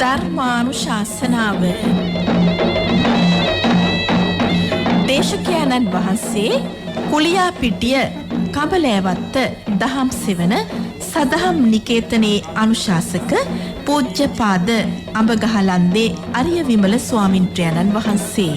ධර්මානුශාසනාව දේශකයන්න් වහන්සේ කුලියාපිටිය කබලෑවත්ත දහම් සෙවන සදහම් නිකේතනයේ අනුශාසක පූජ්‍යපාද අඹගහලන්දේ අරිය විමල ස්වාමින්ත්‍රයන්න් වහන්සේ.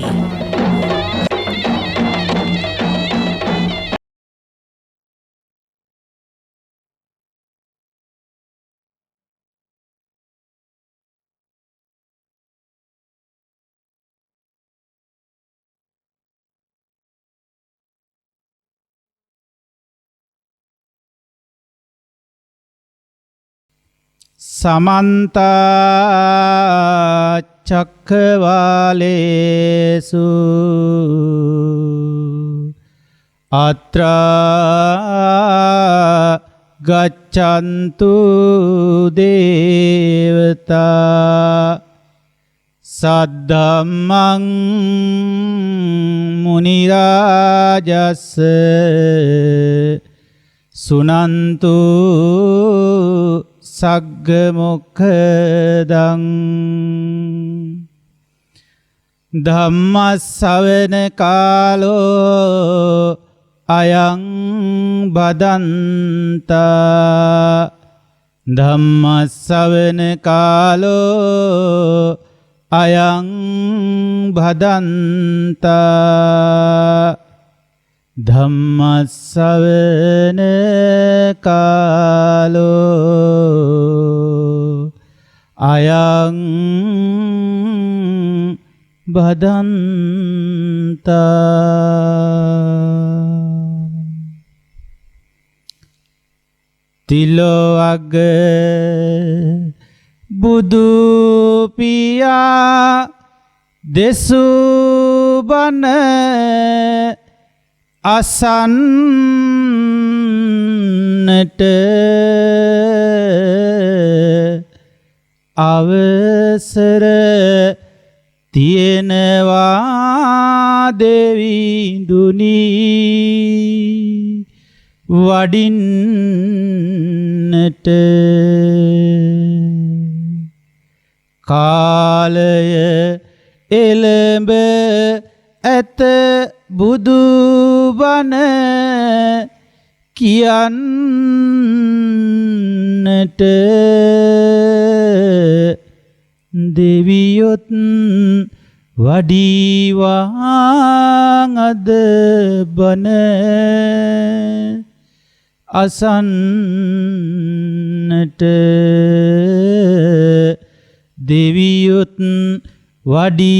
සමන්ත චක්ඛවාලේසු අත්‍රා ගච්ඡන්තු දේවතා සද්ධම්මං මුනි රාජස්ස සුනන්තු සග්ග මොක්ඛදං ධම්ම ශ්‍රවණ කාලෝ අයං බදන්තා ධම්ම ශ්‍රවණ කාලෝ අයං බදන්තා ධම්ම ශ්‍රවණ කාලෝ අයං බදන්තා. තිලෝවග්ග බුදු පියා දෙසූ බණ අසන්නට අවසර තියෙනවා දෙවිඳුනි වඩින්නට කාලය එළඹ ඇත බුදු බණ කියන්නට දෙවියොත් වඩිවාං අද බණ අසන්නට දෙවියොත් වඩිවාමෙහි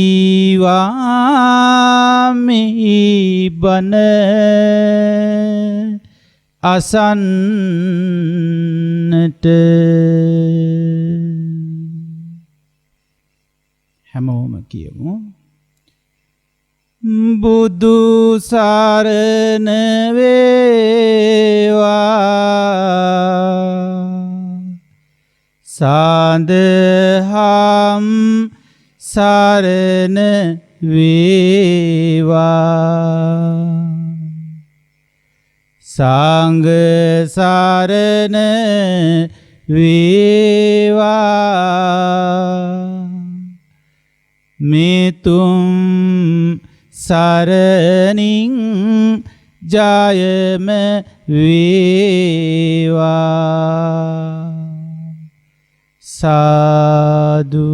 බණ අසන්නට. හැමෝම කියමු. බුදු සරණ වේවා සාන්දහම් සරණ වේවා සංඝ සරණ වේවා මෙතුම් සරණින් ජයම වේවා සාදු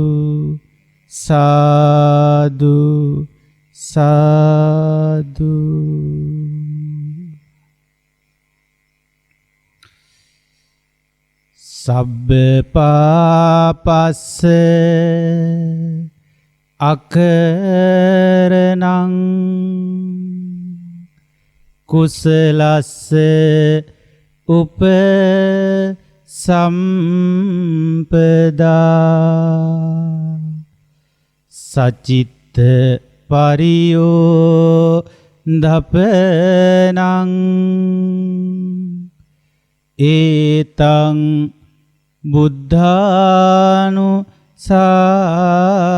සාදු සාදු. සබ්බ පාපස්ස අකරණං කුසලස්ස උප සම්පදා සචිත්ත පරියෝ දපනං ඒතං බුද්ධානු ශාසනං.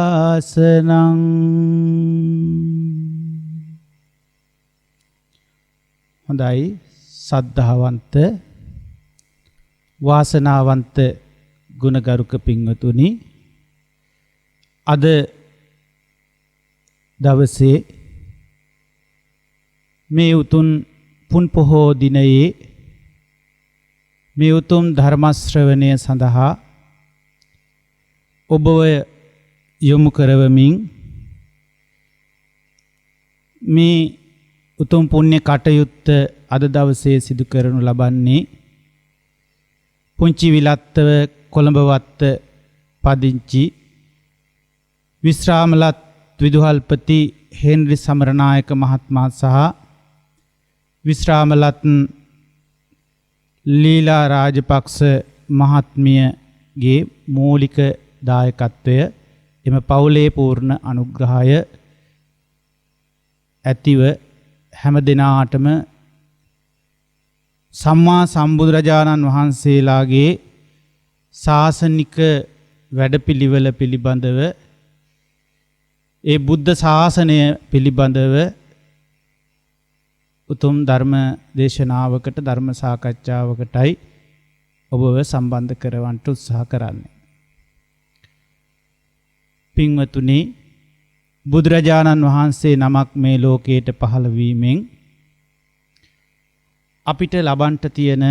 හොඳයි සද්ධාවන්ත වාසනාවන්ත ගුණගරුක පින්වතුනි, අද දවසේ මේ උතුම් පුන් පොහෝ දිනයේ මේ උතුම් ධර්ම ශ්‍රවණය සඳහා ඔබව යොමු කරවමින් මේ උතුම් පුණ්‍ය කටයුත්ත අද දවසේ සිදු කරනු ලබන්නේ පුංචි විලත්තව කොළඹවත්ත පදිංචි විශ්‍රාමලත් විදුහල්පති හෙන්රි සමරනායක මහත්මයා සහ විශ්‍රාමලත් ලීලා රාජපක්ෂ මහත්මියගේ මූලික දායකත්වය එම පවුලේ පූර්ණ අනුග්‍රහය ඇතිව හැම දිනාටම සම්මා සම්බුදුරජාණන් වහන්සේලාගේ ශාසනික වැඩපිළිවෙල පිළිබඳව ඒ බුද්ධ ශාසනය පිළිබඳව උතුම් ධර්ම දේශනාවකට ධර්ම සාකච්ඡාවකටයි ඔබව සම්බන්ධ කරවන්නට උත්සාහ කරන්නේ. පින්වතුනි, බුදුරජාණන් වහන්සේ නමක් මේ ලෝකයට පහළ වීමෙන් අපිට ලබන්නට තියෙන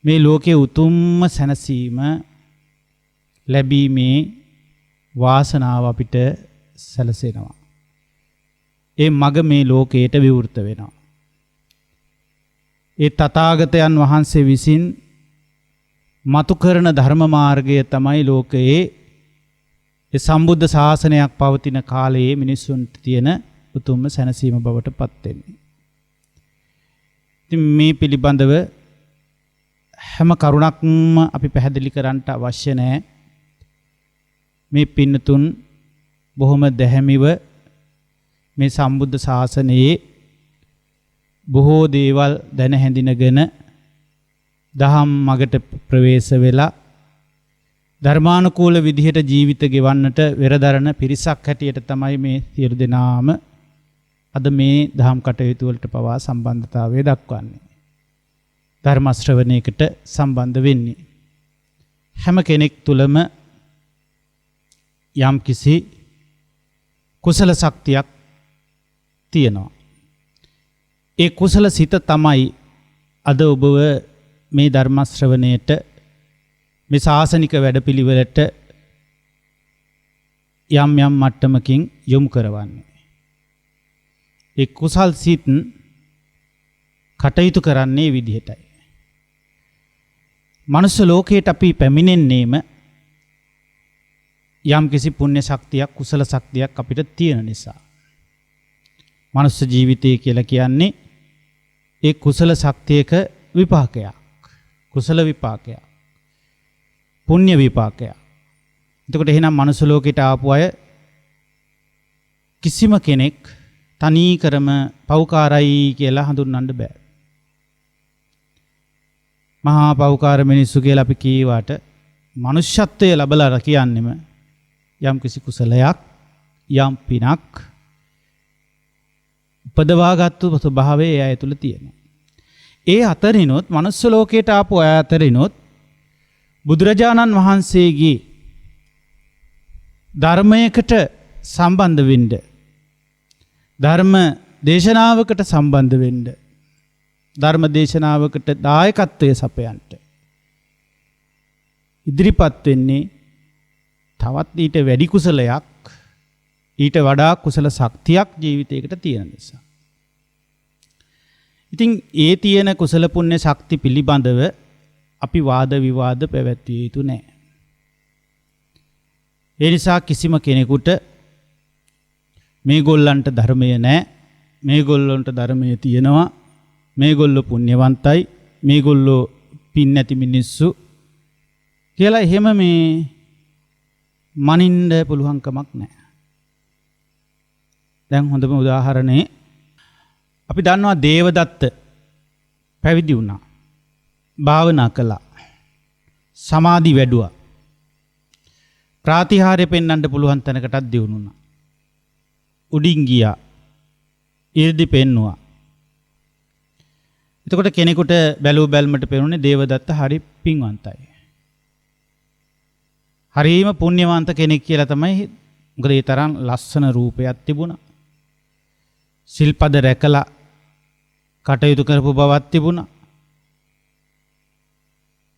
මේ ලෝකයේ උතුම්ම සැනසීම ලැබීමේ වාසනාව අපිට සැලසෙනවා. ඒ මග මේ ලෝකයට විවෘත වෙනවා. ඒ තථාගතයන් වහන්සේ විසින් මතු කරන ධර්ම මාර්ගය තමයි ලෝකයේ ඒ සම්බුද්ධ ශාසනයක් පවතින කාලයේ මිනිසුන්ට තියෙන උතුම්ම සැනසීම බවට පත් වෙන්නේ. ඉතින් මේ පිළිබඳව හැම කරුණක්ම අපි පැහැදිලි කරන්න අවශ්‍ය නැහැ. මේ පින්නතුන් බොහොම දැහැමිව මේ සම්බුද්ධ ශාසනයේ බොහෝ දේවල් දැන හැඳිනගෙන දහම් මගට ප්‍රවේශ වෙලා ධර්මානුකූල විදිහට ජීවිත ගෙවන්නට වෙරදරන පිරිසක් හැටියට තමයි මේ සියලු දෙනාම අද මේ දහම් කටයුතු වලට පවා සම්බන්ධතාවය දක්වන්නේ. ධර්ම ශ්‍රවණයකට සම්බන්ධ වෙන්නේ. හැම කෙනෙක් තුළම යම් කිසි කුසල ශක්තියක් තියෙනවා. ඒ කුසල සිත තමයි අද ඔබව මේ ධර්ම ශ්‍රවණයට මේ ශාසනික වැඩපිළිවෙලට යම් යම් මට්ටමකින් යොමු කරවන්නේ. ඒ කුසල් සිත් කටයුතු කරන්නේ විදිහටයි. මනුස්ස ලෝකයට අපි පැමිණෙන්නේම යම් කිසි පුණ්‍ය ශක්තියක් කුසල ශක්තියක් අපිට තියෙන නිසා. මනුස්ස ජීවිතය කියලා කියන්නේ ඒ කුසල ශක්තියක විපාකයක්. කුසල විපාකයක්. පුණ්‍ය විපාකයක්. එතකොට එහෙනම් මනුස්ස ලෝකයට ආපු අය කිසිම කෙනෙක් තනීකරම පව්කාරයි කියලා හඳුන්වන්න බෑ. මහා පව්කාර මිනිස්සු කියලා අපි කීවාට මනුෂ්‍යත්වය ලැබලා කියන්නෙම යම් කිසි කුසලයක් යම් පිනක් උපදවාගත්තු ස්වභාවය ඒ අය තුල තියෙනවා. ඒ අතරිනොත් මනුස්ස ලෝකයට ආපු අය අතරිනොත් බුදුරජාණන් වහන්සේගේ ධර්මයකට සම්බන්ධ වෙන්න, ධර්ම දේශනාවකට සම්බන්ධ වෙන්න, ධර්ම දේශනාවකට දායකත්වයේ සපයන්ට ඉදිරිපත් වෙන්නේ තවත් ඊට වැඩි කුසලයක්, ඊට වඩා කුසල ශක්තියක් ජීවිතයකට තියෙන නිසා. ඉතින් ඒ තියෙන කුසල පුණ්‍ය ශක්ති පිළිබඳව අපි වාද විවාද පැවැත්විය යුතු නැහැ. ඒ නිසා කිසිම කෙනෙකුට මේගොල්ලන්ට ධර්මය නැහැ, මේගොල්ලන්ට ධර්මය තියෙනවා, මේගොල්ලෝ පුණ්‍යවන්තයි, මේගොල්ලෝ පින් නැති මිනිස්සු කියලා එහෙම මේ මනින්න පුළුවන් කමක් නැහැ. දැන් හොඳම උදාහරණේ අපි දන්නවා දේවදත්ත පැවිදි වුණා. භාවනා කළා. සමාධි වැඩුවා. ප්‍රාතිහාර්ය පෙන්වන්න පුළුවන් තැනකටත් දියුණුණා. උඩින් ගියා. ඊර්දි පෙන්නුවා. එතකොට කෙනෙකුට බැලූ බැල්මට පෙනුනේ දේවදත්ත හරි පින්වන්තයි. හරීම පුණ්‍යවන්ත කෙනෙක් කියලා තමයි මොකද ඒ තරම් ලස්සන රූපයක් තිබුණා. සිල්පද රැකලා කටයුතු කරපු බවක් තිබුණා.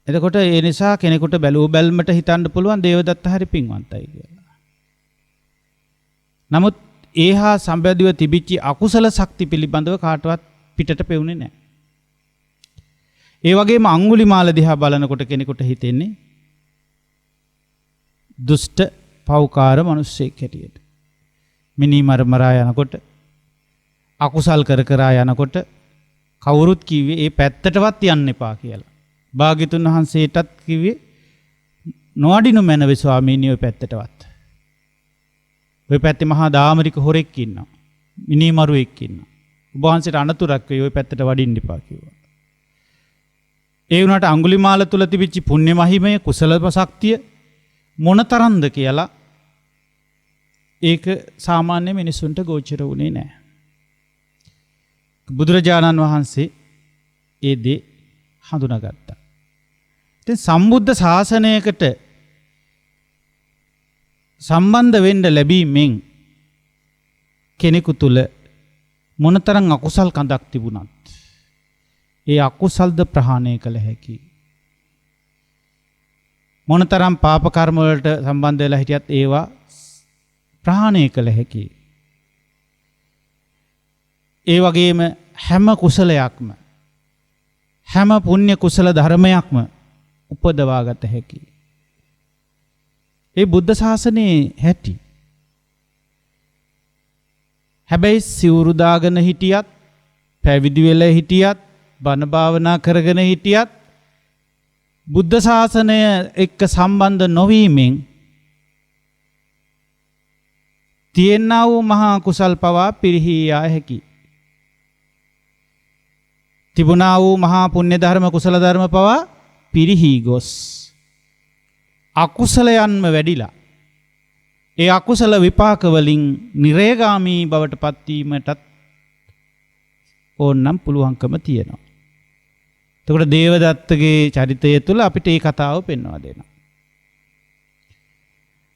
එතකොට ඒ නිසා කෙනෙකුට බැලූ බැල්මට හිතන්න පුළුවන් දේවදත්ත හරි පින්වන්තයි කියලා. නමුත් ඒහා සම්බන්ධව තිබිච්ච අකුසල ශක්ති පිළිබඳව කාටවත් පිටට පෙවුනේ නැහැ. ඒ වගේම අඟුලිමාල දිහා බලනකොට කෙනෙකුට හිතෙන්නේ දුෂ්ට පෞකාර මිනිස්සෙක් හැටියට. මිනි මරමරා යනකොට අකුසල් කර කර යනකොට කවුරුත් කිව්වේ ඒ පැත්තටවත් යන්න එපා කියලා. භාග්‍යතුන් වහන්සේටත් කිව්වේ නොඅඩිනු මැනවේ ස්වාමීනි ඔය පැත්තටවත්. ඔය පැත්තේ මහා දාමරික හොරෙක් ඉන්නවා. මිනි මරුවෙක් ඉන්නවා. ඔබ වහන්සේට අනතුරක් වෙයි ඔය පැත්තට වඩින්න එපා කිව්වා. ඒ වුණාට අඟුලිමාල තුල තිබිච්ච පුණ්‍ය මහිමය කුසල ශක්තිය මොනතරම්ද කියලා ඒක සාමාන්‍ය මිනිසුන්ට ගෝචර වුණේ නැහැ. බුදුරජාණන් වහන්සේ ඒ දේ හඳුනාගත්තා. ඉතින් සම්බුද්ධ ශාසනයකට සම්බන්ධ වෙන්න ලැබීමෙන් කෙනෙකු තුල මොනතරම් අකුසල් කඳක් තිබුණත් ඒ අකුසල්ද ප්‍රහාණය කළ හැකියි. මොනතරම් පාප කර්ම වලට සම්බන්ධ වෙලා හිටියත් ඒවා ප්‍රහාණය කළ හැකියි. ඒ වගේම හැම කුසලයක්ම හැම පුණ්‍ය කුසල ධර්මයක්ම උපදවා ගත හැකියි. ඒ බුද්ධ ශාසනයේ හැටි. හැබැයි සිවුරු දාගෙන හිටියත් පැවිදි වෙලා හිටියත් බණ භාවනා කරගෙන හිටියත් බුද්ධ ශාසනය එක්ක සම්බන්ධ නොවීමෙන් තියෙනා වූ මහා කුසල් පවා පිරිහී යා හැකියි. තිබුණා වූ මහා පුණ්‍ය ධර්ම කුසල ධර්ම පවා පිරිහී ගොස් අකුසලයන්ම වැඩිලා ඒ අකුසල විපාක වලින් නිරේගාමී බවට පත්වීමටත් ඕනනම් පුළුවන්කම තියෙනවා. එතකොට දේවදත්තගේ චරිතය තුළ අපිට මේ කතාව පෙන්වා දෙනවා.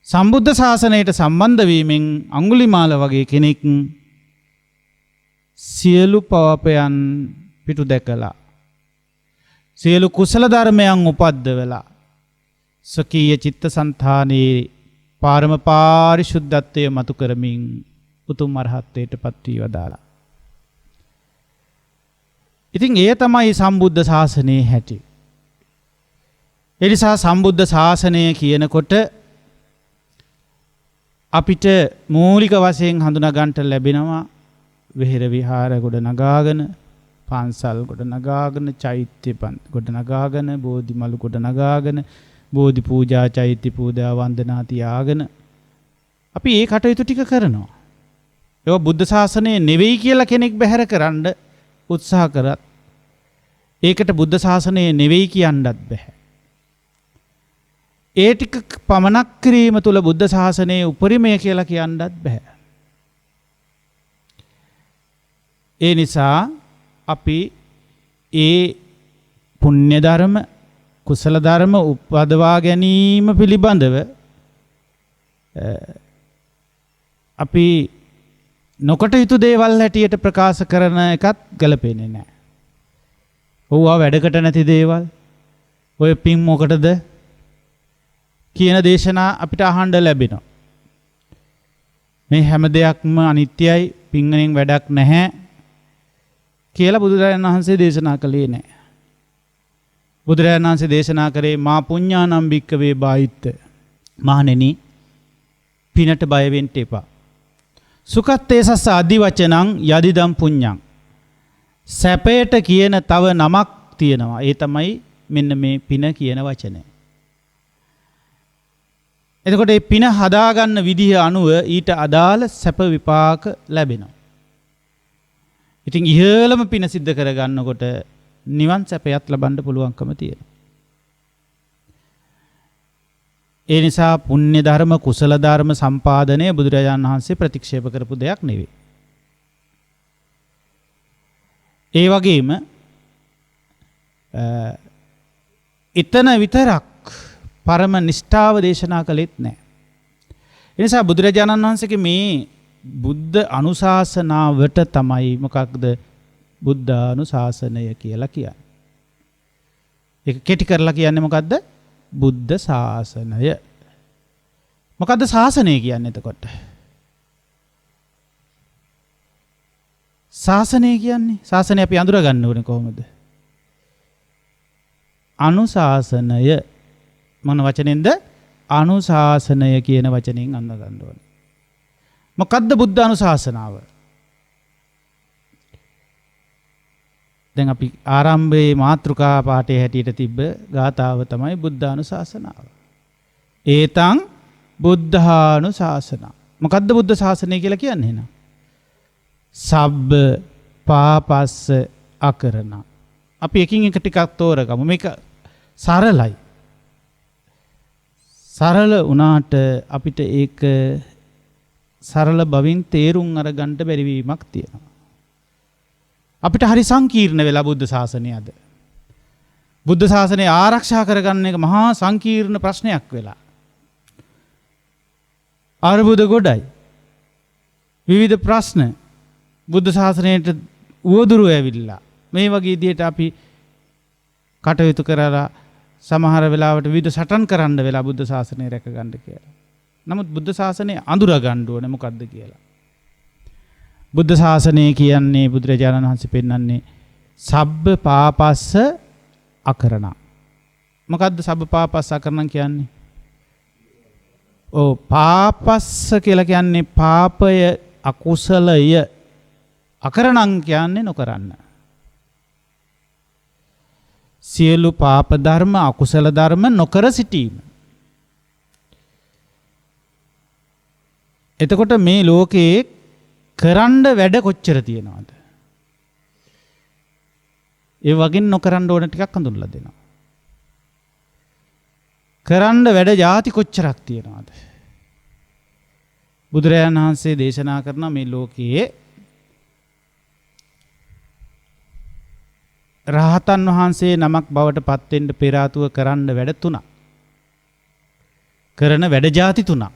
සම්බුද්ධ ශාසනයට සම්බන්ධ වීමෙන් අඟුලිමාල වගේ කෙනෙක් සියලු පවපයන් පිටු දැකලා සියලු කුසල ධර්මයන් උපද්දවලා සකීය චිත්තසංතානයේ පාරම පාරිශුද්ධත්වය මතු කරමින් උතුම් අරහත්ත්වයට පත් වී වදාලා. ඉතින් ඒ තමයි සම්බුද්ධ ශාසනයේ හැටි. ඒ නිසා සම්බුද්ධ ශාසනය කියනකොට අපිට මූලික වශයෙන් හඳුනා ගන්නට ලැබෙනවා විහෙර විහාර ගොඩ නගාගෙන, පන්සල් ගොඩ නගාගෙන, චෛත්‍ය ගොඩ නගාගෙන, බෝධි මලු ගොඩ නගාගෙන, බෝධි පූජා, චෛත්‍ය පූජා, වන්දනා තියාගෙන අපි ඒ කටයුතු ටික කරනවා. ඒක බුද්ධ ශාසනය නෙවෙයි කියලා කෙනෙක් බැහැර කරන්න උත්සාහ කරත් ඒකට බුද්ධ ශාසනය නෙවෙයි කියන්නත් බෑ. ඒ ටික පමනක් කිරීම තුළ බුද්ධ ශාසනයේ උපරිමය කියලා කියන්නත් බෑ. ඒ නිසා අපි ඒ පුණ්‍ය ධර්ම කුසල ධර්ම උපදවා ගැනීම පිළිබඳව අපි නොකට යුතු දේවල් හැටියට ප්‍රකාශ කරන එකත් ගැලපෙන්නේ නැහැ. ඕවා වැඩකට නැති දේවල්. ඔය පින් මොකටද කියන දේශනා අපිට අහන්න ලැබෙනවා. මේ හැම දෙයක්ම අනිත්‍යයි, පින්වලින් වැඩක් නැහැ කියලා බුදුරජාණන් වහන්සේ දේශනා කළේ නැහැ. බුදුරජාණන් වහන්සේ දේශනා කරේ මා පුඤ්ඤානම් භික්ඛවේ බායිත්ත. මහණෙනි පිනට බය වෙන්න එපා. සුඛත්තේසස්ස අදි වචනං යදිදම් පුඤ්ඤං. සැපයට කියන තව නමක් තියෙනවා. ඒ තමයි මෙන්න මේ පින කියන වචනය. එතකොට මේ පින හදාගන්න විදිහ අනුව ඊට අදාළ සැප විපාක ලැබෙනවා. ඉතින් ඉහළම පින සිද්ධ කරගන්නකොට නිවන් සැපයත් ලබන්න පුළුවන්කම තියෙනවා. ඒ නිසා පුණ්‍ය ධර්ම කුසල ධර්ම සම්පාදනය බුදුරජාණන් වහන්සේ ප්‍රතික්ෂේප කරපු දෙයක් නෙවෙයි. ඒ වගේම එතන විතරක් පරම නිෂ්ඨාව දේශනා කළෙත් නැහැ. ඒ නිසා බුදුරජාණන් වහන්සේගේ මේ බුද්ධ අනුශාසනාවට තමයි මොකක්ද බුද්ධානුශාසනය කියලා කියන්නේ. ඒක කෙටි කරලා කියන්නේ මොකද්ද? බුද්ධ ශාසනය. මොකද්ද ශාසනය කියන්නේ එතකොට? ශාසනය කියන්නේ ශාසනය අපි අඳුර ගන්න ඕනේ කොහොමද? අනුශාසනය මොන වචනෙන්ද? අනුශාසනය කියන වචනෙන් අඳුර ගන්න ඕනේ. මොකද්ද බුද්ධ අනුශාසනාව? දැන් අපි ආරම්භයේ මාතෘකා පාඨයේ හැටියට තිබ්බ ගාථාව තමයි බුද්ධ අනුශාසනාව. ඒතං බුද්ධානුශාසනා. මොකද්ද බුද්ධ ශාසනය කියලා කියන්නේ එහෙනම්? සබ්බ පාපස්ස අකරණ. අපි එකින් එක ටිකක් තෝරගමු. මේක සරලයි. සරල වුණාට අපිට ඒක සරල බවින් තේරුම් අරගන්න බැරි වීමක් තියෙනවා. අපිට හරි සංකීර්ණ වෙලා බුද්ධ ශාසනය අද. බුද්ධ ශාසනය ආරක්ෂා කරගන්න එක මහා සංකීර්ණ ප්‍රශ්නයක් වෙලා. අර්බුද ගොඩයි. විවිධ ප්‍රශ්න බුද්ධ ශාසනයට උවදුරු ඇවිල්ලා මේ වගේ විදියට අපි කටයුතු කරලා සමහර වෙලාවට විවිධ සටන් කරන්න වෙලා බුද්ධ ශාසනය රැක ගන්න කියලා. නමුත් බුද්ධ ශාසනය අඳුර ගන්න ඕනේ මොකද්ද කියලා. බුද්ධ ශාසනය කියන්නේ බුදුරජාණන් වහන්සේ පෙන්වන්නේ සබ්බ පාපස්ස අකරණ. මොකද්ද සබ්බ පාපස්ස අකරණ කියන්නේ? පාපස්ස කියලා කියන්නේ පාපය අකුසලය. අකරණං කියන්නේ නොකරන්න. සියලු පාප ධර්ම අකුසල ධර්ම නොකර සිටීම. එතකොට මේ ලෝකේ කරන්න වැඩ කොච්චර තියෙනවද? ඒ වගේ නොකරන්න ඕන ටිකක් හඳුන්වලා දෙනවා. කරන්න වැඩ ಜಾති කොච්චරක් තියෙනවද? බුදුරජාණන් වහන්සේ දේශනා කරන මේ ලෝකයේ රහතන් වහන්සේ නමක් බවට පත් වෙන්න පෙර ආතුව කරන්න වැඩ තුනක්. කරන වැඩ ಜಾති තුනක්.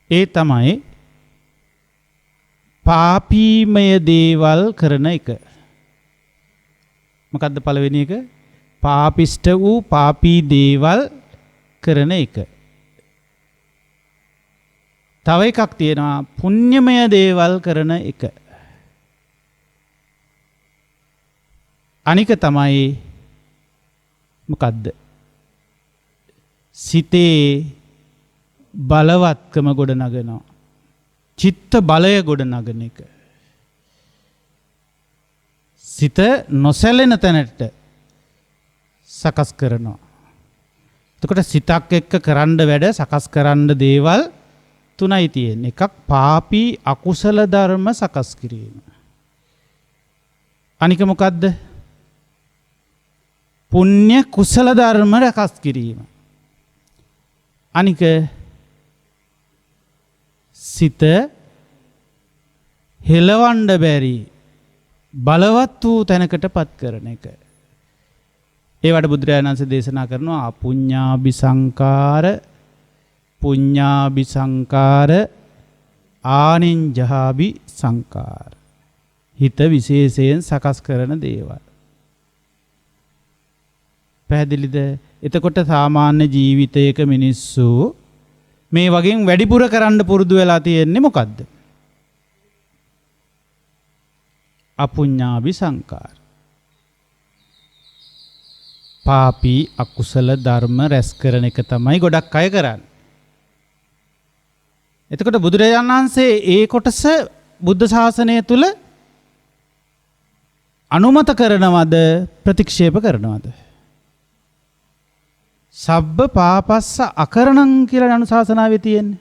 ඒ තමයි පාපීමය දේවල් කරන එක. මොකද්ද පළවෙනි එක? පාපිෂ්ඨ වූ පාපී දේවල් කරන එක. තව එකක් තියෙනවා පුණ්‍යමය දේවල් කරන එක. අනික තමයි මොකද්ද? සිතේ බලවත්කම ගොඩ නගනවා. චිත්ත බලය ගොඩ නගන එක. සිත නොසැලෙන තැනට සකස් කරනවා. එතකොට සිතක් එක්ක කරන්න වැඩ සකස් කරන්න දේවල් තුනයි තියෙන්නේ. එකක් පාපී අකුසල ධර්ම සකස් කිරීම. අනික මොකද්ද? පුණ්‍ය කුසල ධර්ම රැකස් කිරීම. අනික සිත හෙලවන්න බැරි බලවත් වූ තැනකට පත් කරන එක. ඒවට බුදුරජාණන් වහන්සේ දේශනා කරනවා අපුඤ්ඤාභි සංකාර, පුඤ්ඤාභි සංකාර, ආනිඤ්ජාභි සංකාර. හිත විශේෂයෙන් සකස් කරන දේවල්. පැහැදිලිද? එතකොට සාමාන්‍ය ජීවිතයක මිනිස්සු මේ වගේ වැඩිපුර කරන්න පුරුදු වෙලා තියෙන්නේ මොකද්ද? අපුඤ්ඤාභි සංකාර. පාපී අකුසල ධර්ම රැස් කරන එක තමයි ගොඩක් අය කරන්නේ. එතකොට බුදුරජාණන් වහන්සේ ඒ කොටස බුද්ධ ශාසනය තුල අනුමත කරනවද ප්‍රතික්ෂේප කරනවද? සබ්බ පාපස්ස අකරණං කියලා අනුශාසනාවේ තියෙන්නේ.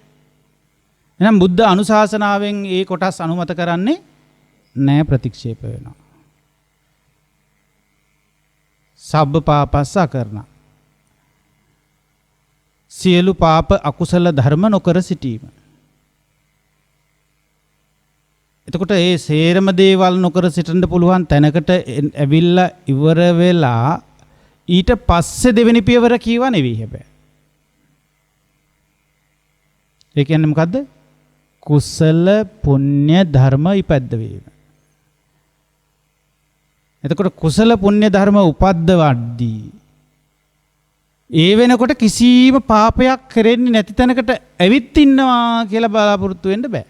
එහෙනම් බුද්ධ අනුශාසනාවෙන් ඒ කොටස් අනුමත කරන්නේ නැහැ, ප්‍රතික්ෂේප වෙනවා. සබ්බ පාපස්ස අකරණ. සියලු පාප අකුසල ධර්ම නොකර සිටීම. එතකොට ඒ සේරම දේවල් නොකර සිටින්න පුළුවන් තැනකට ඇවිල්ලා ඉවර වෙලා ඊට පස්සේ දෙවෙනි පියවර කීවා නෙවෙයි හැබැයි. ඒ කියන්නේ මොකද්ද? කුසල පුණ්‍ය ධර්ම ඉපද්ද වීම. එතකොට කුසල පුණ්‍ය ධර්ම උපද්දවද්දී ඒ වෙනකොට කිසිම පාපයක් කරෙන්නේ නැති තැනකට ඇවිත් ඉන්නවා කියලා බලාපොරොත්තු වෙන්න බෑ.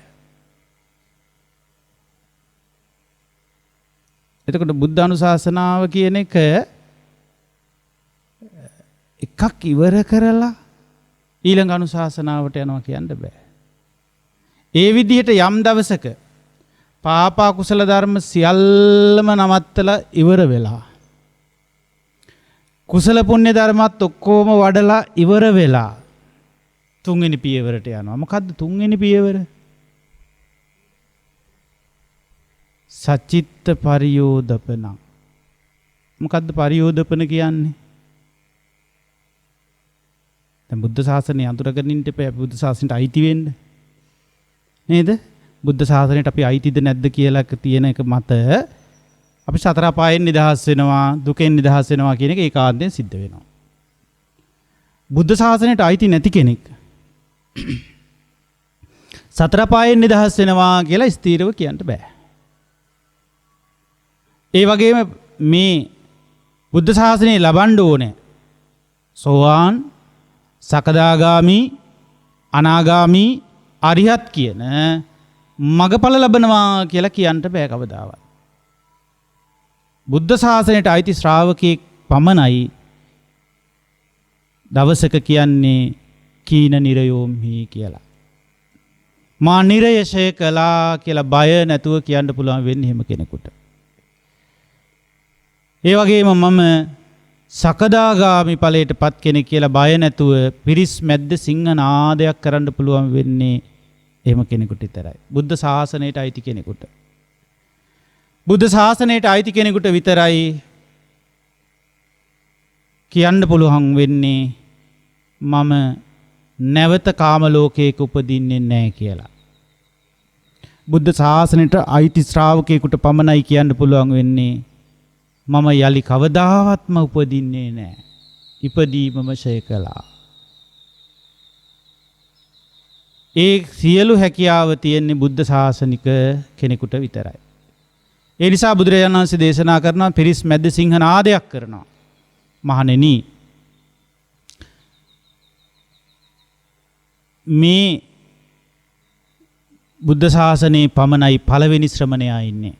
එතකොට බුද්ධ අනුශාසනාව කියන එක එකක් ඉවර කරලා ඊළඟ අනුශාසනාවට යනවා කියන්න බෑ. ඒ විදිහට යම් දවසක පාප කුසල ධර්ම සියල්ලම නවත්තලා ඉවර වෙලා කුසල පුණ්‍ය ධර්මත් ඔක්කොම වඩලා ඉවර වෙලා තුන්වෙනි පියවරට යනවා. මොකද්ද තුන්වෙනි පියවර? සචිත්ත පරියෝදපන. මොකද්ද පරියෝදපන කියන්නේ? දැන් බුද්ධ ශාසනය අඳුරගෙන ඉන්න එපා. බුද්ධ ශාසනයට අයිති වෙන්න. නේද? බුද්ධ ශාසනයට අපි අයිතිද නැද්ද කියලා තියෙන එක මත අපි සතර අපායෙන් නිදහස් වෙනවා, දුකෙන් නිදහස් වෙනවා කියන එක ඒකාන්තයෙන් සිද්ධ වෙනවා. බුද්ධ ශාසනයට අයිති නැති කෙනෙක් සතර අපායෙන් නිදහස් වෙනවා කියලා ස්ථීරව කියන්න බෑ. ඒ වගේම මේ බුද්ධ ශාසනය ලබන්න ඕනේ සෝවාන්, සකදාගාමි, අනාගාමි, අරිහත් කියන මගඵල ලබනවා කියලා කියන්න බෑ කවදාවත්. බුද්ධ ශාසනයට අයිති ශ්‍රාවකෙක් පමණයි දවසක කියන්නේ කීන නිරයෝම්හි කියලා. මා නිරයශය කළා කියලා බය නැතුව කියන්න පුළුවන් වෙන්නේ එහෙම කෙනෙකුට. ඒ වගේම මම සකදාගාමි ඵලයට පත් කෙනෙක් කියලා බය නැතුව පිරිස් මැද්ද සිංහනාදයක් කරන්න පුළුවන් වෙන්නේ එහෙම කෙනෙකුට විතරයි. බුද්ධ ශාසනයට අයිති කෙනෙකුට. බුද්ධ ශාසනයට අයිති කෙනෙකුට විතරයි කියන්න පුළුවන් වෙන්නේ මම නැවත කාම ලෝකයක උපදින්නේ නැහැ කියලා. බුද්ධ ශාසනයට අයිති ශ්‍රාවකයෙකුට පමණයි කියන්න පුළුවන් වෙන්නේ මම යලි කවදාවත්ම උපදින්නේ නැහැ. ඉපදීමම ෂය කළා. ඒ සියලු හැකියාව තියෙන්නේ බුද්ධ ශාසනික කෙනෙකුට විතරයි. ඒ නිසා බුදුරජාණන් වහන්සේ දේශනා කරනවා පිරිස් මැද්ද සිංහනාදයක් කරනවා. මහණෙනි මේ බුද්ධ ශාසනයේ පමණයි පළවෙනි ශ්‍රමණයා ඉන්නේ.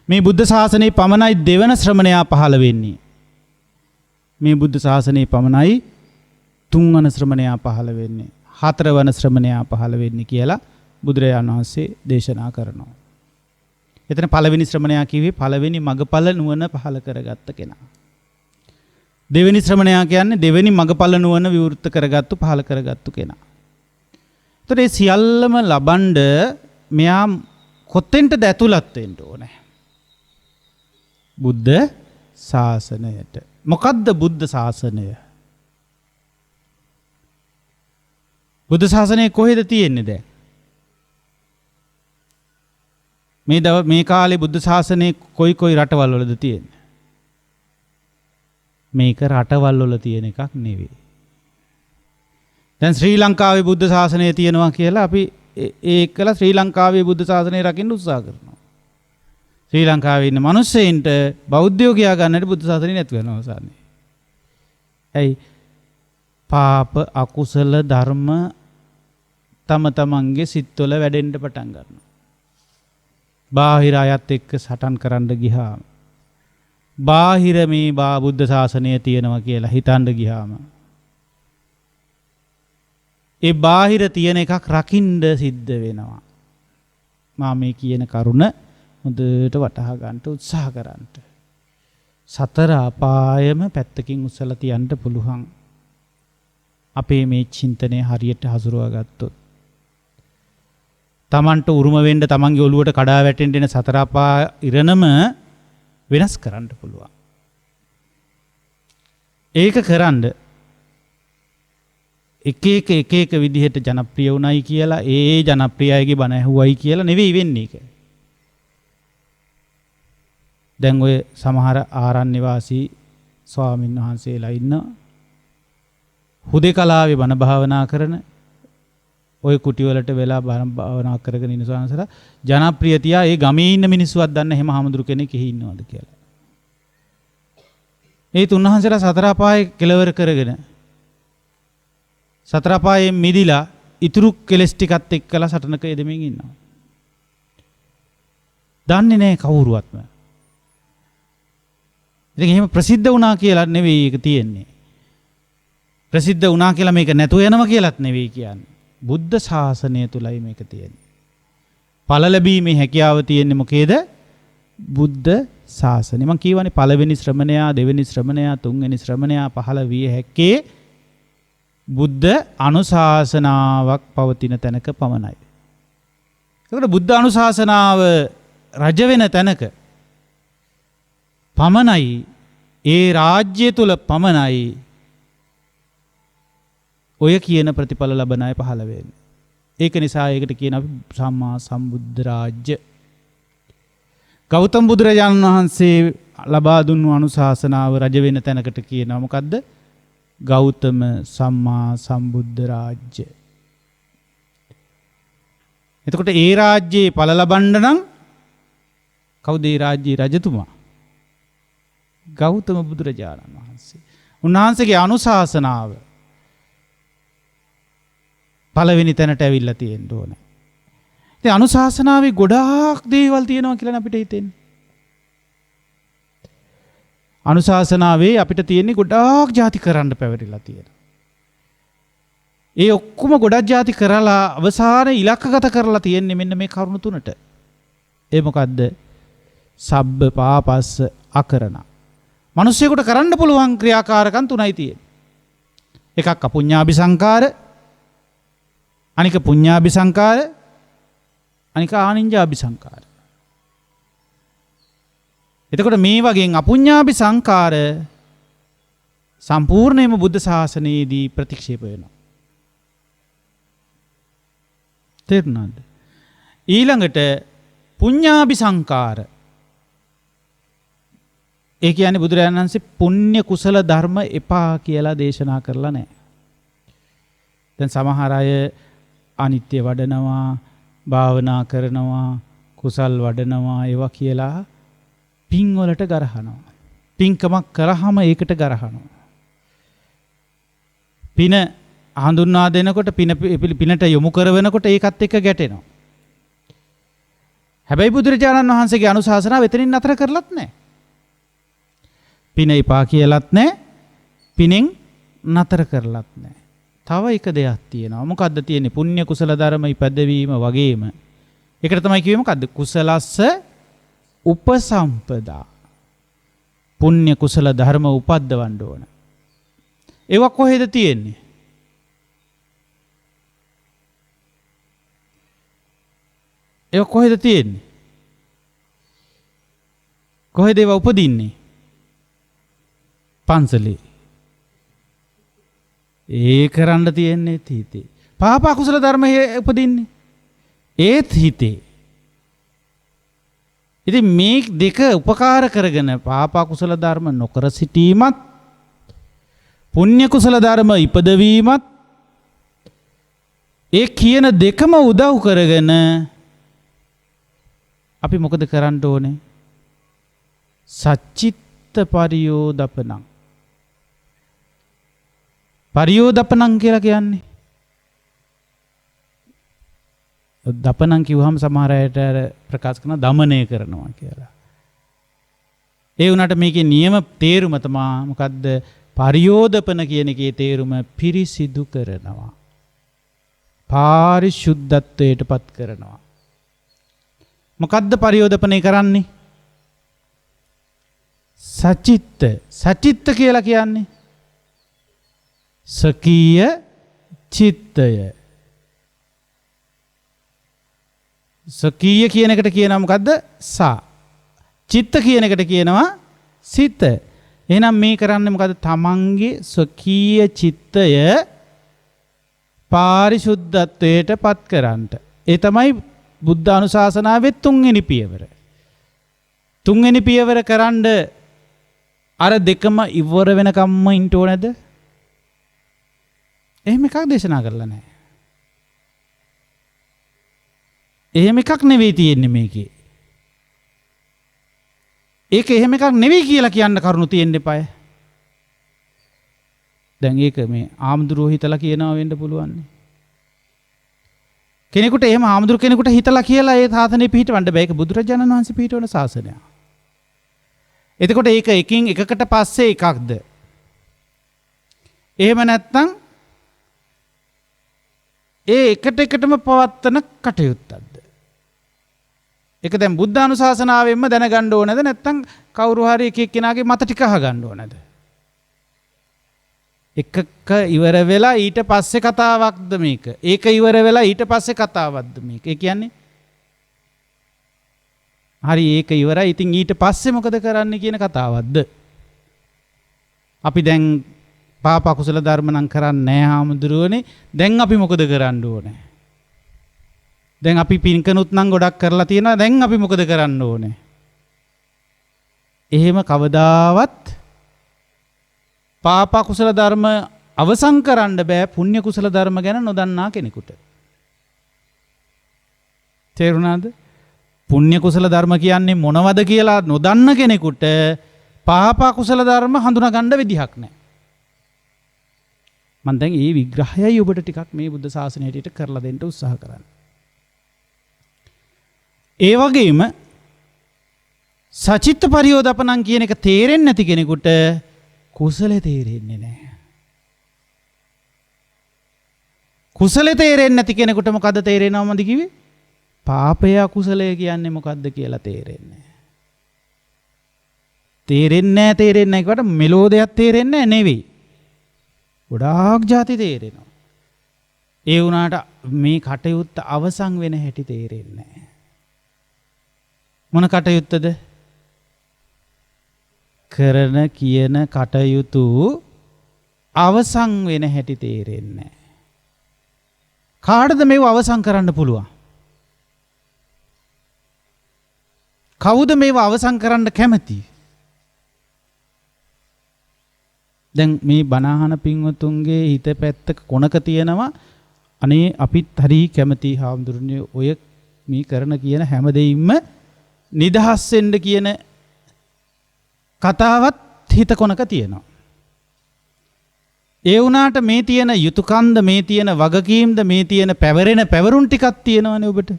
මේ බුද්ධ ශාසනයේ පමණයි දෙවන ශ්‍රමණයා පහළ වෙන්නේ. මේ බුද්ධ ශාසනයේ පමණයි තුන්වන ශ්‍රමණයා පහළ වෙන්නේ. හතරවන ශ්‍රමණයා පහළ වෙන්නේ කියලා බුදුරජාණන් වහන්සේ දේශනා කරනවා. එතන පළවෙනි ශ්‍රමණයා කිව්වේ පළවෙනි මගපල නුවණ පහළ කරගත්ත කෙනා. දෙවෙනි ශ්‍රමණයා කියන්නේ දෙවෙනි මගපල නුවණ විවෘත කරගත්තු පහළ කරගත්තු කෙනා. ඒතර ඒ සියල්ලම ලබනද මෙයා කොතෙන්ට ඇතුළත් වෙන්න ඕනේ? බුද්ධ ශාසනයට. මොකද්ද බුද්ධ ශාසනය? බුද්ධ ශාසනය කොහෙද තියෙන්නේ දැන්? මේ කාලේ බුද්ධ ශාසනය කොයි රටවල් වලද තියෙන්නේ? මේක රටවල් වල තියෙන එකක් නෙවෙයි. දැන් ශ්‍රී ලංකාවේ බුද්ධ ශාසනය තියෙනවා කියලා අපි ඒකලා ශ්‍රී ලංකාවේ බුද්ධ ශාසනය රකින්න උත්සාහ කරනවා. ශ්‍රී ලංකාවේ ඉන්න මිනිස්සෙයින්ට බෞද්ධයෝ කියා ගන්නට බුද්ධ ශාසනය නැති වෙනවා සාන්නේ. ඇයි? පාප අකුසල ධර්ම තම තමන්ගේ සිත්වල වැඩෙන්න පටන් ගන්නවා. බාහිර අයත් එක්ක සටන් කරන්න ගියාම බාහිර මේ බුද්ධ ශාසනය තියෙනවා කියලා හිතන්න ගියාම ඒ බාහිර තියෙන එකක් රකින්න සිද්ධ වෙනවා. මම මේ කියන කරුණ හොඳට වටහා ගන්න උත්සාහ කරන්න. සතර අපායම පැත්තකින් උස්සලා තියන්න පුළුවන්. අපේ මේ චින්තනය හරියට හසුරුවා ගත්තොත් තමන්ට උරුම වෙන්න තමන්ගේ ඔළුවට කඩා වැටෙන්න එන සතර අපාය ඉරණම වෙනස් කරන්න පුළුවන්. ඒක කරන්න එක එක විදිහට ජනප්‍රිය වුණයි කියලා ඒ ජනප්‍රිය අයගේ බණ ඇහුවයි කියලා නෙවෙයි වෙන්නේ ඒක. දැන් ඔය සමහර ආරණ්‍ය වාසී ස්වාමීන් වහන්සේලා ඉන්න හුදේකලාවේ බණ භාවනා කරන ඔය කුටි වලට වෙලා බණ භාවනා කරගෙන ඉන්න ස්වාමීන්සලා ජනප්‍රිය තියා ඒ ගමේ ඉන්න මිනිස්සුවත් දන්න හැම හාමුදුරු කෙනෙක් එහි ඉන්නවද කියලා. ඒ තුන්වහන්සේලා සතර අපායේ කෙලවර කරගෙන සතර අපායෙන් මිදිලා ඉතුරු කෙලස් ටිකත් එක්කලා සටනක යෙදෙමින් ඉන්නවා. දන්නේ නැහැ කවුරුවත්ම. ඉතින් එහෙම ප්‍රසිද්ධ වුණා කියලා නෙවෙයි ඒක තියෙන්නේ. ප්‍රසිද්ධ වුණා කියලා මේක නැතු වෙනවා කියලාත් නෙවෙයි කියන්නේ. බුද්ධ ශාසනය තුලයි මේක තියෙන්නේ. ඵල ලැබීමේ හැකියාව තියෙන්නේ මොකේද? බුද්ධ ශාසනය. මම කියවනේ පළවෙනි ශ්‍රමණයා, දෙවෙනි ශ්‍රමණයා, තුන්වෙනි ශ්‍රමණයා පහළ විය හැක්කේ බුද්ධ අනුශාසනාවක් පවතින තැනක පමණයි. ඒකට බුද්ධ අනුශාසනාව රජ වෙන තැනක පමණයි, ඒ රාජ්‍ය තුල පමණයි ඔය කියන ප්‍රතිඵල ලබන අය පහළ වෙන්නේ. ඒක නිසා ඒකට කියන අපි සම්මා සම්බුද්ධ රාජ්‍ය. ගෞතම බුදුරජාණන් වහන්සේ ලබා දුන්නු අනුශාසනාව රජ වෙන තැනකට කියනවා මොකද්ද? ගෞතම සම්මා සම්බුද්ධ රාජ්‍ය. එතකොට ඒ රාජ්‍යයේ ඵල ලබන්න නම් කවුද ඒ රාජ්‍යයේ රජතුමා? ගෞතම බුදුරජාණන් වහන්සේ. උන්වහන්සේගේ අනුශාසනාව පළවෙනි තැනට ඇවිල්ලා තියෙන්න ඕනේ. ඉතින් අනුශාසනාවේ ගොඩාක් දේවල් තියෙනවා කියලා අපිට හිතෙන්නේ. අනුශාසනාවේ අපිට තියෙන්නේ ගොඩාක් ಜಾති කරන්න පැවරිලා තියෙනවා. ඒ ඔක්කොම ගොඩක් ಜಾති කරලා අවසානයේ ඉලක්කගත කරලා තියෙන්නේ මෙන්න මේ කරුණු තුනට. ඒ මොකද්ද? සබ්බ පාපස්ස අකරණ. මිනිස්සුෙකුට කරන්න පුළුවන් ක්‍රියාකාරකම් තුනයි තියෙන්නේ. එකක් අපුඤ්ඤාභි සංකාර, අනික පුඤ්ඤාභි සංකාර, අනික ආනිඤ්ඤාභි සංකාර. එතකොට මේ වගේ අපුඤ්ඤාභි සංකාර සම්පූර්ණයෙන්ම බුද්ධ ශාසනයේදී ප්‍රතික්ෂේප වෙනවා. තේරුණාද? ඊළඟට පුඤ්ඤාභි සංකාර. ඒ කියන්නේ බුදුරජාණන් වහන්සේ පුණ්‍ය කුසල ධර්ම එපා කියලා දේශනා කරලා නැහැ. දැන් සමහර අය අනිත්‍ය වඩනවා, භාවනා කරනවා, කුසල් වඩනවා ඒවා කියලා පින් වලට ගරහනවා. පින්කමක් කරාම ඒකට ගරහනවා. පින හඳුන්වා දෙනකොට පිනට යොමු කරවෙනකොට ඒකත් එක්ක ගැටෙනවා. හැබැයි බුදුරජාණන් වහන්සේගේ අනුශාසනාව එතනින් නතර කරලත් නැහැ. පින එපා කියලාත් නැහැ. පිනෙන් නතර කරලත් නැහැ. තව එක දෙයක් තියෙනවා. මොකද්ද තියෙන්නේ? පුණ්‍ය කුසල ධර්ම ඉපදවීම වගේම. ඒකට තමයි කිව්වේ මොකද්ද? කුසලස්ස උපසම්පදා. පුණ්‍ය කුසල ධර්ම උපද්දවන්න ඕන. ඒවා කොහෙද තියෙන්නේ? ඒවා කොහෙද තියෙන්නේ? කොහෙද ඒවා උපදින්නේ? පන්සලේ. ඒ කරන්න තියෙන්නේ හිතේ. පාප අකුසල ධර්ම උපදින්නේ ඒත් හිතේ. ඉතින් මේ දෙක උපකාර කරගෙන පාප අකුසල ධර්ම නොකර සිටීමත් පුණ්‍ය කුසල ධර්ම ඉපදවීමත් ඒ කියන දෙකම උදව් කරගෙන අපි මොකද කරන්න ඕනේ? සච්චිත්ත පරියෝදපනං. පරියෝදපනං කියලා කියන්නේ දපනං කිව්වහම සමහර අයට ප්‍රකාශ කරන දමනය කරනවා කියලා. ඒ වුණාට මේකේ නියම තේරුම තමයි මොකද්ද? පරියෝදපන කියන එකේ තේරුම පිරිසිදු කරනවා. පාරිශුද්ධත්වයට පත් කරනවා. මොකද්ද පරියෝදපනේ කරන්නේ? සචිත්ත. සචිත්ත කියලා කියන්නේ සකීය චිත්තය. සකීය කියන එකට කියනවා මොකද්ද? සා. චිත්ත කියන එකට කියනවා සිත. එහෙනම් මේ කරන්නේ මොකද්ද? තමන්ගේ සකීය චිත්තය පාරිශුද්ධත්වයට පත් කරන්නට. ඒ තමයි බුද්ධ අනුශාසනාවේ තුන්වෙනි පියවර. තුන්වෙනි පියවර කරන්න අර දෙකම ඉවර වෙනකම්ම ඉන්න ඕනේද? එහෙම එකක් දේශනා කරලා නැහැ. එහෙම එකක් නෙවෙයි තියෙන්නේ මේකේ. ඒක එහෙම එකක් නෙවෙයි කියලා කියන්න කරුණු තියෙන්න එපාය. දැන් ඒක මේ ආම්දුරෝ හිතලා කියනවා වෙන්න පුළුවන්. කෙනෙකුට එහෙම ආම්දුරු කෙනෙකුට හිතලා කියලා ඒ සාසනය පිහිටවන්න බෑ. ඒක බුදුරජාණන් වහන්සේ පිහිටවන සාසනය. එතකොට ඒක එකින් එකකට පස්සේ එකක්ද? එහෙම නැත්නම් ඒ එකට එකටම පවත්තන කටයුත්තක්ද? ඒක දැන් බුද්ධ අනුශාසනාවෙන්ම දැනගන්න ඕනද නැත්නම් කවුරු හරි එක එක්කෙනාගේ මත ටික අහගන්න ඕනද? එකක ඉවර වෙලා ඊට පස්සේ කතාවක්ද මේක? ඒක ඉවර වෙලා ඊට පස්සේ කතාවක්ද මේක? ඒ කියන්නේ හරි ඒක ඉවරයි. ඉතින් ඊට පස්සේ මොකද කරන්න කියන කතාවක්ද? අපි දැන් පාප අකුසල ධර්ම නම් කරන්නේ නැහැ හාමුදුරුවනේ. දැන් අපි මොකද කරන්න ඕනේ? දැන් අපි පින්කනුත් නම් ගොඩක් කරලා තියෙනවා. දැන් අපි මොකද කරන්න ඕනේ? එහෙම කවදාවත් පාප කුසල ධර්ම අවසන් කරන්න බෑ පුණ්‍ය කුසල ධර්ම ගැන නොදන්නා කෙනෙකුට. තේරුණාද? පුණ්‍ය කුසල ධර්ම කියන්නේ මොනවද කියලා නොදන්න කෙනෙකුට පාප කුසල ධර්ම හඳුනා ගන්න විදිහක් නැහැ. මම දැන් මේ විග්‍රහයයි ඔබට ටිකක් මේ බුද්ධ ශාසනය හැටියට කරලා දෙන්න උත්සාහ කරන්නේ. ඒ වගේම සචිත්ත පරියෝදපණං කියන එක තේරෙන්නේ නැති කෙනෙකුට කුසලේ තේරෙන්නේ නැහැ. කුසලේ තේරෙන්නේ නැති කෙනෙකුට මොකද්ද තේරෙනවමද කිව්වේ? පාපය අකුසලය කියන්නේ මොකද්ද කියලා තේරෙන්නේ නැහැ. තේරෙන්නේ නැහැ කොට මෙලෝ දෙයක් තේරෙන්නේ නෙවෙයි. ගොඩාක් ಜಾති තේරෙනවා. ඒ වුණාට මේ කටයුත්ත අවසන් වෙන හැටි තේරෙන්නේ නැහැ. මොන කටයුත්තද? කරන කියන කටයුතු අවසන් වෙන හැටි තේරෙන්නේ නැහැ. කාටද මේව අවසන් කරන්න පුළුවන්? කවුද මේව අවසන් කරන්න කැමති? දැන් මේ බණහන පින්වතුන්ගේ හිත පැත්තක කොනක තියෙනවා අනේ අපිත් හරි කැමති හාමුදුරනේ ඔය මේ කරන කියන හැම දෙයින්ම නිදහස් වෙන්න කියන කතාවත් හිත කොනක තියෙනවා. ඒ වුණාට මේ තියෙන යුතුයකන්ද මේ තියෙන වගකීම්ද මේ තියෙන පැවරෙන පැවරුම් ටිකක් තියෙනවනේ ඔබට.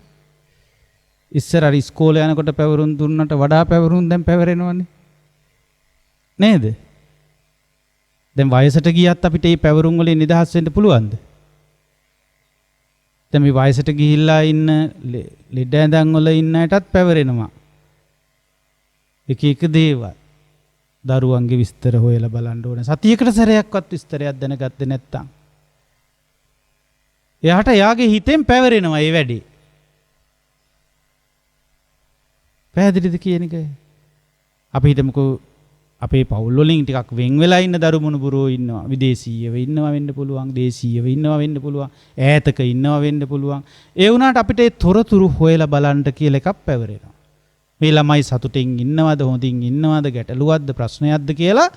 ඉස්සර හරි ඉස්කෝලේ යනකොට පැවරුම් දුන්නට වඩා පැවරුම් දැන් පැවරෙනවනේ. නේද? දැන් වයසට ගියත් අපිට මේ පැවරුම් වලින් නිදහස් වෙන්න පුළුවන්ද? දැන් මේ වයසට ගිහිල්ලා ඉන්න ලෙඩ ඇඳන් වල ඉන්න අයටත් පැවරෙනවා. එක එක දේවල්. දරුවන්ගේ විස්තර හොයලා බලන්න ඕනේ. සතියකට සැරයක්වත් විස්තරයක් දැනගත්තේ නැත්තම්. එයාට එයාගේ හිතෙන් පැවරෙනවා මේ වැඩේ. පැහැදිලිද කියන එක? අපි හිතමුකෝ අපේ පවුල් වලින් ටිකක් වෙන් වෙලා ඉන්න දරු මුණුබුරෝ ඉන්නවා. විදේශීයව ඉන්නවා වෙන්න පුළුවන්. දේශීයව ඉන්නවා වෙන්න පුළුවන්. ඈතක ඉන්නවා වෙන්න පුළුවන්. ඒ වුණාට අපිට ඒ තොරතුරු හොයලා බලන්න කියලා එකක් පැවරෙනවා. මේ ළමයි සතුටින් ඉන්නවද හොඳින් ඉන්නවද ගැටලුවක්ද ප්‍රශ්නයක්ද කියලා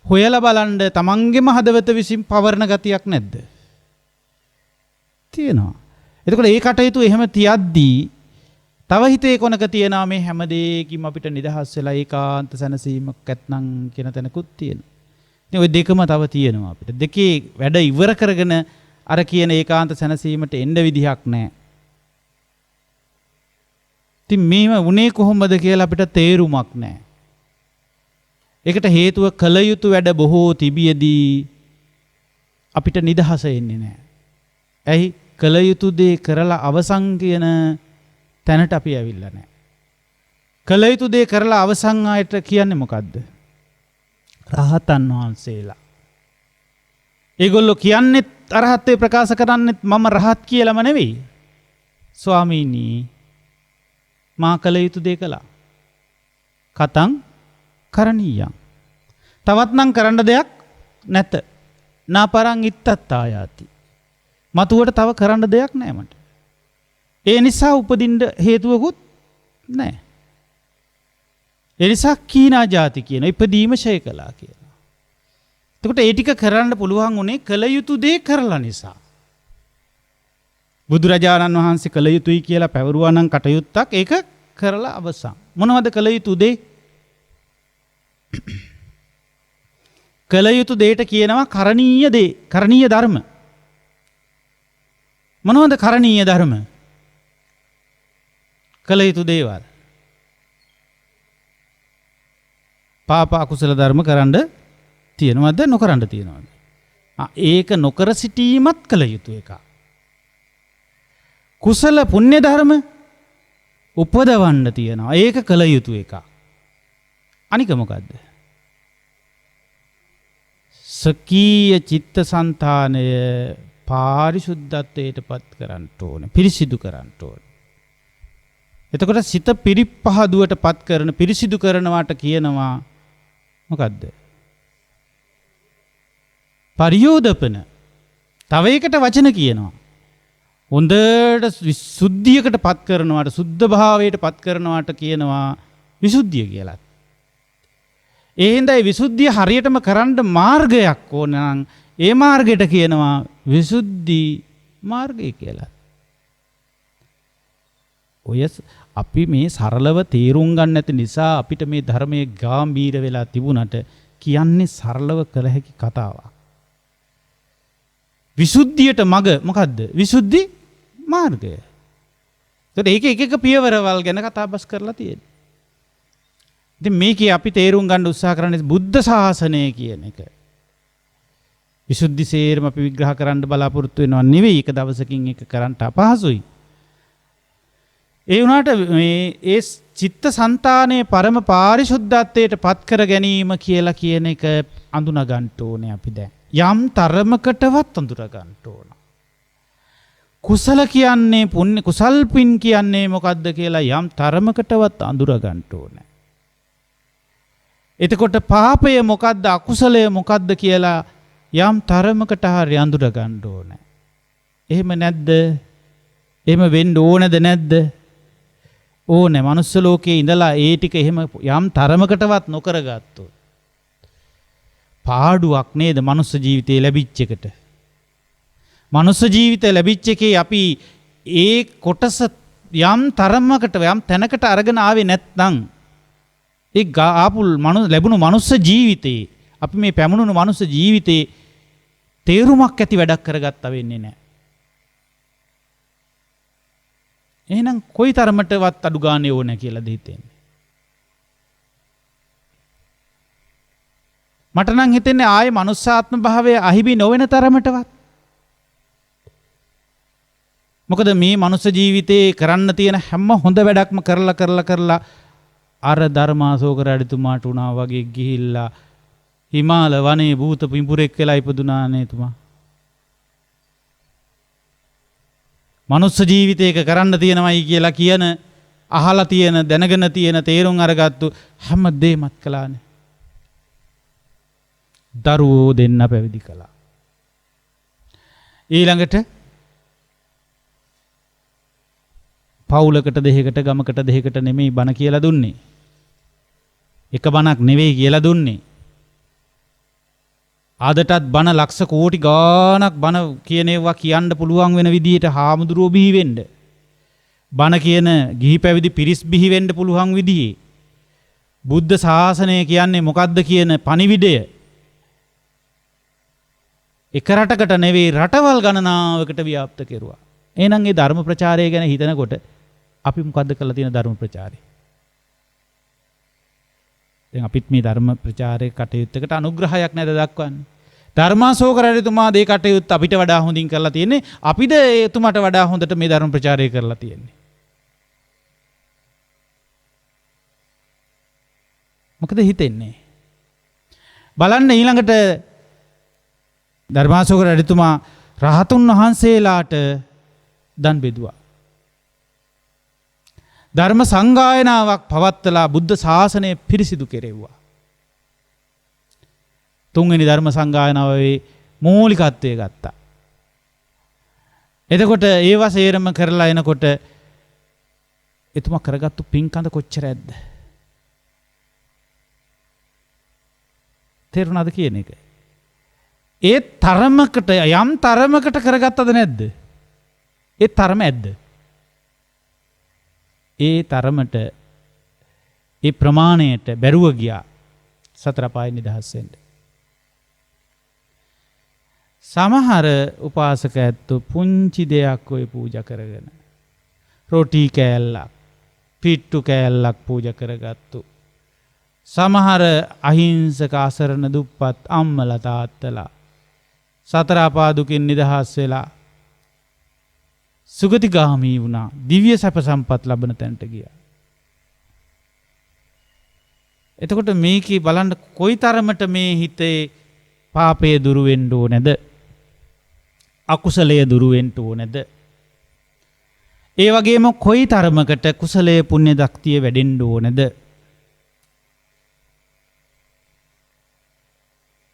හොයලා බලන්න තමන්ගේම හදවත විසින් පවරන ගතියක් නැද්ද? තියෙනවා. එතකොට ඒ කටයුතු එහෙම තියද්දී තව හිතේ කොනක තියෙනවා මේ හැම දෙයකින්ම අපිට නිදහස් වෙලා ඒකාන්ත සැනසීමක් ඇත්නම් කියන තැනකුත් තියෙනවා. ඉතින් ওই දෙකම තව තියෙනවා අපිට. දෙකේ වැඩ ඉවර කරගෙන අර කියන ඒකාන්ත සැනසීමට එන්න විදිහක් නැහැ. ඉතින් මේව උනේ කොහොමද කියලා අපිට තේරුමක් නැහැ. ඒකට හේතුව කල යුතු වැඩ බොහෝ තිබියදී අපිට නිදහස එන්නේ නැහැ. ඇයි? කල යුතු දේ කරලා අවසන් කියන තැනට අපි ඇවිල්ලා නැහැ. කල යුතු දේ කරලා අවසන් ආයත කියන්නේ මොකද්ද? රහතන් වහන්සේලා. ඒගොල්ලෝ කියන්නේ අරහත්ත්වේ ප්‍රකාශ කරන්නේ මම රහත් කියලාම නෙවෙයි. ස්වාමීනි මා කල යුතු දේ කළා. කතං කරණීයං. තවත් නම් කරන්න දෙයක් නැත. නාපරං ඉත්තත්තායාති. මතුවට තව කරන්න දෙයක් නැහැ මට. ඒ නිසා උපදින්න හේතුවකුත් නැහැ. ඒ නිසා කීනා ಜಾති කියන ඉපදීම ෂය කළා කියනවා. එතකොට ඒ ටික කරන්න පුළුවන් උනේ කල යුතු දේ කරලා නිසා. බුදුරජාණන් වහන්සේ කල යුතුයි කියලා පැවරුවා නම් කටයුත්තක් ඒක කරලා අවසන්. මොනවද කල යුතු දේ? කල යුතු දෙයට කියනවා කරණීය දේ, කරණීය ධර්ම. මොනවද කරණීය ධර්ම? කල යුතු දේවල්. පාප අකුසල ධර්ම කරන්න තියෙනවද නොකරන්න තියෙනවද? ඒක නොකර සිටීමත් කල යුතු එකක්. කුසල පුණ්‍ය ධර්ම උපදවන්න තියෙනවා. ඒක කල යුතු එකක්. අනික මොකද්ද? සකීය චිත්තසංතානය පාරිශුද්ධත්වයට පත් කරන්න ඕනේ. පිරිසිදු කරන්න ඕනේ. එතකොට සිත පිරිපහදුවට පත් කරන පිරිසිදු කරනවාට කියනවා මොකද්ද? පරියෝදපන. තව එකට වචන කියනවා. හොඳට විසුද්ධියකට පත් කරනවාට, සුද්ධ භාවයට පත් කරනවාට කියනවා විසුද්ධිය කියලා. ඒ හින්දා විසුද්ධිය හරියටම කරන්න මාර්ගයක් ඕන නම් ඒ මාර්ගයට කියනවා විසුද්ධි මාර්ගය කියලා. ඔය අපි මේ සරලව තේරුම් ගන්න නැති නිසා අපිට මේ ධර්මයේ ගැඹීර වෙලා තිබුණට කියන්නේ සරලව කළ හැකි කතාවක්. විසුද්ධියට මග මොකද්ද? විසුද්ධි මාර්ගය. ඒත් ඒක එක එක පියවරවල් ගැන කතා බස් කරලා තියෙනවා. ඉතින් මේකේ අපි තේරුම් ගන්න උත්සාහ කරන්නේ බුද්ධ ශාසනය කියන එක. විසුද්ධි සේරම අපි විග්‍රහ කරන්න බලාපොරොත්තු වෙනව නෙවෙයි. එක දවසකින් එක කරන්න අපහසුයි. ඒ වුණාට මේ ඒ චිත්තසංතානයේ පරම පාරිශුද්ධත්වයට පත් කර ගැනීම කියලා කියන එක අඳුනා ගන්න ඕනේ අපි දැන්. යම් තරමකටවත් අඳුනා ගන්න ඕන. කුසල කියන්නේ පුණ්‍ය, කුසල් පින් කියන්නේ මොකද්ද කියලා යම් තරමකටවත් අඳුනා ගන්න ඕනේ. එතකොට පාපය මොකද්ද, අකුසලය මොකද්ද කියලා යම් තරමකට හරි අඳුර ගන්න ඕනේ. එහෙම නැද්ද? එහෙම වෙන්න ඕනද නැද්ද? ඕනේ. මනුස්ස ලෝකයේ ඉඳලා ඒ ටික එහෙම යම් තරමකටවත් නොකරගත්තොත් පාඩුවක් නේද මනුස්ස ජීවිතේ ලැබිච්ච එකට. මනුස්ස ජීවිතය ලැබිච්ච එකේ අපි ඒ කොටස යම් තරමකට යම් තැනකට අරගෙන ආවේ නැත්නම් ඒ ආපුල් ලැබුණු මනුස්ස ජීවිතේ අපි මේ පැමුණුණු මනුස්ස ජීවිතේ තේරුමක් ඇති වැඩක් කරගත්තා වෙන්නේ නැහැ. එහෙනම් කොයි තරමටවත් අඩු ගානේ ඕනේ කියලාද හිතෙන්නේ? මට නම් හිතෙන්නේ ආයේ මනුස්සාත්ම භාවය අහිමි නොවන තරමටවත්. මොකද මේ මනුස්ස ජීවිතේ කරන්න තියෙන හැම හොඳ වැඩක්ම කරලා අර ධර්මාශෝක රජතුමාට උනා වගේ ගිහිල්ලා හිමාල වනයේ භූත පිඹුරෙක් වෙලා ඉපදුනානේ එතුමා. මනුස්ස ජීවිතයක කරන්න තියෙනවයි කියලා කියන අහලා තියෙන දැනගෙන තියෙන තේරුම් අරගත්තු හැම දෙයක්මත් කළානේ. දරුවෝ දෙන්න පැවිදි කළා. ඊළඟට පවුලකට දෙහිකට ගමකට දෙහිකට නෙමෙයි බණ කියලා දුන්නේ. එක බණක් නෙවෙයි කියලා දුන්නේ. අදටත් බණ ලක්ෂ කෝටි ගාණක් බණ කියන ඒවා කියන්න පුළුවන් වෙන විදිහට හාමුදුරුවෝ බිහි වෙන්න. බණ කියන ගිහි පැවිදි පිරිස් බිහි වෙන්න පුළුවන් විදිහේ බුද්ධ ශාසනය කියන්නේ මොකද්ද කියන පණිවිඩය එක රටකට නෙවෙයි රටවල් ගණනාවකට ව්‍යාප්ත කෙරුවා. එහෙනම් මේ ධර්ම ප්‍රචාරය ගැන හිතනකොට අපි මොකද්ද කරලා තියෙන ධර්ම ප්‍රචාරය? දැන් අපිත් මේ ධර්ම ප්‍රචාරයේ කටයුත්තකට අනුග්‍රහයක් නැද දක්වන්නේ. ධර්මාශෝක රජතුමා දේ කටයුත්ත අපිට වඩා හොඳින් කරලා තියෙන්නේ. අපිද එතුමාට වඩා හොඳට මේ ධර්ම ප්‍රචාරය කරලා තියෙන්නේ. මොකද හිතෙන්නේ? බලන්න ඊළඟට ධර්මාශෝක රජතුමා රහතුන් වහන්සේලාට දන් බෙදුවා. ධර්ම සංගායනාවක් පවත්වලා බුද්ධ ශාසනය පිරිසිදු කෙරෙව්වා. තුන්වෙනි ධර්ම සංගායනාවේ මූලිකත්වය ගත්තා. එතකොට ඒවා සේරම කරලා එනකොට එතුමා කරගත්තු පින්කඳ කොච්චරද? තේරුණාද කියන එක. ඒ තරමකට යම් තරමකට කරගත්තද නැද්ද? ඒ තරම ඇද්ද? ඒ තරමට ඒ ප්‍රමාණයට බැරුව ගියා සතර පාය නිදහස් වෙන්න. සමහර උපාසක ඇත්තෝ පුංචි දෙයක් ඔය පූජා කරගෙන රොටි කෑල්ලක් පිට්ටු කෑල්ලක් පූජා කරගත්තු. සමහර අහිංසක අසරණ දුප්පත් අම්මලා තාත්තලා සතර අපා දුකින් නිදහස් වෙලා සුගතිගාමී වුණා. දිව්‍ය සැප සම්පත් ලබන තැනට ගියා. එතකොට මේකේ බලන්න කොයි තරමට මේ හිතේ පාපය දුරු වෙන්න ඕනේද? අකුසලයේ දුරු වෙන්න ඕනේද? ඒ වගේම කොයි තරමකට කුසලයේ පුණ්‍ය දක්තිය වැඩෙන්න ඕනේද?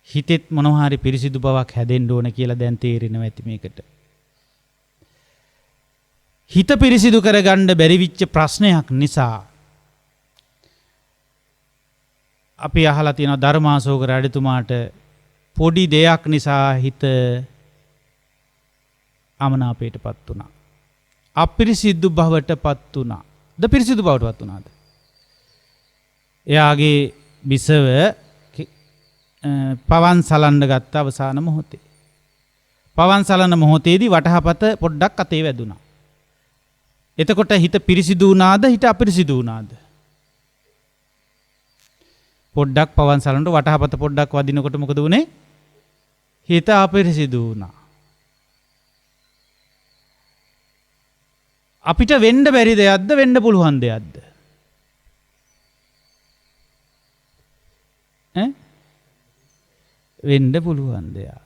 හිතෙත් මොනවා හරි පිරිසිදු බවක් හැදෙන්න ඕන කියලා දැන් තේරෙනවා ඇති මේකට. හිත පිරිසිදු කරගන්න බැරි විච්ච ප්‍රශ්නයක් නිසා අපි අහලා තියෙනවා ධර්මාශෝක රජතුමාට පොඩි දෙයක් නිසා හිත අමනාපයටපත් වුණා. අපිරිසිදු බවටපත් වුණා. ද පිරිසිදු බවටපත් වුණාද? එයාගේ බිසව පවන් සලන්න ගත්ත අවසාන මොහොතේ. පවන් සලන මොහොතේදී වටහපත පොඩ්ඩක් අතේ වැදුනා. එතකොට හිත පිරිසිදු වුණාද හිත අපිරිසිදු වුණාද? පොඩ්ඩක් පවන් සලනට වටහපත පොඩ්ඩක් වදිනකොට මොකද වුනේ? හිත අපිරිසිදු වුණා. අපිට වෙන්න බැරි දෙයක්ද වෙන්න පුළුවන් දෙයක්ද? වෙන්න පුළුවන් දෙයක්.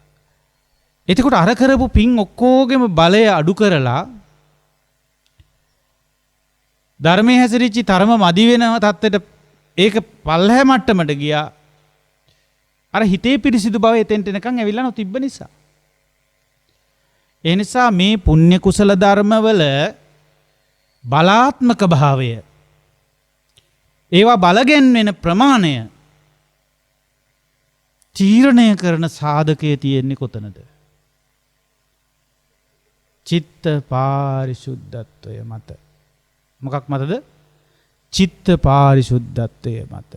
එතකොට අර කරපු පින් ඔක්කොගෙම බලය අඩු කරලා ධර්මයේ හැසිරිච්ච තරම මදි වෙන තත්ත්වයට ඒක පල්හැ මට්ටමට ගියා. අර හිතේ පිරිසිදු බව එතෙන්ට එනකන් ඇවිල්ලා නොතිබ්බ නිසා. ඒ නිසා මේ පුණ්‍ය කුසල ධර්මවල බලාත්මක භාවය ඒවා බලගෙන් වෙන ප්‍රමාණය තීරණය කරන සාධකයේ තියෙන්නේ කොතනද? චිත්ත පාරිශුද්ධත්වය මත. මොකක් මතද? චිත්ත පාරිශුද්ධත්වය මත.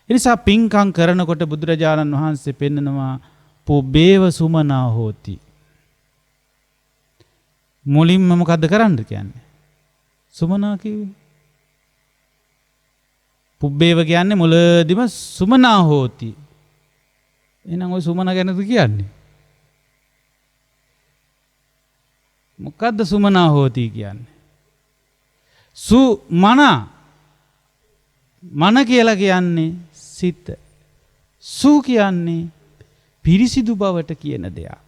එනිසා පින්කම් කරනකොට බුදුරජාණන් වහන්සේ පෙන්නනවා පුබ්බේව සුමනා හෝති. මුලින්ම මොකද්ද කරන්න කියන්නේ? සුමනා කිව්වේ. පුබ්බේව කියන්නේ මුලදිම සුමනා හෝති. එහෙනම් ওই සුමන ගැනද කියන්නේ? මොකද්ද සුමනා හෝති කියන්නේ? සුමන මන කියලා කියන්නේ සිත. සු කියන්නේ පිරිසිදු බවට කියන දෙයක්.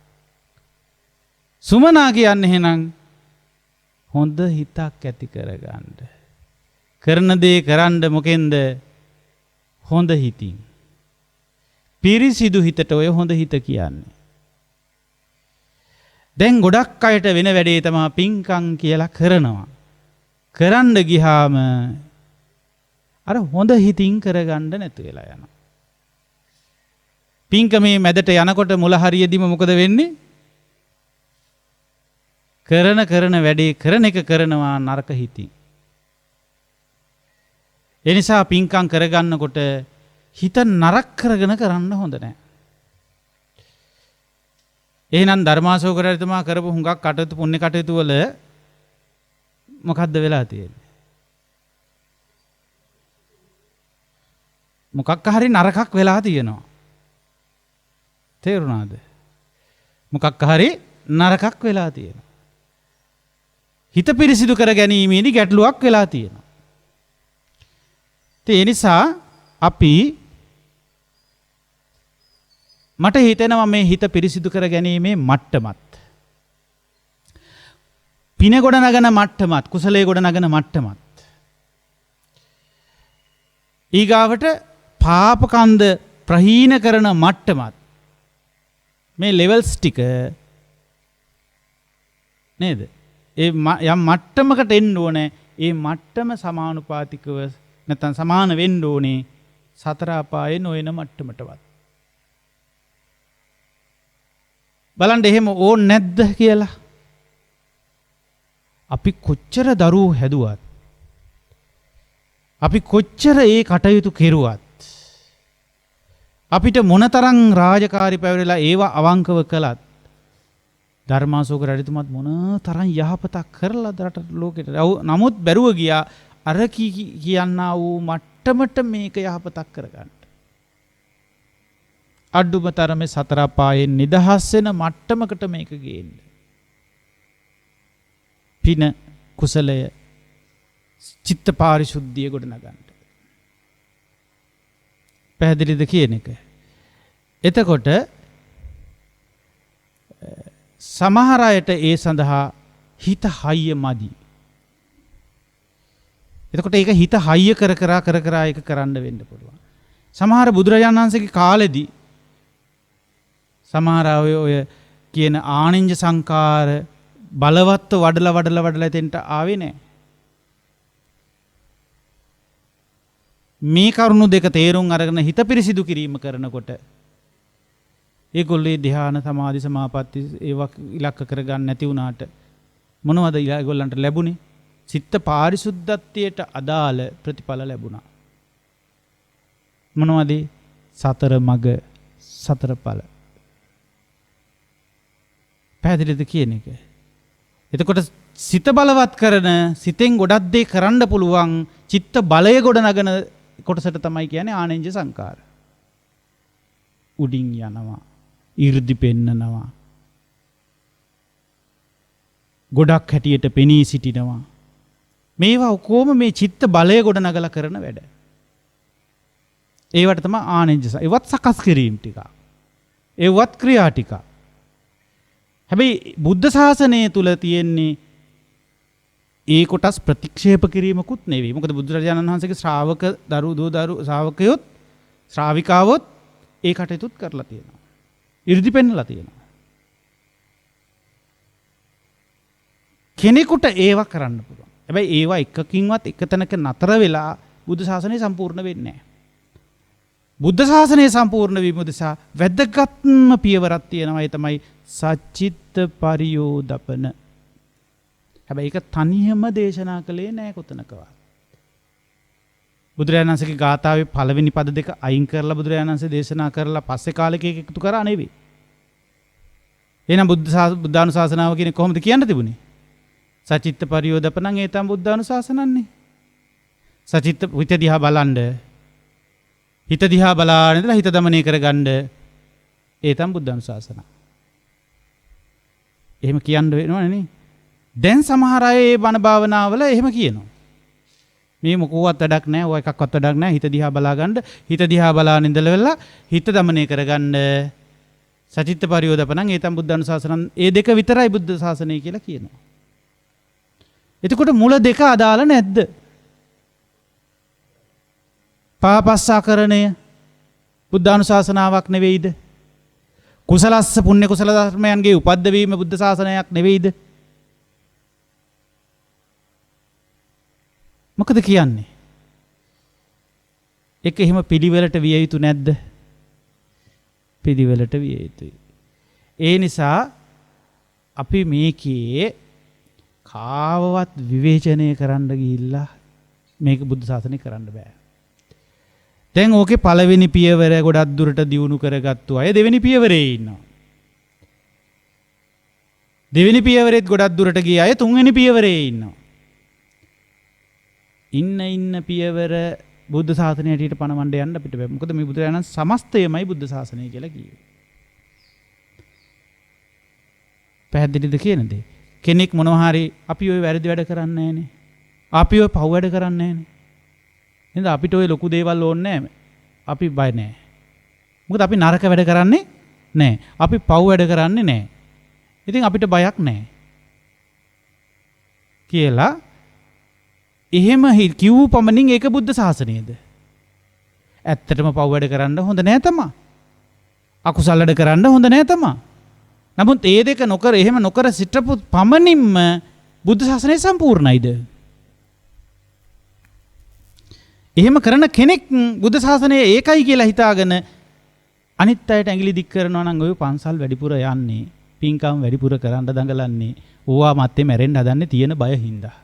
සුමනා කියන්නේ එහෙනම් හොඳ හිතක් ඇති කරගන්න. කරන දේ කරන්න මොකෙන්ද? හොඳ හිතින්. පිරිසිදු හිතට ඔය හොඳ හිත කියන්නේ. දැන් ගොඩක් අයට වෙන වැඩේ තමයි පින්කම් කියලා කරනවා. කරන්න ගියාම අර හොඳ හිතින් කරගන්න නැතු වෙලා යනවා. පින්කමේ මැදට යනකොට මුල හරියදීම මොකද වෙන්නේ? කරන වැඩේ කරන එක කරනවා නරක හිතින්. ඒ නිසා පින්කම් කරගන්නකොට හිත නරක කරගෙන කරන්න හොඳ නැහැ. එහෙනම් ධර්මාශෝක රජතුමා කරපු හුඟක් කටයුතු පුණ්‍ය කටයුතු වල මොකද්ද වෙලා තියෙන්නේ? මොකක් හරි නරකක් වෙලා තියෙනවා. තේරුණාද? මොකක් හරි නරකක් වෙලා තියෙනවා. හිත පිරිසිදු කර ගැනීමේදී ගැටලුවක් වෙලා තියෙනවා. ඒ නිසා අපි මට හිතෙනවා මේ හිත පිරිසිදු කර ගැනීමේ මට්ටමත් පින ගොඩ නගන මට්ටමත් කුසලයේ ගොඩ නගන මට්ටමත් ඊගාවට පාප කන්ද ප්‍රහීන කරන මට්ටමත් මේ ලෙවල්ස් ටික නේද? ඒ යම් මට්ටමකට එන්න ඕනේ. ඒ මට්ටම සමානුපාතිකව නැත්නම් සමාන වෙන්න ඕනේ සතර අපායේ නොයන මට්ටමටවත්. බලන්න එහෙම ඕන් නැද්ද කියලා. අපි කොච්චර දරුවෝ හැදුවත් අපි කොච්චර ඒ කටයුතු කෙරුවත් අපිට මොනතරම් රාජකාරී පැවරලා ඒවා අවංකව කළත් ධර්මාශෝක රජතුමත් මොනතරම් යහපතක් කරලා රට ලෝකෙට නමුත් බැරුව ගියා අර කියන්නා වූ මට්ටමට මේක යහපතක් කරගන්න. අඩුම තරමේ සතර පායෙන් නිදහස් වෙන මට්ටමකට මේක ගේන්න. පින කුසලය චිත්ත පාරිශුද්ධිය ගොඩනගන්න. පැහැදිලිද කියන එක. එතකොට සමහර අයට ඒ සඳහා හිත හයිය මදි. එතකොට ඒක හිත හයිය කර කර ඒක කරන්න වෙන්න පුළුවන්. සමහර බුදුරජාණන් වහන්සේගේ කාලෙදී සමහර ඔය කියන ආනින්ජ සංකාර බලවත්ව වඩලා එතෙන්ට ආවේ නැහැ. මේ කරුණු දෙක තේරුම් අරගෙන හිත පිරිසිදු කිරීම කරනකොට ඒගොල්ලේ ධ්‍යාන සමාධි සමාපatti ඒවා ඉලක්ක කරගන්න නැති වුණාට මොනවද ඒගොල්ලන්ට ලැබුණේ? චිත්ත පාරිශුද්ධත්වයට අදාළ ප්‍රතිඵල ලැබුණා. මොනවද? සතර මග සතර ඵල. පැහැදිලිද කියන එක? එතකොට සිත බලවත් කරන සිතෙන් ගොඩක් දේ කරන්න පුළුවන් චිත්ත බලය ගොඩනගන කොටසට තමයි කියන්නේ ආනෙන්ජ සංකාර. උඩින් යනවා, 이르දි පෙන්නනවා, ගොඩක් හැටියට පෙනී සිටිනවා. මේවා ඔක්කොම මේ චිත්ත බලය ගොඩනගලා කරන වැඩ. ඒවට තමයි ආනෙන්ජ. ඒවත් සකස් කිරීම ටික. ඒවත් ක්‍රියා ටික. හැබැයි බුද්ධ ශාසනය තුල තියෙන්නේ ඒ කොටස් ප්‍රතික්ෂේප කිරීමකුත් නෙවෙයි. මොකද බුදුරජාණන් වහන්සේගේ ශ්‍රාවක දරු ශ්‍රාවකයොත් ශ්‍රාවිකාවොත් ඒ කටයුතුත් කරලා තියෙනවා. 이르දි පෙන්නලා තියෙනවා. කෙනෙකුට ඒවා කරන්න පුළුවන්. හැබැයි ඒවා එකකින්වත් එක තැනක නතර වෙලා බුද්ධ ශාසනය සම්පූර්ණ වෙන්නේ නැහැ. බුද්ධ ශාසනය සම්පූර්ණ වීම උදෙසා වැදගත්ම පියවරක් තියෙනවා. ඒ තමයි සච්චිත්ත පරියෝදපන. හැබැයි ඒක තනියම දේශනා කළේ නෑ කොතනකවත්. බුදුරජාණන් වහන්සේගේ ගාථාවේ පළවෙනි පද දෙක අයින් කරලා බුදුරජාණන් වහන්සේ දේශනා කරලා පස්සේ කාලෙක එකතු කරා නෙවෙයි. එහෙනම් බුද්ධානුශාසනාව කියන්නේ කොහොමද කියන්න තිබුණේ? සචිත්ත පරියෝදපනං ඒතම් බුද්ධානුශාසනන්නේ. සචිත්ත හිත දිහා බලන්න. හිත දිහා බලාගෙන ඉඳලා හිත දමනය කරගන්න ඒතම් බුද්ධානුශාසන. එහෙම කියන්න වෙනවනේ නේ. දැන් සමහර අය මේ බණ භාවනාවල එහෙම කියනවා. මේ මොකවත් වැඩක් නැහැ, ඔය එකක්වත් වැඩක් නැහැ. හිත දිහා බලාගන්න, හිත දිහා බලාගෙන ඉඳලා හිත දමනය කරගන්න. සචිත්ත පරියෝදපනං ඒතම් බුද්ධානුශාසනං ඒ දෙක විතරයි බුද්ධ ශාසනය කියලා කියනවා. එතකොට මුල දෙක අදාළ නැද්ද? පාපස්සාකරණය බුද්ධානුශාසනාවක් නෙවෙයිද? කුසලස්ස පුණ්‍ය කුසල ධර්මයන්ගේ උපද්දවීම බුද්ධ ශාසනයක් නෙවෙයිද? මොකද කියන්නේ? ඒක එහෙම පිළිවෙලට විය යුතු නැද්ද? පිළිවෙලට විය යුතුයි. ඒ නිසා අපි මේකේ කාවවත් විවේචනය කරන්න ගිහිල්ලා මේක බුද්ධ ශාසනය කරන්න බෑ. දැන් ඕකේ පළවෙනි පියවර ගොඩක් දුරට දියුණු කරගත්තු අය දෙවෙනි පියවරේ ඉන්නවා. දෙවෙනි පියවරෙත් ගොඩක් දුරට ගිය අය තුන්වෙනි පියවරේ ඉන්නවා. ඉන්න පියවර බුද්ධ ශාසනය හැටියට පණවන්න යන්න අපිට බෑ. මොකද මේ බුදුරජාණන් සමස්තයමයි බුද්ධ ශාසනය කියලා කිව්වේ. පැහැදිලිද කියන දේ? කෙනෙක් මොනවා හරි අපි ওই වැරදි වැඩ කරන්නේ නැහනේ. අපි ওই පව් වැඩ කරන්නේ නැහනේ. එහෙනම් අපිට ওই ලොකු දේවල් ඕනේ නැහැ. අපි බය නැහැ. මොකද අපි නරක වැඩ කරන්නේ නැහැ. අපි පව් වැඩ කරන්නේ නැහැ. ඉතින් අපිට බයක් නැහැ. කියලා එහෙම කිව්ව පමණින් ඒක බුද්ධ ශාසනයද? ඇත්තටම පව් වැඩ කරන්න හොඳ නෑ තමා. අකුසල වැඩ කරන්න හොඳ නෑ තමා. නමුත් ඒ දෙක නොකර එහෙම නොකර සිටපු පමණින්ම බුද්ධ ශාසනය සම්පූර්ණයිද? එහෙම කරන කෙනෙක් බුද්ධ ශාසනය ඒකයි කියලා හිතාගෙන අනිත් අයට ඇඟිලි දික් කරනවා නම් ඔය පන්සල් වැඩිපුර යන්නේ පින්කම් වැඩිපුර කරන්න දඟලන්නේ ඕවා මැත්තේ මැරෙන්න හදන්නේ තියෙන බය හින්දා.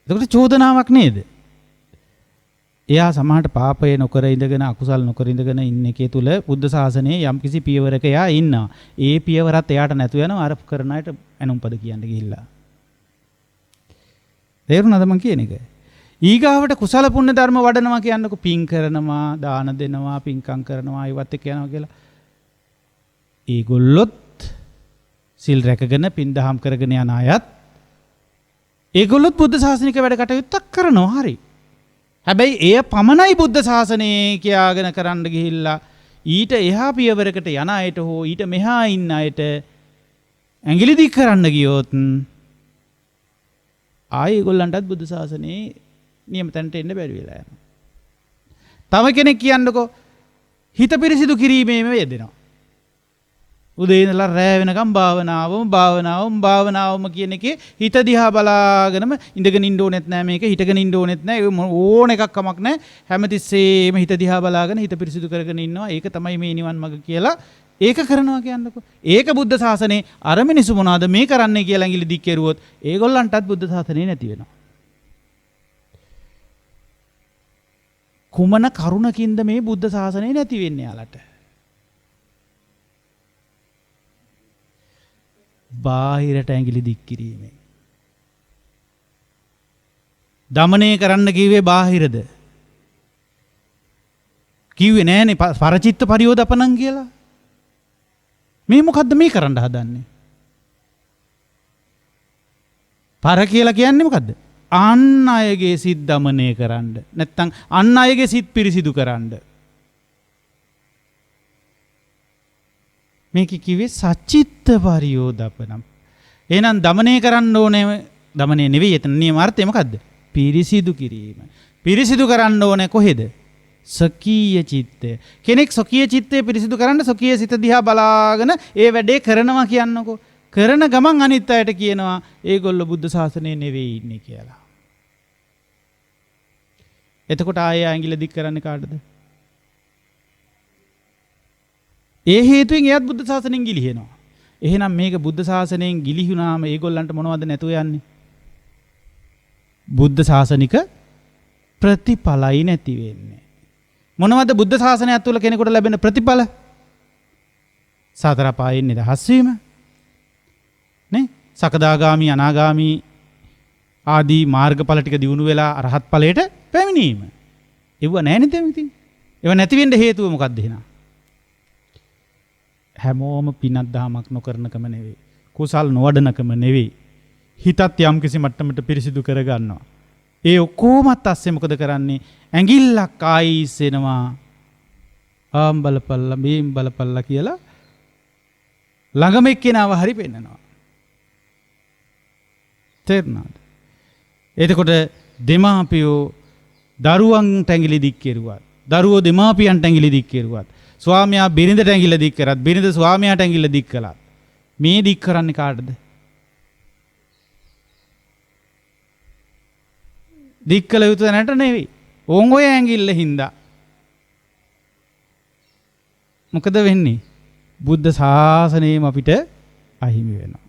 එතකොට චෝදනාවක් නේද? එයා සමහරට පාපය නොකර ඉඳගෙන අකුසල් නොකර ඉඳගෙන ඉන්න එකේ තුල බුද්ධ ශාසනයේ යම්කිසි පියවරක එයා ඉන්නවා. ඒ පියවරත් එයාට නැතු වෙනවා අර කරන අයට ඇනුම්පද කියන්න ගිහිල්ලා. තේරුණාද මං කියන එක? ඊගාවට කුසල පුණ්‍ය ධර්ම වඩනවා කියන්නකො පින් කරනවා, දාන දෙනවා, පින්කම් කරනවා, ඒවත් එක්ක යනවා කියලා. ඒගොල්ලොත් සිල් රැකගෙන පින් දහම් කරගෙන යන අයත් ඒගොල්ලොත් බුද්ධ ශාසනික වැඩ කටයුත්තක් කරනවා හරි. හැබැයි එය පමණයි බුද්ධ ශාසනයේ කියාගෙන කරන්න ගිහිල්ලා ඊට එහා පියවරකට යන අයට හෝ ඊට මෙහා ඉන්න අයට ඇඟිලි දික් කරන්න ගියොත් ආයේ ඒගොල්ලන්ටත් බුද්ධ ශාසනයේ නියම තැනට එන්න බැරි වෙලා යනවා. තව කෙනෙක් කියන්නකෝ හිත පිරිසිදු කිරීමේම යෙදෙනවා. උදේ ඉඳලා රැ වෙනකම් භාවනාවම කියන එකේ හිත දිහා බලාගෙනම ඉඳගෙන ඉන්න ඕනෙත් නෑ මේක හිටගෙන ඉන්න ඕනෙත් නෑ ඕන එකක් කමක් නෑ හැමතිස්සෙම හිත දිහා බලාගෙන හිත පිරිසිදු කරගෙන ඉන්නවා ඒක තමයි මේ නිවන් මඟ කියලා ඒක කරනවා කියන්නකෝ. ඒක බුද්ධ ශාසනේ අර මිනිස්සු මොනවාද මේ කරන්නේ කියලා ඇඟිලි දික් කෙරුවොත් ඒගොල්ලන්ටත් බුද්ධ ශාසනේ නැති වෙනවා. කුමන කරුණකින්ද මේ බුද්ධ ශාසනේ නැති වෙන්නේ යාලට? බාහිරට ඇඟිලි දික් කිරීමෙන්. දමනය කරන්න කිව්වේ බාහිරද? කිව්වේ නෑනේ පරචිත්ත පරියෝදපණං කියලා. මේ මොකද්ද මේ කරන්න හදන්නේ? පර කියලා කියන්නේ මොකද්ද? අන් අයගේ සිත් දමනය කරන්න. නැත්තම් අන් අයගේ සිත් පිරිසිදු කරන්න. මේක කිව්වේ සචිත්ත පරියෝදපනම්. එහෙනම් දමනය කරන්න ඕනේ දමනය නෙවෙයි එතන නියමාර්ථය මොකද්ද? පිරිසිදු කිරීම. පිරිසිදු කරන්න ඕනේ කොහෙද? සකීය චිත්තය. කෙනෙක් සකීය චිත්තය පිරිසිදු කරන්න සකීය සිත දිහා බලාගෙන ඒ වැඩේ කරනවා කියන්නකෝ. කරන ගමන් අනිත් අයට කියනවා ඒගොල්ලෝ බුද්ධ ශාසනයේ නෙවෙයි ඉන්නේ කියලා. එතකොට ආයෙ ඇඟිල්ල දික් කරන්නේ කාටද? ඒ හේතුවෙන් එයත් බුද්ධ ශාසනයෙන් ගිලිහෙනවා. එහෙනම් මේක බුද්ධ ශාසනයෙන් ගිලිහුණාම ඒගොල්ලන්ට මොනවද නැතුව යන්නේ? බුද්ධ ශාසනික ප්‍රතිඵලයි නැති වෙන්නේ. මොනවද බුද්ධ ශාසනයත් තුළ කෙනෙකුට ලැබෙන ප්‍රතිඵල? සතර පායෙන් නිදහස් වීම. නේ? සකදාගාමි අනාගාමි ආදී මාර්ගඵල ටික දිනු වෙලා අරහත් ඵලයට පැමිණීම. ඒව නැහැ නේද ඉතින්? ඒව නැති වෙන්න හේතුව මොකක්ද එහෙනම්? හැමෝම පිනක් දහමක් නොකරනකම නෙවෙයි. කුසල් නොවඩනකම නෙවෙයි. හිතත් යම් කිසි මට්ටමකට පිරිසිදු කරගන්නවා. ඒ ඔක්කොමත් අස්සේ මොකද කරන්නේ? ඇඟිල්ලක් ආයිසෙනවා. ආම් බලපල්ලා මේම් බලපල්ලා කියලා ළඟම එක්කෙනාව හරි පෙන්නනවා. තේරුණාද? එතකොට දෙමාපියෝ දරුවන්ට ඇඟිලි දික් කෙරුවත්, දරුවෝ දෙමාපියන්ට ඇඟිලි දික් කෙරුවත්, ස්වාමියා බිරිඳට ඇඟිල්ල දික් කරත්, බිරිඳ ස්වාමියාට ඇඟිල්ල දික් කළත් මේ දික් කරන්නේ කාටද? දික් කළ යුතු නැට නෙවෙයි. ඕන් ඔය ඇඟිල්ල හින්දා. මොකද වෙන්නේ? බුද්ධ ශාසනයම අපිට අහිමි වෙනවා.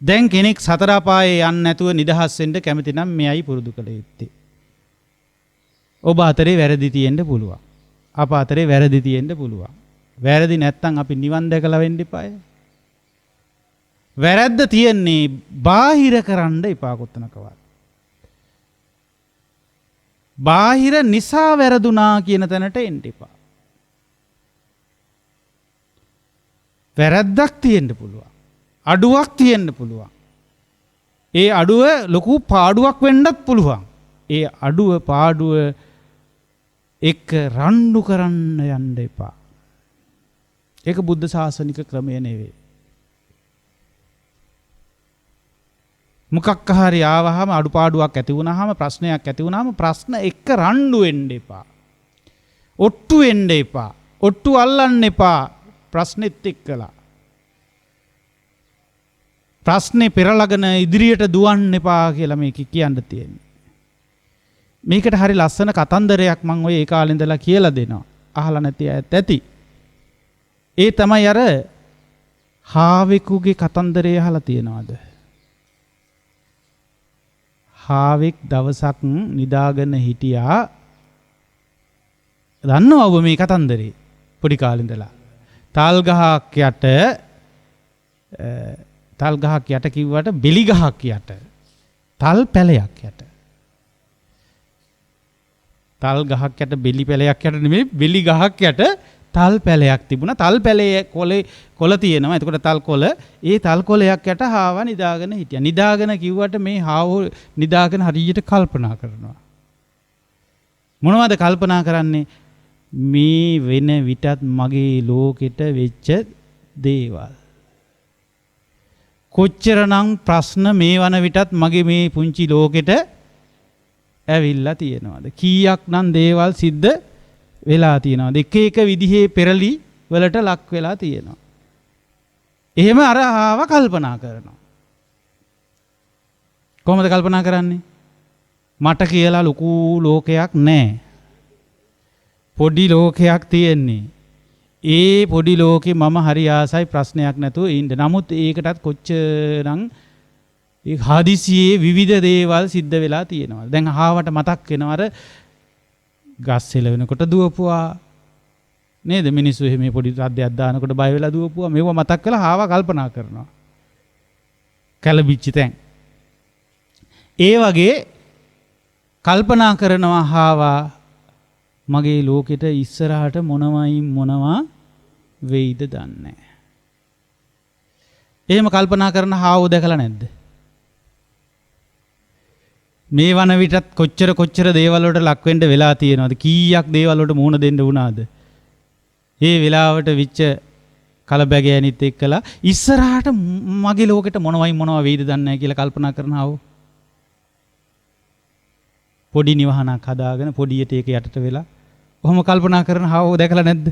දැන් කෙනෙක් සතර අපායේ යන්නේ නැතුව නිදහස් වෙන්න කැමති නම් මෙයයි පුරුදු කළ යුත්තේ. ඔබ අතරේ වැරදි තියෙන්න පුළුවන්. අප අතරේ වැරදි තියෙන්න පුළුවන්. වැරදි නැත්තම් අපි නිවන් දැකලා වෙන්න එපාය. වැරද්ද තියෙන්නේ බාහිර කරන්න එපා කොතනකවත්. බාහිර නිසා වැරදුනා කියන තැනට එන්න එපා. වැරද්දක් තියෙන්න පුළුවන්. අඩුවක් තියෙන්න පුළුවන්. ඒ අඩුව ලොකු පාඩුවක් වෙන්නත් පුළුවන්. ඒ අඩුව පාඩුව එක්ක රණ්ඩු කරන්න යන්න එපා. ඒක බුද්ධ ශාසනික ක්‍රමය නෙවෙයි. මොකක් හරි ආවහම අඩුපාඩුවක් ඇති වුණාම ප්‍රශ්නයක් ඇති වුණාම ප්‍රශ්න එක්ක රණ්ඩු වෙන්න එපා. ඔට්ටු වෙන්න එපා. ඔට්ටු අල්ලන්න එපා ප්‍රශ්නෙත් එක්කලා. ප්‍රශ්නේ පෙරලගෙන ඉදිරියට දුවන්න එපා කියලා මේක කියන්න තියෙන්නේ. මේකට හරි ලස්සන කතන්දරයක් මම ඔය ඒ කාලේ ඉඳලා කියලා දෙනවා. අහලා නැති අයත් ඇති. ඒ තමයි අර හාවෙකුගේ කතන්දරය අහලා තියෙනවද? හාවෙක් දවසක් නිදාගෙන හිටියා. දන්නව ඔබ මේ කතන්දරේ? පොඩි කාලේ ඉඳලා. තල් ගහක් යට කිව්වට බෙලි ගහක් යට. තල් පැලයක් යට. තල් ගහක් යට බෙලි පැලයක් යට නෙමෙයි, බෙලි ගහක් යට තල් පැලයක් තිබුණා. තල් පැලේ කොළ තියෙනවා. එතකොට තල් කොළ, ඒ තල් කොළයක් යට හාවා නිදාගෙන හිටියා. නිදාගෙන කිව්වට මේ හාවෝ නිදාගෙන හරියට කල්පනා කරනවා. මොනවද කල්පනා කරන්නේ? මේ වෙන විටත් මගේ ලෝකෙට වෙච්ච දේවල්. කොච්චරනම් ප්‍රශ්න මේ වන විටත් මගේ මේ පුංචි ලෝකෙට ඇවිල්ලා තියෙනවද? කීයක් නම් දේවල් සිද්ධ වෙලා තියෙනවද? එක එක විදිහේ පෙරලි වලට ලක් වෙලා තියෙනවා. එහෙම අර ආව කල්පනා කරනවා. කොහොමද කල්පනා කරන්නේ? මට කියලා ලොකු ලෝකයක් නැහැ. පොඩි ලෝකයක් තියෙන්නේ. ඒ පොඩි ලෝකේ මම හරි ආසයි ප්‍රශ්නයක් නැතුව ඉන්න. නමුත් ඒකටත් කොච්චරනම් ඒ හදිසියේ විවිධ දේවල් සිද්ධ වෙලා තියෙනවා. දැන් අහවට මතක් වෙනවා අර ගස් එලවෙනකොට දුවපුවා නේද? මිනිස්සු එහෙම පොඩි රද්දයක් දානකොට බය වෙලා දුවපුවා. මේව මතක් කරලා ආව කල්පනා කරනවා. කලබිච්ච තැන්. ඒ වගේ කල්පනා කරනවා ආවා මගේ ලෝකෙට ඉස්සරහට මොනවා වෙයිද දන්නේ. එහෙම කල්පනා කරන හාවෝ දැකලා නැද්ද? මේ වන විටත් කොච්චර දේවල් වලට ලක් වෙන්න වෙලා තියෙනවද? කීයක් දේවල් වලට මුහුණ දෙන්න වුණාද? ඒ වෙලාවට විච්ච කලබගෑනිත් එක්කලා ඉස්සරහට මගේ ලෝකෙට මොනවා වෙයිද දන්නේ නැහැ කියලා කල්පනා කරන හාවෝ. පොඩි නිවහනක් හදාගෙන පොඩියට ඒක යටට වෙලා ඔහොම කල්පනා කරන හාවෝ දැකලා නැද්ද?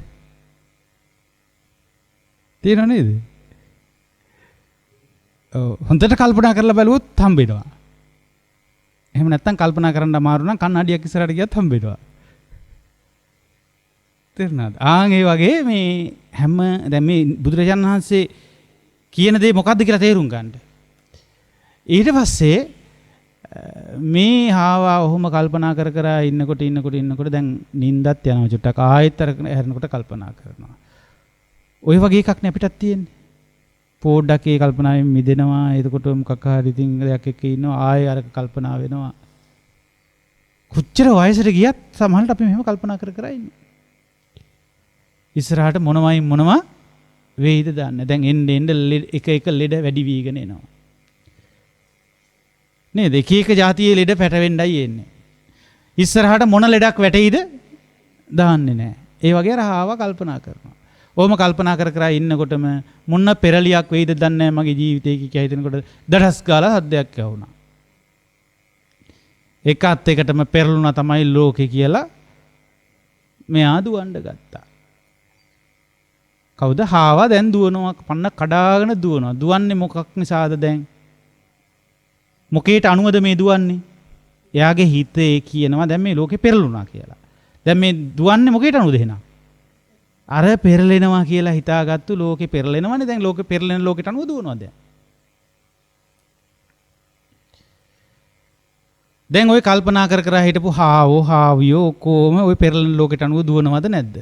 තේරෙනව නේද? හොඳට කල්පනා කරලා බැලුවොත් හම්බෙනවා. එහෙම නැත්තම් කල්පනා කරන්න අමාරු නම් කන්නඩියක් ඉස්සරහට ගියත් හම්බෙනවා. තේරුණාද? ඒ වගේ මේ හැම දැන් මේ බුදුරජාණන් වහන්සේ කියන දේ මොකද්ද කියලා තේරුම් ගන්න. ඊට පස්සේ මේ හාවා ඔහොම කල්පනා කර ඉන්නකොට දැන් නිින්දත් යනවා චුට්ටක්. ආයෙත් අර හැරෙනකොට කල්පනා කරනවා. ওই වගේ එකක් නේ අපිටත් තියෙන්නේ. පොඩ්ඩක් ඒ කල්පනාවෙන් මිදෙනවා. එතකොට මොකක් හරි ඉතින් දෙයක් එක්ක ඉන්නවා. ආයෙ අර කල්පනා වෙනවා. කොච්චර වයසට ගියත් සමහරවිට අපි මෙහෙම කල්පනා කර ඉන්නේ. ඉස්සරහට මොනවා වෙයිද දන්නේ. දැන් එන්න එක ලෙඩ වැඩි වීගෙන එනවා. නේද? එක જાතියේ ලෙඩ පැටවෙන්නයි එන්නේ. ඉස්සරහට මොන ලෙඩක් වැටෙයිද දාන්නේ නැහැ. ඒ වගේ අර ආව කල්පනා කරනවා. ඕම කල්පනා කර ඉන්නකොටම මොන පෙරලියක් වෙයිද දන්නේ නැහැ මගේ ජීවිතේ කියලා හිතනකොට දඩස් ගාලා හද්දයක් ඇහුණා. එකත් එකටම පෙරළුණා තමයි ලෝකේ කියලා මෙයා දුවන්න ගත්තා. කවුද? හාවා දැන් දුවනවා. පන්න කඩාගෙන දුවනවා. දුවන්නේ මොකක් නිසාද දැන්? මොකේට අනුවද මේ දුවන්නේ? එයාගේ හිතේ කියනවා දැන් මේ ලෝකේ පෙරළුණා කියලා. දැන් මේ දුවන්නේ මොකේට අනුවද එහෙනම්? අර පෙරලෙනවා කියලා හිතාගත්තු ලෝකේ පෙරලෙනවනේ. දැන් ලෝකේ පෙරලෙන ලෝකෙට අනුව දුවනවා දැන්. දැන් ওই කල්පනා කර හිටපු හාවියෝ කොහොම ওই පෙරලෙන ලෝකෙට අනුව දුවනවද නැද්ද?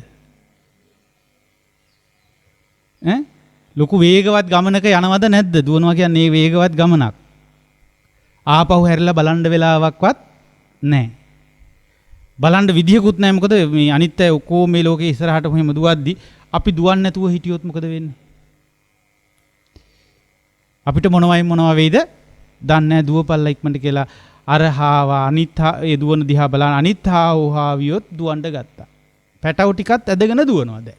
ලොකු වේගවත් ගමනක යනවද නැද්ද? දුවනවා කියන්නේ මේ වේගවත් ගමනක්. ආපහු හැරිලා බලන්න වෙලාවක්වත් නැහැ. බලන්න විදියකුත් නැහැ. මොකද මේ අනිත් අය ඔක්කොම මේ ලෝකේ ඉස්සරහට කොහෙම දුවද්දි අපි දුවන්නේ නැතුව හිටියොත් මොකද වෙන්නේ? අපිට මොනවා වෙයිද? දන්නේ නැහැ. දුවපල්ලා ඉක්මනට කියලා අර හාවා අනිත් ඒ දුවන දිහා බලන අනිත් හාවියොත් දුවන්න ගත්තා. පැටව ටිකත් ඇදගෙන දුවනවා දැන්.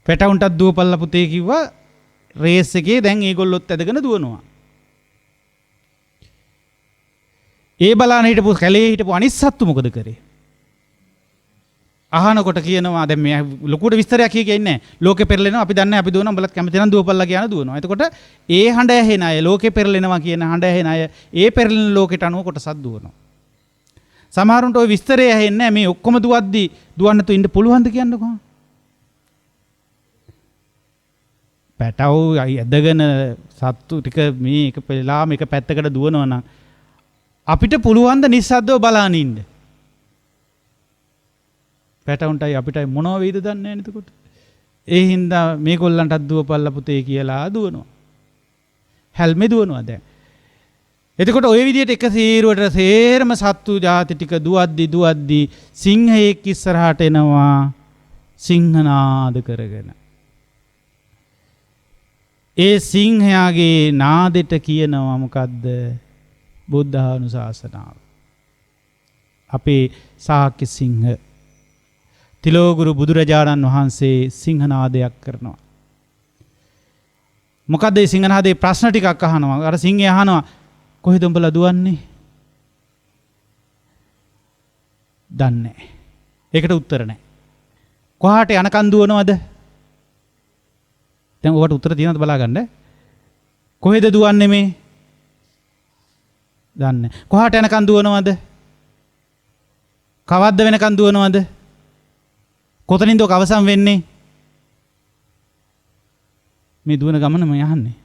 පැටවුන්ටත් දුවපල්ලා පුතේ කිව්වා රේස් එකේ දැන් ඒගොල්ලොත් ඇදගෙන දුවනවා. ඒ බලන්න හිටපු කැලේ හිටපු අනිත් සත්තු මොකද කරේ? අහනකොට කියනවා දැන් මේ ලොකුට විස්තරයක් කිය කියන්නේ නැහැ. ලෝකේ පෙරලෙනවා අපි දන්නේ අපි දුවනවා උඹලත් කැමති නම් දුවපල්ලා කියන දුවනවා. එතකොට ඒ හඬ ඇහෙන අය ලෝකේ පෙරලෙනවා කියන හඬ ඇහෙන අය ඒ පෙරලෙන ලෝකෙට අනුව කොටසක් දුවනවා. සමහරුන්ට ওই විස්තරය ඇහෙන්නේ නැහැ. මේ ඔක්කොම දුවද්දි දුවන්න තු ඉන්න පුළුවන්ද කියන්නකෝ. පැටව ඇදගෙන සත්තු ටික මේ එක වෙලාවම එක පැත්තකට දුවනවා නම් අපිට පුළුවන් ද නිස්සද්දව බලන් ඉන්න. පැටවුන්ටයි අපිටයි මොනව වෙයිද දන්නේ නැහැ නේද එතකොට. ඒ හින්දා මේගොල්ලන්ටත් දුවපල්ලා පුතේ කියලා දුවනවා. හැල්මේ දුවනවා දැන්. එතකොට ওই විදිහට එක සීරුවට සේරම සත්තු ಜಾති ටික දුවද්දි සිංහයෙක් ඉස්සරහට එනවා සිංහනාද කරගෙන. ඒ සිංහයාගේ නාදෙට කියනවා මොකද්ද? බුද්ධානුශාසනාව. අපේ ශාක්‍ය සිංහ තිලෝගුරු බුදුරජාණන් වහන්සේ සිංහනාදයක් කරනවා. මොකද්ද මේ සිංහනාදේ ප්‍රශ්න ටිකක් අහනවා. අර සිංහයා අහනවා කොහෙද උඹලා දුවන්නේ? දන්නේ නැහැ. ඒකට උත්තර නැහැ. කොහාට යනකන් දුවනවද? දැන් ඔයාලට උත්තර තියෙනවද බලාගන්න. කොහෙද දුවන්නේ මේ? දන්නේ. කොහාට යනකන් දුවනවද? කවද්ද වෙනකන් දුවනවද? කොතනින්ද ඔක අවසන් වෙන්නේ? මේ දුවන ගමන මම යහන්නේ.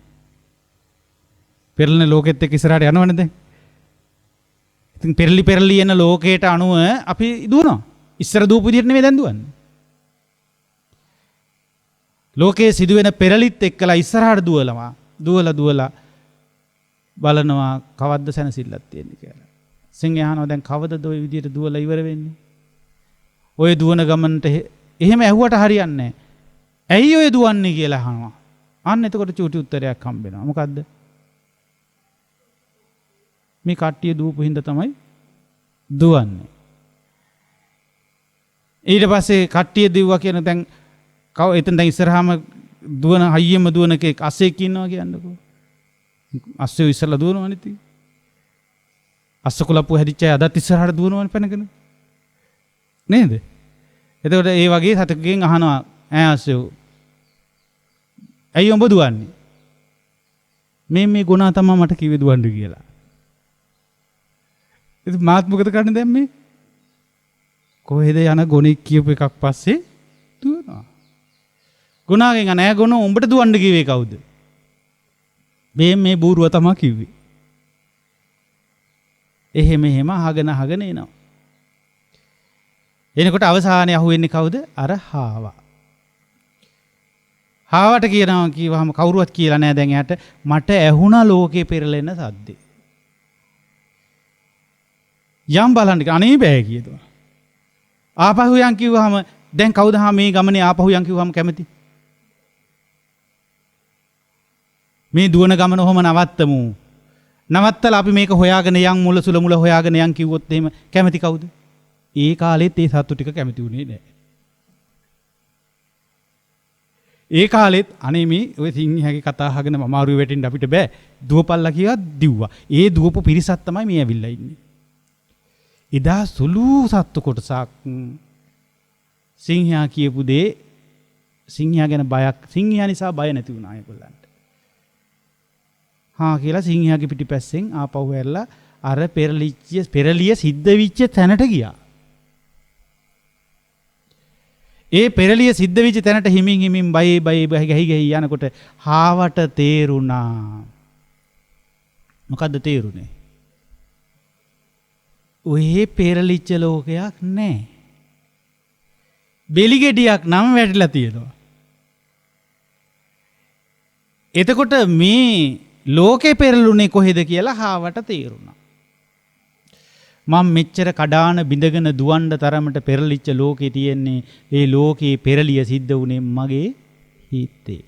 පෙරලෙන ලෝකෙත් එක්ක ඉස්සරහට යනවනේ දැන්. ඉතින් පෙරලි යන ලෝකයට අනුව අපි දුවනවා. ඉස්සර දුවපු විදිහට නෙමෙයි දැන් දුවන්නේ. ලෝකයේ සිදුවෙන පෙරලිත් එක්කලා ඉස්සරහට දුවලා බලනවා කවද්ද සැනසෙල්ලක් තියෙන්නේ කියලා. සිංහයා අහනවා දැන් කවදද ওই විදිහට දුවලා ඉවර වෙන්නේ? ඔය දුවන ගමනට එහෙම ඇහුවට හරියන්නේ නැහැ. ඇයි ඔය දුවන්නේ කියලා අහනවා. අන්න එතකොට චූටි උත්තරයක් හම්බ වෙනවා. මොකද්ද? මේ කට්ටිය දුවපු හින්දා තමයි දුවන්නේ. ඊට පස්සේ කට්ටිය දිව්වා කියන දැන් එතන දැන් ඉස්සරහාම දුවන හයියෙම දුවන කෙනෙක් අස්සෙක් ඉන්නවා කියන්නකෝ. අස්සෙ ඉස්සරලා දුවනවනේ ඉතින්. අස්ස කුලප්පු හැදිච්ච අය අදත් ඉස්සරහට දුවනවනේ පැනගෙන. නේද? එතකොට ඒ වගේ සතෙක්ගෙන් අහනවා ඈ අස්සෙව. ඇයි උඹ දුවන්නේ? මේ ගුණා තමයි මට කිව්වේ දුවන්න කියලා. ඉතින් මාත් මොකද කරන්නේ දැන් මේ? කොහෙද යන ගොනෙක් කියපු එකක් පස්සේ දුවනවා. ගුණාගෙන් නෑ ගුණ උඹට දුවන්න කිව්වේ කවුද? මේ බූරුව තමයි කිව්වේ. එහෙම අහගෙන එනවා. එනකොට අවසානයේ අහුවෙන්නේ කවුද? අර හාවා. හාවට කියනවා කිව්වහම කවුරුවත් කියලා නෑ දැන් එයාට මට ඇහුණා ලෝකේ පෙරලෙන සද්දේ. යම් බලන්න අනේ බෑ කියනවා. ආපහු යන් කිව්වහම දැන් කවුද මේ ගමනේ ආපහු යන් කිව්වහම කැමති? මේ දුවන ගමන ඔහොම නවත්තමු. නවත්තලා අපි මේක හොයාගෙන යන් මුල සුල මුල හොයාගෙන යන් කිව්වොත් එහෙම කැමති කවුද? ඒ කාලෙත් ඒ සත්තු ටික කැමති වුණේ නෑ. ඒ කාලෙත් අනේ මේ ඔය සිංහයාගේ කතා අහගෙන අමාරුවේ වැටෙන්න අපිට බෑ. දුවපල්ලා කියලා දිව්වා. ඒ දුවපු පිරිසක් තමයි මේ ඇවිල්ලා ඉන්නේ. එදා සුළු සත්තු කොටසක් සිංහයා කියපු දේ සිංහයා ගැන බයක් සිංහයා නිසා බය නැති වුණා ඒගොල්ලන්ට. කියලා සිංහයාගේ පිටිපස්සෙන් ආපහු ඇරලා අර පෙරලිය සිද්ධ වෙච්ච තැනට ගියා. ඒ පෙරලිය සිද්ධ වෙච්ච තැනට හිමින් බයි ගහි යනකොට හාවට තේරුණා. මොකද්ද තේරුනේ? ඔය පෙරලිච්ච ලෝකයක් නැහැ. බෙලි ගෙඩියක් නම් වැටිලා තියෙනවා. එතකොට මේ ලෝකේ පෙරළුනේ කොහෙද කියලා හාවට තේරුණා. මම මෙච්චර කඩාන බිඳගෙන දුවන්න තරමට පෙරලිච්ච ලෝකේ තියෙන්නේ ඒ ලෝකේ පෙරලිය සිද්ධ වුණේ මගේ හිතේ.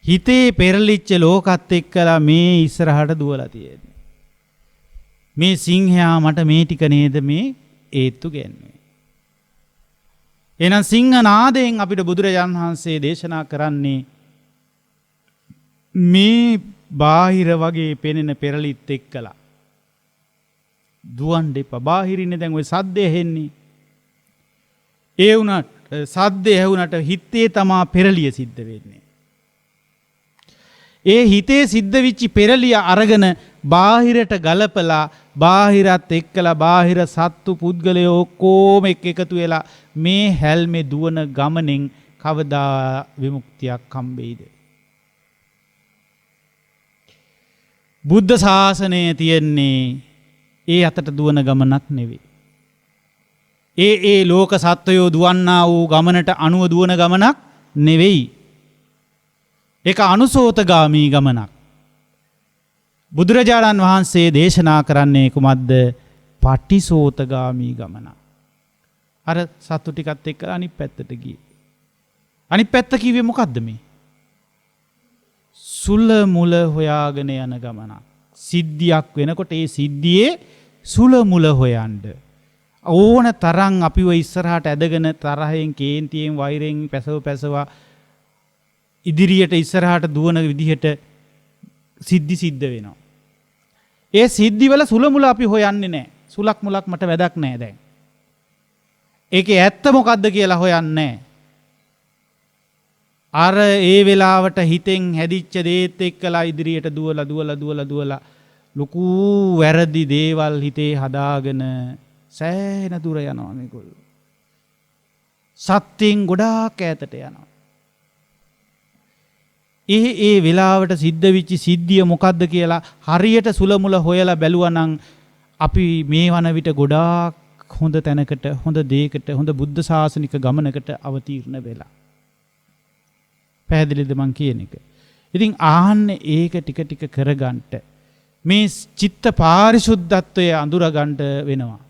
හිතේ පෙරලිච්ච ලෝකත් එක්කලා මේ ඉස්සරහට දුවලා තියෙන්නේ. මේ සිංහයා මට මේ ටික නේද මේ ඒත්තු ගැන්නුවේ. එහෙනම් සිංහ නාදයෙන් අපිට බුදුරජාණන් වහන්සේ දේශනා කරන්නේ මේ බාහිර වගේ පෙනෙන පෙරලිත් එක්කලා දුවන්න එපා. බාහිරින්නේ දැන් ওই සද්දේ ඇහෙන්නේ. ඒ වුණාට සද්දේ ඇහුණාට හිතේ තමා පෙරලිය සිද්ධ වෙන්නේ. ඒ හිතේ සිද්ධ වෙච්ච පෙරලිය අරගෙන බාහිරට ගලපලා බාහිරත් එක්කලා බාහිර සත්තු පුද්ගලයෝ ඔක්කොම එකතු වෙලා මේ හැල්මේ දුවන ගමනෙන් කවදා විමුක්තියක් හම්බෙයිද? බුද්ධ ශාසනය තියෙන්නේ ඒ අතට දුවන ගමනක් නෙවෙයි. ඒ ලෝක සත්වයෝ දුවන්නා වූ ගමනට අනුව දුවන ගමනක් නෙවෙයි. ඒක අනුසෝතගාමී ගමනක්. බුදුරජාණන් වහන්සේ දේශනා කරන්නේ කුමක්ද? පටිසෝතගාමී ගමනක්. අර සත්තු ටිකත් එක්ක අනිත් පැත්තට ගියේ. අනිත් පැත්ත කිව්වේ මොකද්ද මේ? සුල මුල හොයාගෙන යන ගමනක්. සිද්ධියක් වෙනකොට ඒ සිද්ධියේ සුල මුල හොයන්න. ඕන තරම් අපිව ඉස්සරහට ඇදගෙන තරහෙන් කේන්තියෙන් වෛරයෙන් පැසව ඉදිරියට ඉස්සරහට දුවන විදිහට සිද්ධ වෙනවා. ඒ සිද්ධිවල සුල මුල අපි හොයන්නේ නැහැ. සුලක් මුලක් මට වැඩක් නැහැ දැන්. ඒකේ ඇත්ත මොකද්ද කියලා හොයන්නේ නැහැ. අර ඒ වෙලාවට හිතෙන් හැදිච්ච දේත් එක්කලා ඉදිරියට දුවලා ලොකු වැරදි දේවල් හිතේ හදාගෙන සෑහෙන දුර යනවා මේගොල්ලෝ. සත්‍යයෙන් ගොඩාක් ඈතට යනවා. ඒ වෙලාවට සිද්ධ වෙච්ච සිද්ධිය මොකද්ද කියලා හරියට සුල මුල හොයලා බැලුවා නම් අපි මේ වන විට ගොඩාක් හොඳ තැනකට, හොඳ දෙයකට, හොඳ බුද්ධ ශාසනික ගමනකට අවතීර්ණ වෙලා. පැහැදිලිද මං කියන එක? ඉතින් ආන්නේ ඒක ටික ටික කරගන්න මේ චිත්ත පාරිශුද්ධත්වය අඳුරගන්න වෙනවා.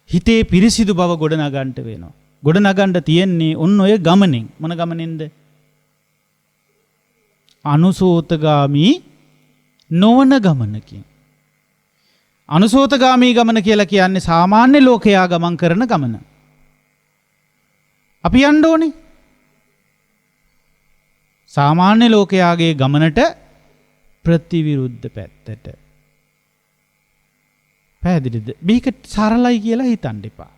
හිතේ පිරිසිදු බව ගොඩනගන්න වෙනවා. ගොඩනගන්න තියෙන්නේ ඔන්න ඔය ගමනෙන්. මොන ගමනෙන්ද? අනුසෝතගාමී නොවන ගමනකින්. අනුසෝතගාමී ගමන කියලා කියන්නේ සාමාන්‍ය ලෝකයා ගමන් කරන ගමන. අපි යන්න ඕනේ සාමාන්‍ය ලෝකයාගේ ගමනට ප්‍රතිවිරුද්ධ පැත්තට. පැහැදිලිද? මේක සරලයි කියලා හිතන්න එපා.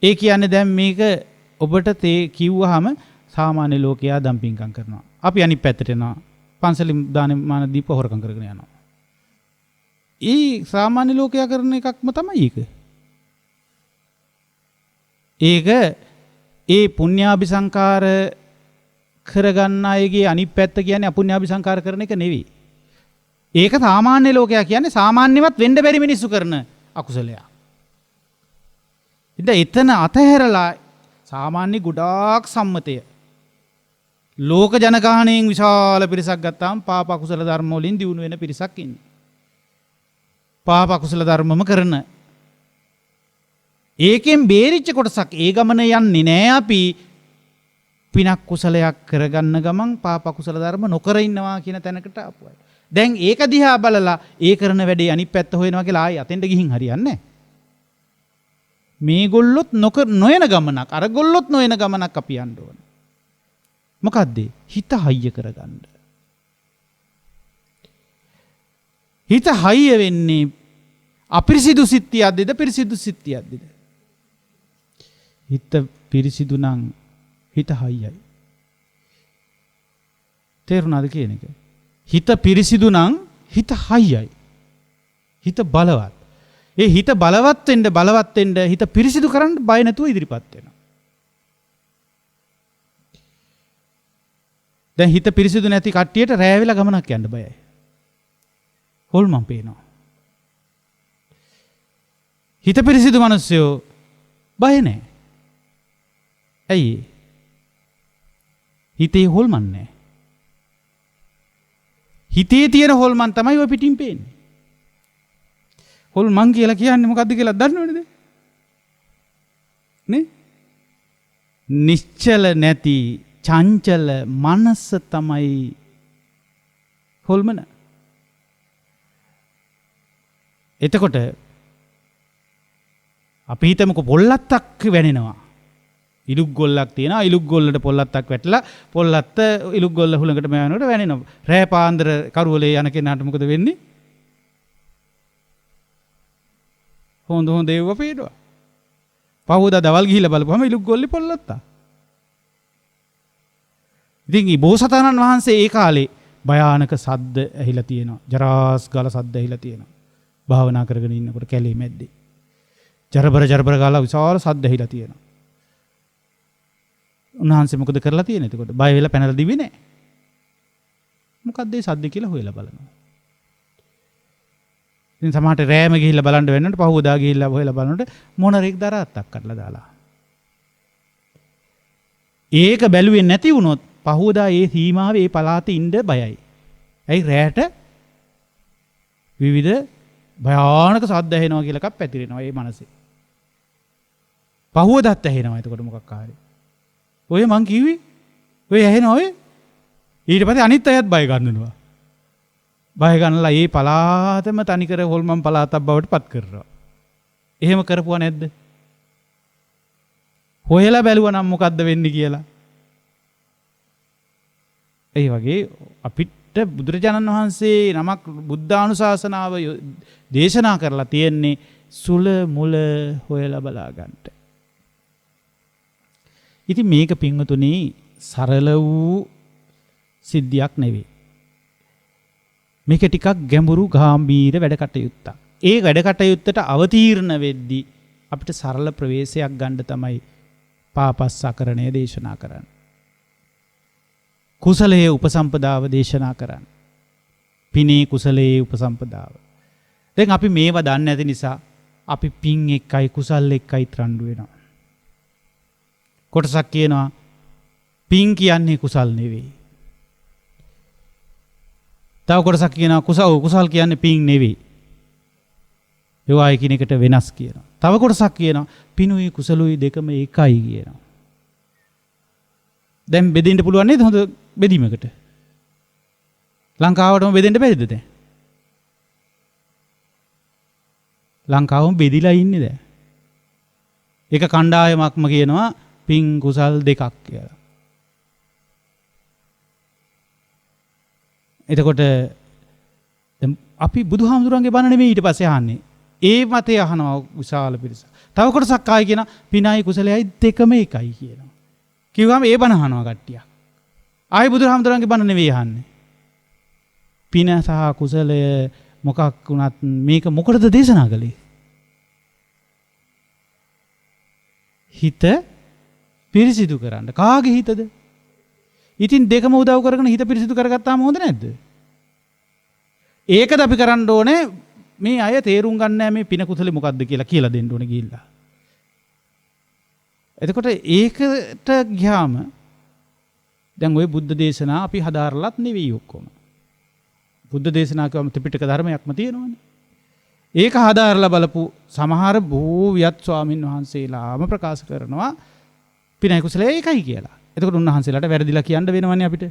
ඒ කියන්නේ දැන් මේක ඔබට තේ කිව්වහම සාමාන්‍ය ලෝකයා දම්පින්කම් කරනවා. අපි අනිත් පැත්තට යනවා. පන්සලින් දාන මාන දීප හොරකම් කරගෙන යනවා. ඒ සාමාන්‍ය ලෝකයා කරන එකක්ම තමයි ඒක. ඒක ඒ පුණ්‍යාභිසංකාර කරගන්න අයගේ අනිත් පැත්ත කියන්නේ අපුණ්‍යාභිසංකාර කරන එක නෙවෙයි. ඒක සාමාන්‍ය ලෝකයා කියන්නේ සාමාන්‍යවත් වෙන්න බැරි මිනිස්සු කරන අකුසලයක්. ඉතින් එතන අතහැරලා සාමාන්‍ය ගොඩාක් සම්මතය ලෝක ජනගහණයෙන් විශාල පිරිසක් ගත්තාම පාප අකුසල ධර්ම වලින් දියුණු වෙන පිරිසක් ඉන්නේ. පාප අකුසල ධර්මම කරන. ඒකෙන් බේරිච්ච කොටසක් ඒ ගමන යන්නේ නෑ අපි. පිනක් කුසලයක් කරගන්න ගමන් පාප අකුසල ධර්ම නොකර ඉන්නවා කියන තැනකට ආපු අය. දැන් ඒක දිහා බලලා ඒ කරන වැඩේ අනිත් පැත්ත හොයනවා කියලා ආයි අතෙන්ට ගිහින් හරියන්නේ නැහැ. මේගොල්ලොත් නොයන ගමනක්, අර ගොල්ලොත් නොයන ගමනක් අපි යන්න ඕන. මොකද්ද? හිත හයිය කරගන්න. හිත හයිය වෙන්නේ අපිරිසිදු සිත්තියක්ද පිරිසිදු සිත්තියක්ද? හිත පිරිසිදු නම් හිත හයියයි. තේරුණාද කියන එක? හිත පිරිසිදු නම් හිත හයියයි. හිත බලවත්. ඒ හිත බලවත් වෙන්න හිත පිරිසිදු කරන්න බය නැතුව ඉදිරිපත් වෙනවා. දැන් හිත පිරිසිදු නැති කට්ටියට රෑ වෙලා ගමනක් යන්න බයයි. හොල්මන් පේනවා. හිත පිරිසිදු මිනිස්සු බය නැහැ. ඇයි? හිතේ හොල්මන් නැහැ. හිතේ තියෙන හොල්මන් තමයි ඔය පිටින් පේන්නේ. හොල්මන් කියලා කියන්නේ මොකද්ද කියලා දන්නවද? නේ? නිශ්චල නැති චංචල මනස තමයි හොල්මන. එතකොට අපි හිතමුකෝ පොල්ලත්තක් වැනෙනවා. ඉලුක් ගොල්ලක් තියෙනවා. ඉලුක් ගොල්ලට පොල්ලත්තක් වැටලා පොල්ලත්ත ඉලුක් ගොල්ල හුලඟට මෑවනකොට වැනෙනවා. රෑ පාන්දර කරුවලේ යන කෙනාට මොකද වෙන්නේ? හොඳ ඒව පේනවා. පහුවදා දවල් ගිහිල්ලා බලපුවම ඉලුක් ගොල්ලේ පොල්ලත්තා. ඉතින් බෝසතාණන් වහන්සේ ඒ කාලේ භයානක සද්ද ඇහිලා තියෙනවා. ජරාස් ගාල සද්ද ඇහිලා තියෙනවා. භාවනා කරගෙන ඉන්නකොට කැලේ මැද්දේ. ජරබර ගාලා විශාල සද්ද ඇහිලා තියෙනවා. උන්වහන්සේ මොකද කරලා තියෙන්නේ එතකොට? බය වෙලා පැනලා දිවි නෑ. මොකක්ද මේ සද්ද කියලා හොයලා බලනවා. ඉතින් සමහරට රෑම ගිහිල්ලා බලන්න වෙනකොට පහුවදා ගිහිල්ලා හොයලා බලනකොට මොනරෙක් දරාත්තක් කඩලා දාලා. ඒක බැලුවේ නැති වුණොත් පහුවදා ඒ සීමාවේ ඒ පළාතේ ඉන්න බයයි. ඇයි රැයට විවිධ භයානක සද්ද ඇහෙනවා කියලා එකක් පැතිරෙනවා ඒ මනසේ. පහුවදත් ඇහෙනවා එතකොට මොකක් ආරේ. ඔය මං කිව්වේ ඔය ඇහෙනවා ඔය. ඊට පස්සේ අනිත් අයත් බය ගන්නවා. බය ගන්නලා ඒ පළාතම තනිකර හොල්මන් පළාතක් බවට පත් කරනවා. එහෙම කරපුවා නැද්ද? හොයලා බැලුවා නම් මොකද්ද වෙන්නේ කියලා. ඒ වගේ අපිට බුදුරජාණන් වහන්සේ නමක් බුද්ධානුශාසනාව දේශනා කරලා තියෙන්නේ සුල මුල හොයලා බලා ගන්නට. ඉතින් මේක පින්වතුනි සරල වූ සිද්ධියක් නෙවෙයි. මේක ටිකක් ගැඹුරු ගාම්භීර වැඩ කටයුත්තක්. ඒ වැඩ කටයුත්තට අවතීර්ණ වෙද්දී අපිට සරල ප්‍රවේශයක් ගන්න තමයි පාපස්සකරණය දේශනා කරන්නේ. කුසලයේ උපසම්පදාව දේශනා කරන්නේ. පිනේ කුසලයේ උපසම්පදාව. දැන් අපි මේවා දන්නේ නැති නිසා අපි පින් එක්කයි කුසල් එක්කයි ත්‍රණ්ඩු වෙනවා. කොටසක් කියනවා පින් කියන්නේ කුසල් නෙවෙයි. තව කොටසක් කියනවා කුසල් කියන්නේ පින් නෙවෙයි. ඒවා එකිනෙකට වෙනස් කියනවා. තව කොටසක් කියනවා පිනුයි කුසලුයි දෙකම එකයි කියනවා. දැන් බෙදෙන්න පුළුවන් නේද හොඳ බෙදීමකට? ලංකාවටම බෙදෙන්න බැරිද දැන්? ලංකාවම බෙදිලා ඉන්නේ දැන්. එක කණ්ඩායමක්ම කියනවා පින් කුසල් දෙකක් කියලා. එතකොට අපි බුදුහාමුදුරන්ගේ බණ නෙමෙයි ඊට පස්සේ අහන්නේ. ඒ මතය අහනවා විශාල පිරිස. තව කොටසක් ආයි කියන පිනයි කුසලයයි දෙකම එකයි කියනවා. කිව්වම ඒ බණ අහනවා කට්ටියක්. ආයි බුදුහාමුදුරන්ගේ බණ නෙවෙයි අහන්නේ. පින සහ කුසලය මොකක් වුණත් මේක මොකටද දේශනා කළේ? හිත පිරිසිදු කරන්න. කාගේ හිතද? ඉතින් දෙකම උදව් කරගෙන හිත පිරිසිදු කරගත්තාම හොඳ නැද්ද? ඒකද අපි කරන්න ඕනේ. මේ අය තේරුම් ගන්න නැහැ මේ පින කුසලෙ මොකද්ද කියලා දෙන්න ඕනේ ගිහිල්ලා. එතකොට ඒකට ගියාම දැන් ওই බුද්ධ දේශනා අපි හදාarලත් නෙවෙයි ඔක්කොම. බුද්ධ දේශනා කියවම ත්‍රිපිටක ධර්මයක්ම තියෙනවනේ. ඒක හදාarලා බලපු සමහර බොහෝ වියත් ස්වාමින් වහන්සේලාම ප්‍රකාශ කරනවා පිනයි කුසලයයි එකයි කියලා. එතකොට උන්වහන්සේලාට වැරදිලා කියන්න වෙනවනේ අපිට.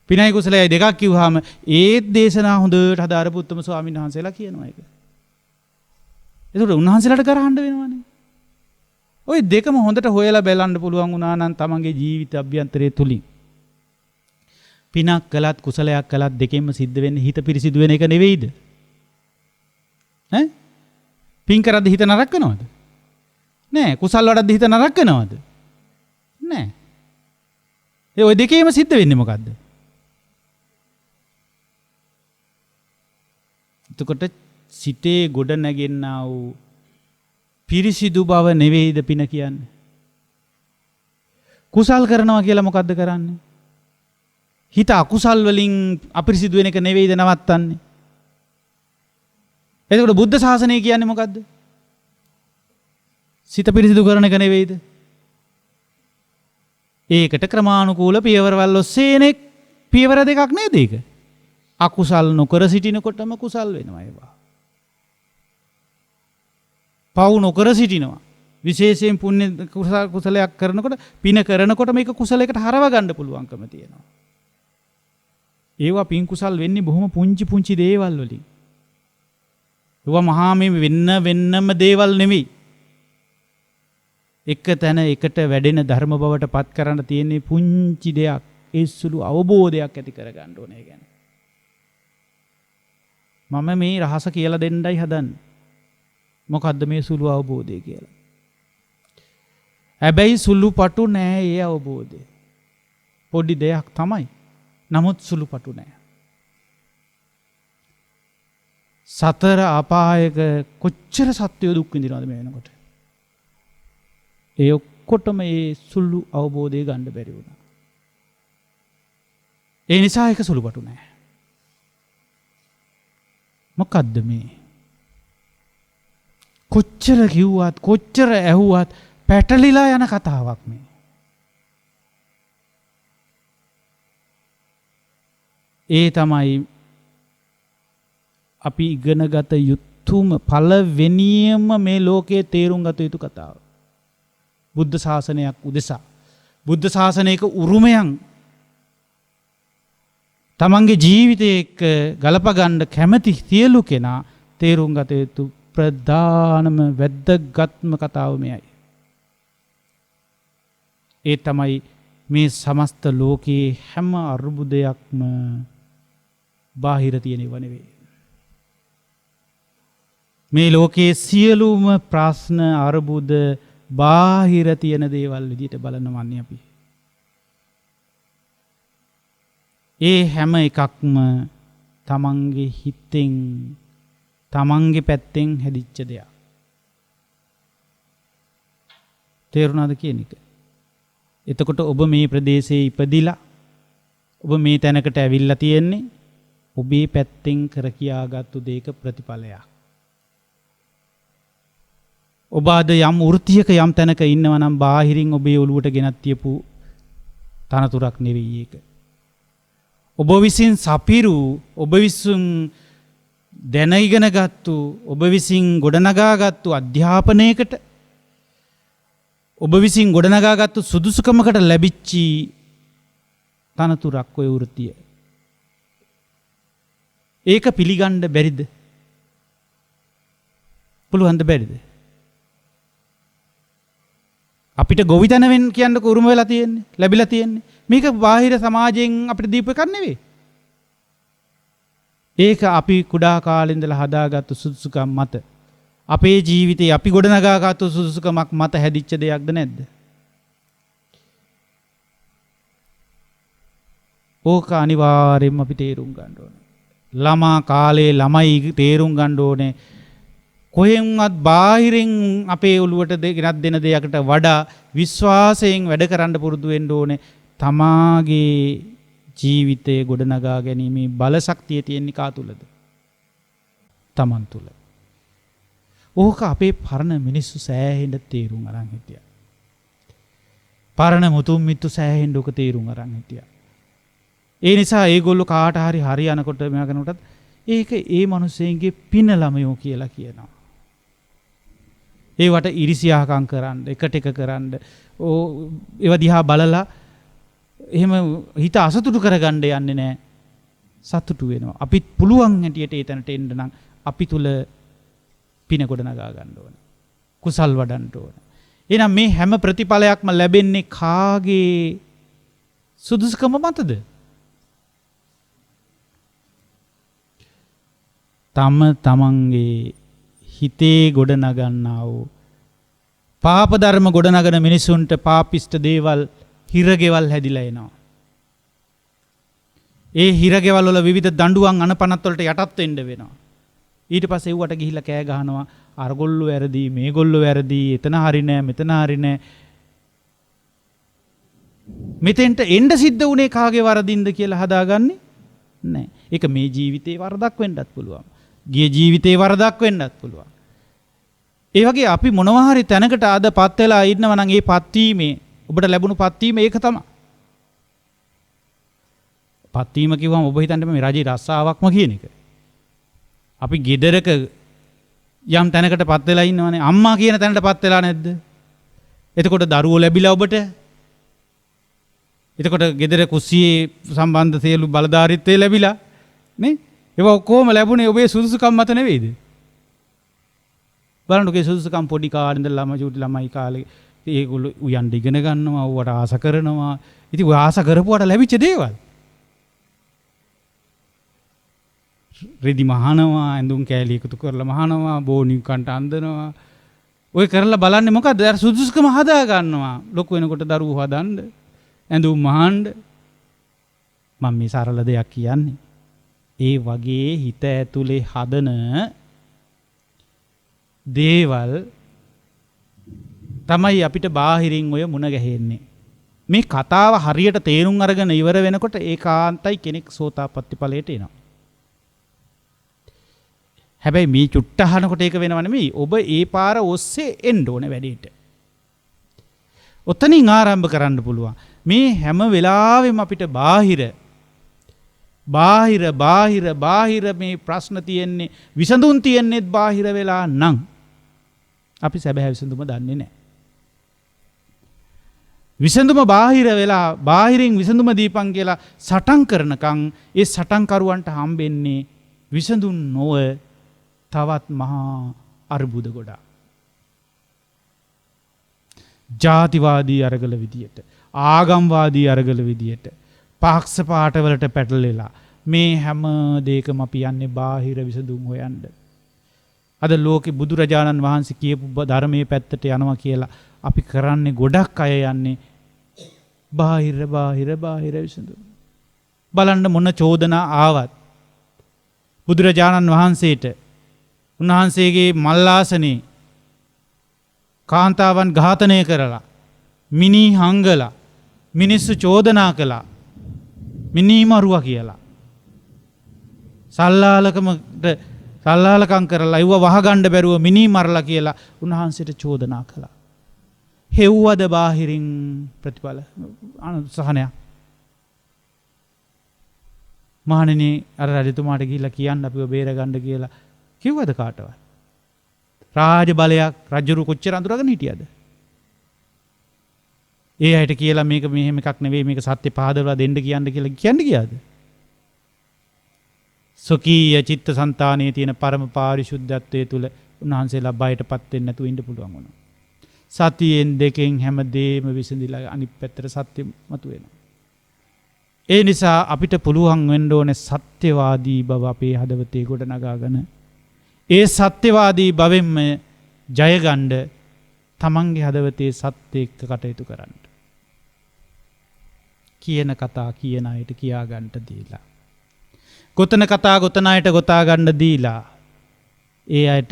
පිනයි කුසලයයි දෙකක් කිව්වහම ඒත් දේශනා හොඳට හදාරපු උත්තම ස්වාමීන් වහන්සේලා කියනවා ඒක. එතකොට උන්වහන්සේලාට කරහන්න වෙනවනේ. ওই දෙකම හොඳට හොයලා බලන්න පුළුවන් වුණා නම් තමන්ගේ ජීවිත අභ්‍යන්තරයේ තුලින් පිනක් කළත් කුසලයක් කළත් දෙකෙන්ම සිද්ධ වෙන්නේ හිත පිරිසිදු වෙන එක නෙවෙයිද? ඈ? පින් කරද්දී හිත නරක වෙනවද? නෑ. කුසල් වඩද්දී හිත නරක වෙනවද? නෑ. ඒ ওই දෙකේම සිද්ධ වෙන්නේ මොකද්ද? එතකොට සිතේ ගොඩ නැගෙන්නා වූ පිරිසිදු බව නෙවෙයිද පින කියන්නේ? කුසල් කරනවා කියලා මොකද්ද කරන්නේ? හිත අකුසල් වලින් අපිරිසිදු වෙන එක නෙවෙයිද නවත්තන්නේ? එතකොට බුද්ධ ශාසනය කියන්නේ මොකද්ද? සිත පිරිසිදු කරන එක නෙවෙයිද? ඒකට ක්‍රමානුකූල පියවරවල් ඔස්සේනේ පියවර දෙකක් නේද ඒක? අකුසල් නොකර සිටිනකොටම කුසල් වෙනවා ඒවා. පව් නොකර සිටිනවා. විශේෂයෙන් පුණ්‍ය කුසලයක් කරනකොට පින කරනකොට මේක කුසලයකට හරව ගන්න පුළුවන්කම තියෙනවා. ඒවා පින් කුසල් වෙන්නේ බොහොම පුංචි දේවල් වලින්. ඒවා මහා මේ වෙන්නම දේවල් නෙමෙයි. එක තැන එකට වැඩෙන ධර්ම බවට පත් කරන්න තියෙන්නේ පුංචි දෙයක්. ඒ සුළු අවබෝධයක් ඇති කරගන්න ඕනේ ගැන. මම මේ රහස කියලා දෙන්නයි හදන්නේ. මොකද්ද මේ සුළු අවබෝධය කියලා? හැබැයි සුළු පටු නෑ ඒ අවබෝධය. පොඩි දෙයක් තමයි. නමුත් සුළු පටු නෑ. සතර අපායක කොච්චර සත්වය දුක් විඳිනවද මේ වෙනකොට? ඒ ඔක්කොටම ඒ සුළු අවබෝධය ගන්න බැරි වුණා. ඒ නිසා ඒක සුළුපටු නෑ. මොකද්ද මේ? කොච්චර කිව්වත් කොච්චර ඇහුවත් පැටලිලා යන කතාවක් මේ. ඒ තමයි අපි ඉගෙනගත යුතුම පළවෙනියම මේ ලෝකයේ තේරුම් ගත යුතු කතාව. බුද්ධ ශාසනයක් උදෙසා බුද්ධ ශාසනයක උරුමයන් තමන්ගේ ජීවිතයේ එක්ක ගලප ගන්න කැමති සියලු කෙනා තේරුම් ගත යුතු ප්‍රධානම වැදගත්ම කතාව මෙයයි. ඒ තමයි මේ සමස්ත ලෝකයේ හැම අර්බුදයක්ම බාහිර තියෙනව නෙවෙයි. මේ ලෝකයේ සියලුම ප්‍රශ්න අර්බුද බාහිර තියෙන දේවල් විදිහට බලනවන්නේ අපි. ඒ හැම එකක්ම තමන්ගේ හිතෙන් තමන්ගේ පැත්තෙන් හැදිච්ච දෙයක්. තේරුණාද කියන එක? එතකොට ඔබ මේ ප්‍රදේශයේ ඉපදිලා ඔබ මේ තැනකට ඇවිල්ලා තියෙන්නේ ඔබේ පැත්තෙන් කර කියාගත්තු දෙයක ප්‍රතිඵලයක්. ඔබ අද යම් වෘත්තියක යම් තැනක ඉන්නවා නම් බාහිරින් ඔබේ ඔළුවට ගෙනත් තියපු තනතුරක් නෙවෙයි ඒක. ඔබ විසින් සපිරු ඔබ විසින් දැන ඉගෙන ගත්තු ඔබ විසින් ගොඩනගාගත්තු අධ්‍යාපනයකට ඔබ විසින් ගොඩනගාගත්තු සුදුසුකමකට ලැබිච්චි තනතුරක් ඔය වෘත්තිය. ඒක පිළිගන්න බැරිද? පුළුවන්ද බැරිද? අපිට ගොවිතැන වෙන්න කියන්නකො උරුම වෙලා තියෙන්නේ, ලැබිලා තියෙන්නේ. මේක බාහිර සමාජයෙන් අපිට දීපු එකක් නෙවෙයි. ඒක අපි කුඩා කාලේ ඉඳලා හදාගත්තු සුදුසුකම් මත අපේ ජීවිතේ අපි ගොඩනගාගත්තු සුදුසුකමක් මත හැදිච්ච දෙයක්ද නැද්ද? ඕක අනිවාර්යයෙන්ම අපි තේරුම් ගන්න ඕනේ. ළමා කාලේ ළමයි තේරුම් ගන්න ඕනේ කොහෙන්වත් බාහිරින් අපේ ඔළුවට ගෙනත් දෙන දෙයකට වඩා විශ්වාසයෙන් වැඩ කරන්න පුරුදු වෙන්න ඕනේ. තමාගේ ජීවිතය ගොඩනගා ගැනීමේ බල ශක්තිය තියෙන්නේ කා තුලද? තමන් තුල. ඕක අපේ පරණ මිනිස්සු සෑහෙන්න තේරුම් අරන් හිටියා. පරණ මුතුන් මිත්තු සෑහෙන්න ඕක තේරුම් අරන් හිටියා. ඒ නිසා ඒගොල්ලෝ කාට හරි හරියනකොට මෙයා කරනකොටත් ඒක ඒ මිනිස්සෙන්ගේ පින ළමයෝ කියලා කියනවා. ඒවට ඉරිසියාකම් කරන්න, එකට එක කරන්න, ඒව දිහා බලලා එහෙම හිත අසතුටු කරගන්න යන්නේ නැහැ. සතුටු වෙනවා. අපිත් පුළුවන් හැටියට ඒ තැනට එන්න නම් අපි තුල පින ගොඩනගා ගන්න ඕනේ. කුසල් වඩන්න ඕනේ. එහෙනම් මේ හැම ප්‍රතිඵලයක්ම ලැබෙන්නේ කාගේ සුදුසුකම මතද? තමන්ගේ හිතේ ගොඩනගන්නා වූ පාප ධර්ම ගොඩනගන මිනිසුන්ට පාපිෂ්ඨ දේවල් හිරගෙවල් හැදිලා එනවා. ඒ හිරගෙවල් වල විවිධ දඬුවම් අනපනත් වලට යටත් වෙන්න වෙනවා. ඊට පස්සේ ඒවට ගිහිල්ලා කෑ ගහනවා අරගොල්ලෝ වැරදි මේගොල්ලෝ වැරදි එතන හරි නෑ මෙතන හරි නෑ. මෙතෙන්ට එන්න සිද්ධ වුණේ කාගේ වරදින්ද කියලා හදාගන්නේ නෑ. ඒක මේ ජීවිතේ වරදක් වෙන්නත් පුළුවන්. ගිය ජීවිතේ වරදක් වෙන්නත් පුළුවන්. ඒ වගේ අපි මොනවා හරි තැනකට අදපත් වෙලා ඉන්නවා නම් ඒ පත්වීමේ ඔබට ලැබුණු පත්වීම ඒක තමයි. පත්වීම කිව්වම ඔබ හිතන්නේ මේ රජේ රස්සාවක්ම කියන එක. අපි ගෙදරක යම් තැනකටපත් වෙලා ඉන්නවනේ අම්මා කියන තැනටපත් වෙලා නැද්ද? එතකොට දරුවෝ ලැබිලා ඔබට. එතකොට ගෙදර කුස්සියේ සම්බන්ධ සියලු බලධාරීත්වය ලැබිලා නේ? ඒවා ඔක්කොම ලැබුණේ ඔබේ සුදුසුකම් මත නෙවෙයිද? බලන්නකෝ සුදුසුකම් පොඩි කාලේ ඉඳලා චූටි ළමයි කාලේ ඒගොල්ලෝ උයන් ඉගෙන ගන්නවා, ඌවට ආස කරනවා. ඉතින් ඔය ආස කරපුවාට ලැබිච්ච දේවල්. රෙදි මහනවා, ඇඳුම් කෑලි එකතු කරලා මහනවා, බෝනින් කන්ට අඳනවා. ඔය කරලා බලන්නේ මොකද්ද? අර සුදුසුකම හදා ගන්නවා. ලොකු වෙනකොට දරුවෝ හදන්න, ඇඳුම් මහන්න. මම මේ සරල දෙයක් කියන්නේ. ඒ වගේ හිත ඇතුලේ හදන දේවල් තමයි අපිට බාහිරින් ඔය මුණ ගැහෙන්නේ. මේ කතාව හරියට තේරුම් අරගෙන ඉවර වෙනකොට ඒකාන්තයි කෙනෙක් සෝතාපට්ටි ඵලයට එනවා. හැබැයි මේ චුට්ට අහනකොට ඒක වෙනව නෙමෙයි. ඔබ ඒ පාර ඔස්සේ එන්න ඕනේ වැඩේට. ඔතනින් ආරම්භ කරන්න පුළුවන්. මේ හැම වෙලාවෙම අපිට බාහිර මේ ප්‍රශ්න තියෙන්නේ විසඳුම් තියෙන්නේත් බාහිර වෙලා නම් අපි සැබෑ විසඳුම දන්නේ නැහැ. විසඳුම බාහිර වෙලා බාහිරින් විසඳුම දීපන් කියලා සටන් කරනකම් ඒ සටන් කරුවන්ට හම්බෙන්නේ විසඳුම් නොව තවත් මහා අර්බුද ගොඩක්. ජාතිවාදී අරගල විදියට, ආගම්වාදී අරගල විදියට, පක්ෂ පාටවලට පැටලෙලා මේ හැම දෙයකම අපි යන්නේ බාහිර විසඳුම් හොයන්න. අද ලෝකෙ බුදුරජාණන් වහන්සේ කියපු ධර්මයේ පැත්තට යනවා කියලා අපි කරන්නේ ගොඩක් අය යන්නේ බාහිර විසඳුම්. බලන්න මොන චෝදනා ආවත් බුදුරජාණන් වහන්සේට උන්වහන්සේගේ මල්ලාසනේ කාන්තාවන් ඝාතනය කරලා මිනි හංගලා මිනිස්සු චෝදනා කළා මිනිමරුවා කියලා. සල්ලාලකම් කරලා ඉව වහගන්න බැරුව මිනි මරලා කියලා උන්වහන්සේට චෝදනා කළා. හෙව්වද බාහිරින් ප්‍රතිඵල අනුසහනයක්. මහණෙනි අර රජතුමාට ගිහිල්ලා කියන්න අපිව බේරගන්න කියලා කිව්වද කාටවත්? රාජ බලයක් රජුරු කොච්චර අඳුරගෙන හිටියද? ඒ අයට කියලා මේක මෙහෙම එකක් නෙවෙයි මේක සත්‍ය පහදවලා දෙන්න කියන්න කියලා කියන්න ගියාද? සොකීය චිත්තසංතානයේ තියෙන පරම පාරිශුද්ධත්වයේ තුල උන්වහන්සේලා බයටපත් වෙන්නේ නැතුව ඉන්න පුළුවන් වුණා. සතියෙන් දෙකෙන් හැමදේම විසඳිලා අනිත් පැත්තට සත්‍ය මතුවෙනවා. ඒ නිසා අපිට පුළුවන් වෙන්න ඕනේ සත්‍යවාදී බව අපේ හදවතේ ගොඩනගාගෙන ඒ සත්‍යවාදී බවෙන්ම ජයගන්න තමන්ගේ හදවතේ සත්‍ය එක්ක කටයුතු කරන්න. කියන කතා කියන අයට කියා ගන්නට දීලා. ගොතන කතා ගොතන අයට ගොතා ගන්න දීලා. ඒ අයට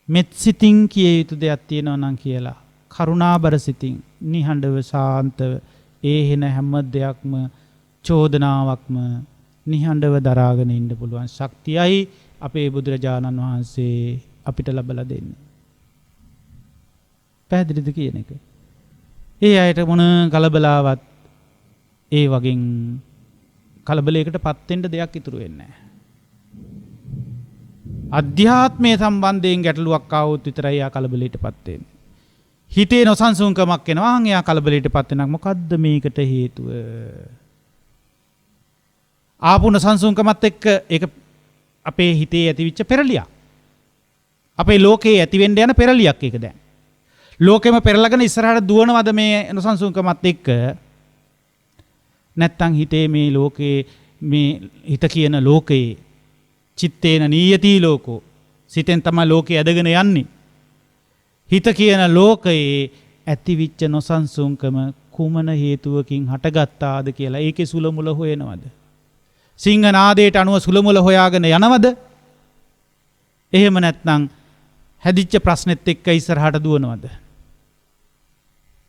මෙත් සිතින් කිය යුතු දෙයක් තියෙනවා නම් කියලා. කරුණාබර සිතින් නිහඬව සාන්තව ඒ හෙන හැම දෙයක්ම චෝදනාවක්ම නිහඬව දරාගෙන ඉන්න පුළුවන් ශක්තියයි අපේ බුදුරජාණන් වහන්සේ අපිට ලබලා දෙන්නේ. පැහැදිලිද කියන එක? ඒ අයට මොන කලබලාවක් ඒ වගේ කලබලයකට පත් වෙන්න දෙයක් ඉතුරු වෙන්නේ නැහැ. අධ්‍යාත්මය සම්බන්ධයෙන් ගැටලුවක් ආවොත් විතරයි ආ කලබලයටපත් වෙන්නේ. හිතේ නොසන්සුන්කමක් එනවා නම් එයා කලබලයටපත් වෙනක් මොකද්ද මේකට හේතුව? ආපුන සංසුන්කමත් එක්ක ඒක අපේ හිතේ ඇතිවිච්ච පෙරලියක්. අපේ ලෝකේ ඇතිවෙන්න යන පෙරලියක් ඒක දැන්. ලෝකෙම පෙරලගෙන ඉස්සරහට දුවනවද මේ නොසන්සුන්කමත් එක්ක? නැත්තම් හිතේ මේ ලෝකේ මේ හිත කියන ලෝකේ චිත්තේන නීයති ලෝකෝ සිතෙන් තමයි ලෝකේ ඇදගෙන යන්නේ. හිත කියන ලෝකයේ ඇතිවිච්ච නොසන්සුන්කම කුමන හේතුවකින් හටගත්තාද කියලා ඒකේ සුලමුල හොයනවද? සිංහනාදයට අනුව සුලමුල හොයාගෙන යනවද? එහෙම නැත්නම් හැදිච්ච ප්‍රශ්නෙත් එක්ක ඉස්සරහට දුවනවද?